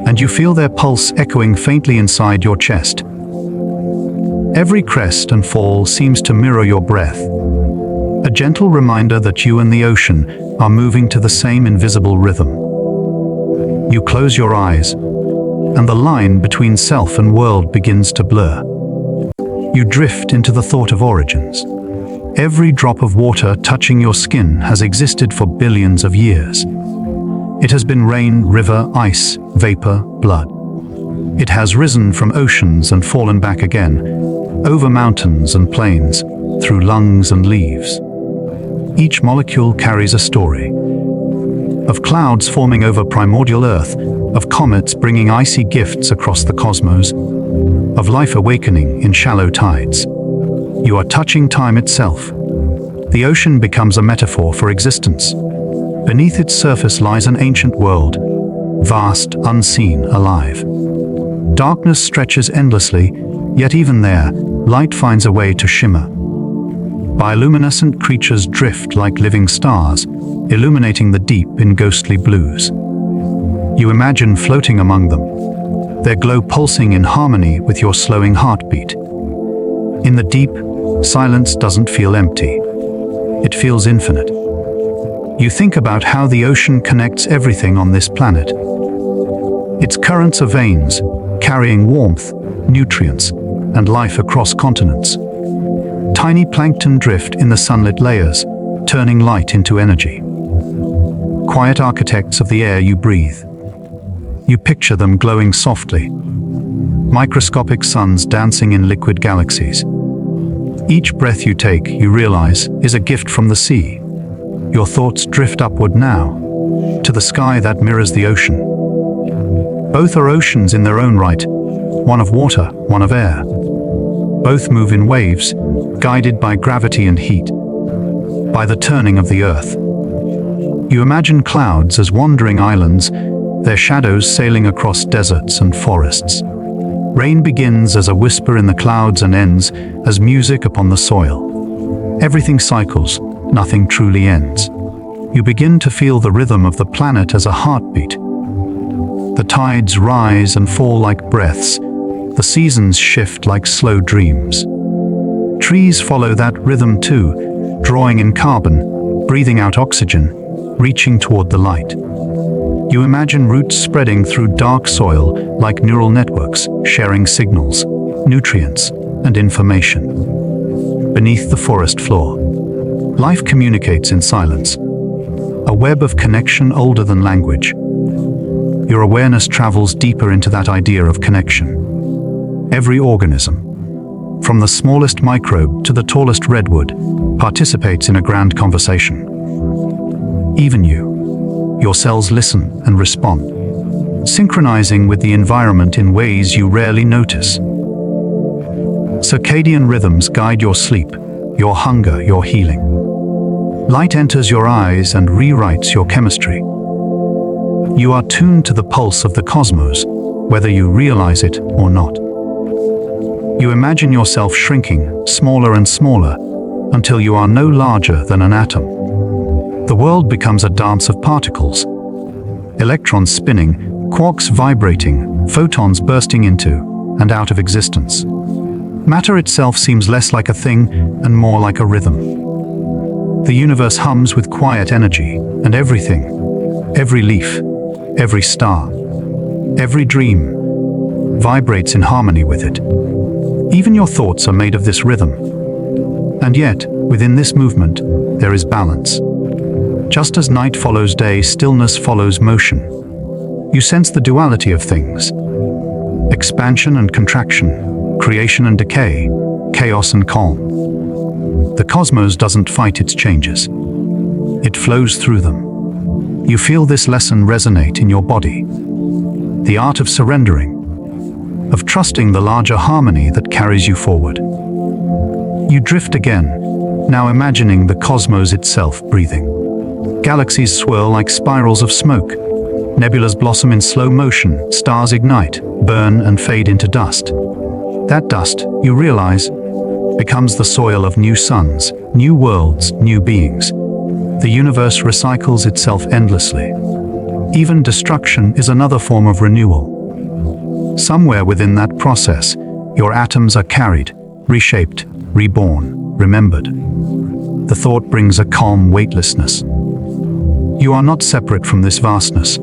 and you feel their pulse echoing faintly inside your chest. Every crest and fall seems to mirror your breath, a gentle reminder that you and the ocean are moving to the same invisible rhythm. You close your eyes, and the line between self and world begins to blur. You drift into the thought of origins. Every drop of water touching your skin has existed for billions of years. It has been rain, river, ice, vapor, blood. It has risen from oceans and fallen back again, over mountains and plains, through lungs and leaves. Each molecule carries a story. Of clouds forming over primordial Earth, of comets bringing icy gifts across the cosmos, of life awakening in shallow tides. You are touching time itself. The ocean becomes a metaphor for existence. Beneath its surface lies an ancient world, vast, unseen, alive. Darkness stretches endlessly, yet even there, light finds a way to shimmer. Bioluminescent creatures drift like living stars, illuminating the deep in ghostly blues. You imagine floating among them, their glow pulsing in harmony with your slowing heartbeat. In the deep, silence doesn't feel empty. It feels infinite. You think about how the ocean connects everything on this planet. Its currents are veins, carrying warmth, nutrients, and life across continents. Tiny plankton drift in the sunlit layers, turning light into energy. Quiet architects of the air you breathe. You picture them glowing softly. Microscopic suns dancing in liquid galaxies. Each breath you take, you realize, is a gift from the sea. Your thoughts drift upward now, to the sky that mirrors the ocean. Both are oceans in their own right, one of water, one of air. Both move in waves, guided by gravity and heat, by the turning of the earth. You imagine clouds as wandering islands, their shadows sailing across deserts and forests. Rain begins as a whisper in the clouds and ends as music upon the soil. Everything cycles, nothing truly ends. You begin to feel the rhythm of the planet as a heartbeat. The tides rise and fall like breaths. The seasons shift like slow dreams. Trees follow that rhythm too, drawing in carbon, breathing out oxygen, reaching toward the light. You imagine roots spreading through dark soil like neural networks, sharing signals, nutrients, and information. Beneath the forest floor, life communicates in silence, a web of connection older than language. Your awareness travels deeper into that idea of connection. Every organism, from the smallest microbe to the tallest redwood, participates in a grand conversation. Even you. Your cells listen and respond, synchronizing with the environment in ways you rarely notice. Circadian rhythms guide your sleep, your hunger, your healing. Light enters your eyes and rewrites your chemistry. You are tuned to the pulse of the cosmos, whether you realize it or not. You imagine yourself shrinking, smaller and smaller, until you are no larger than an atom. The world becomes a dance of particles. Electrons spinning, quarks vibrating, photons bursting into and out of existence. Matter itself seems less like a thing and more like a rhythm. The universe hums with quiet energy, and everything, every leaf, every star, every dream, vibrates in harmony with it. Even your thoughts are made of this rhythm. And yet, within this movement, there is balance. Just as night follows day, stillness follows motion. You sense the duality of things. Expansion and contraction, creation and decay, chaos and calm. The cosmos doesn't fight its changes. It flows through them. You feel this lesson resonate in your body. The art of surrendering, of trusting the larger harmony that carries you forward. You drift again, now imagining the cosmos itself breathing. Galaxies swirl like spirals of smoke. Nebulas blossom in slow motion, stars ignite, burn and fade into dust. That dust, you realize, becomes the soil of new suns, new worlds, new beings. The universe recycles itself endlessly. Even destruction is another form of renewal. Somewhere within that process, your atoms are carried, reshaped, reborn, remembered. The thought brings a calm weightlessness. You are not separate from this vastness.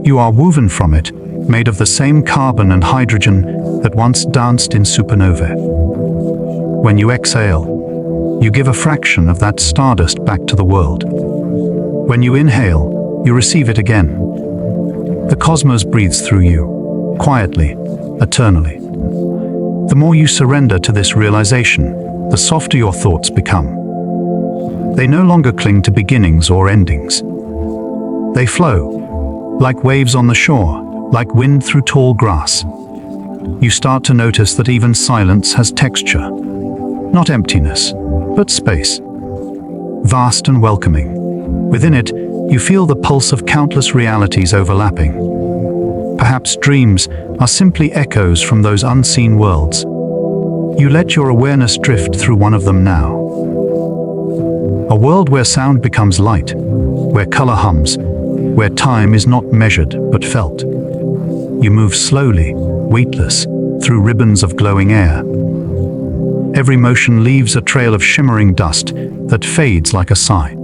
You are woven from it, made of the same carbon and hydrogen that once danced in supernovae. When you exhale, you give a fraction of that stardust back to the world. When you inhale, you receive it again. The cosmos breathes through you, quietly, eternally. The more you surrender to this realization, the softer your thoughts become. They no longer cling to beginnings or endings. They flow, like waves on the shore, like wind through tall grass. You start to notice that even silence has texture. Not emptiness, but space. Vast and welcoming. Within it, you feel the pulse of countless realities overlapping. Perhaps dreams are simply echoes from those unseen worlds. You let your awareness drift through one of them now. A world where sound becomes light, where color hums, where time is not measured but felt. You move slowly, weightless, through ribbons of glowing air. Every motion leaves a trail of shimmering dust that fades like a sigh.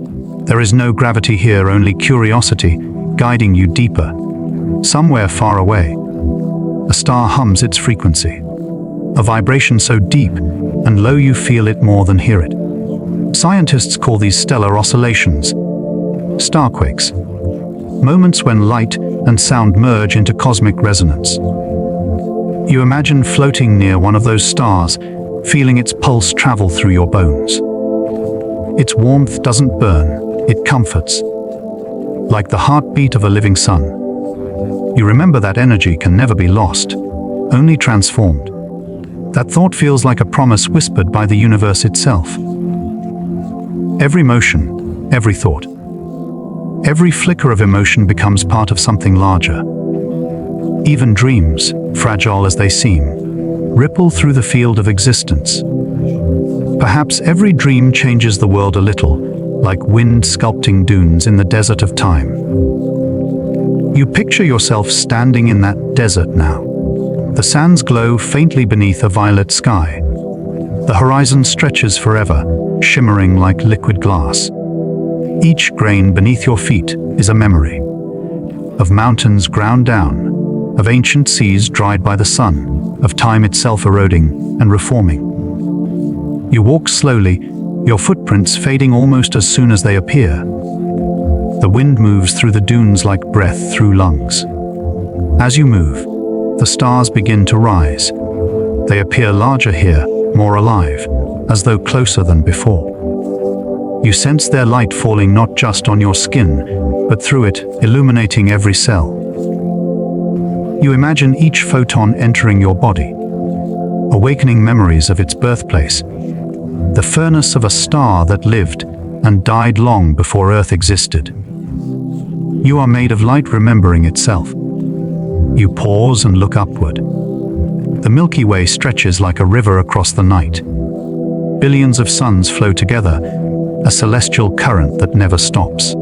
There is no gravity here, only curiosity, guiding you deeper. Somewhere far away, a star hums its frequency. A vibration so deep and low you feel it more than hear it. Scientists call these stellar oscillations, starquakes, moments when light and sound merge into cosmic resonance. You imagine floating near one of those stars, feeling its pulse travel through your bones. Its warmth doesn't burn, it comforts. Like the heartbeat of a living sun. You remember that energy can never be lost, only transformed. That thought feels like a promise whispered by the universe itself. Every motion, every thought, every flicker of emotion becomes part of something larger. Even dreams, fragile as they seem, ripple through the field of existence. Perhaps every dream changes the world a little, like wind sculpting dunes in the desert of time. You picture yourself standing in that desert now. The sands glow faintly beneath a violet sky. The horizon stretches forever, shimmering like liquid glass. Each grain beneath your feet is a memory. Of mountains ground down, of ancient seas dried by the sun, of time itself eroding and reforming. You walk slowly, your footprints fading almost as soon as they appear. The wind moves through the dunes like breath through lungs. As you move, the stars begin to rise. They appear larger here, more alive, as though closer than before. You sense their light falling not just on your skin, but through it, illuminating every cell. You imagine each photon entering your body, awakening memories of its birthplace, the furnace of a star that lived and died long before Earth existed. You are made of light remembering itself. You pause and look upward. The Milky Way stretches like a river across the night. Billions of suns flow together, a celestial current that never stops.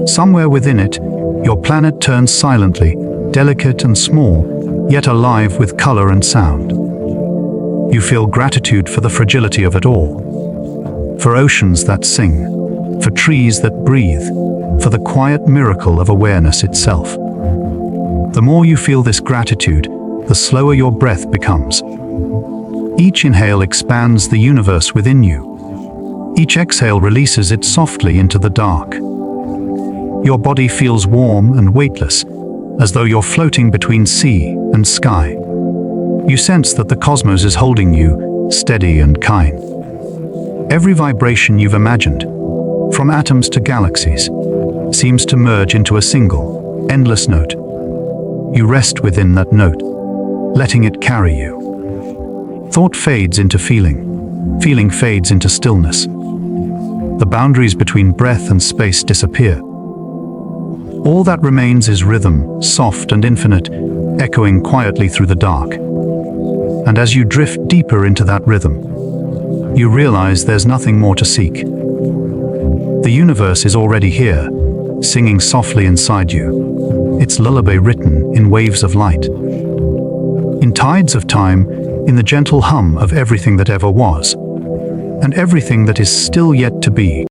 Somewhere within it, your planet turns silently, delicate and small, yet alive with color and sound. You feel gratitude for the fragility of it all, for oceans that sing, for trees that breathe, for the quiet miracle of awareness itself. The more you feel this gratitude, the slower your breath becomes. Each inhale expands the universe within you. Each exhale releases it softly into the dark. Your body feels warm and weightless, as though you're floating between sea and sky. You sense that the cosmos is holding you, steady and kind. Every vibration you've imagined, from atoms to galaxies, seems to merge into a single, endless note. You rest within that note, letting it carry you. Thought fades into feeling. Feeling fades into stillness. The boundaries between breath and space disappear. All that remains is rhythm, soft and infinite, echoing quietly through the dark. And as you drift deeper into that rhythm, you realize there's nothing more to seek. The universe is already here, singing softly inside you, its lullaby written in waves of light. In tides of time, in the gentle hum of everything that ever was, and everything that is still yet to be.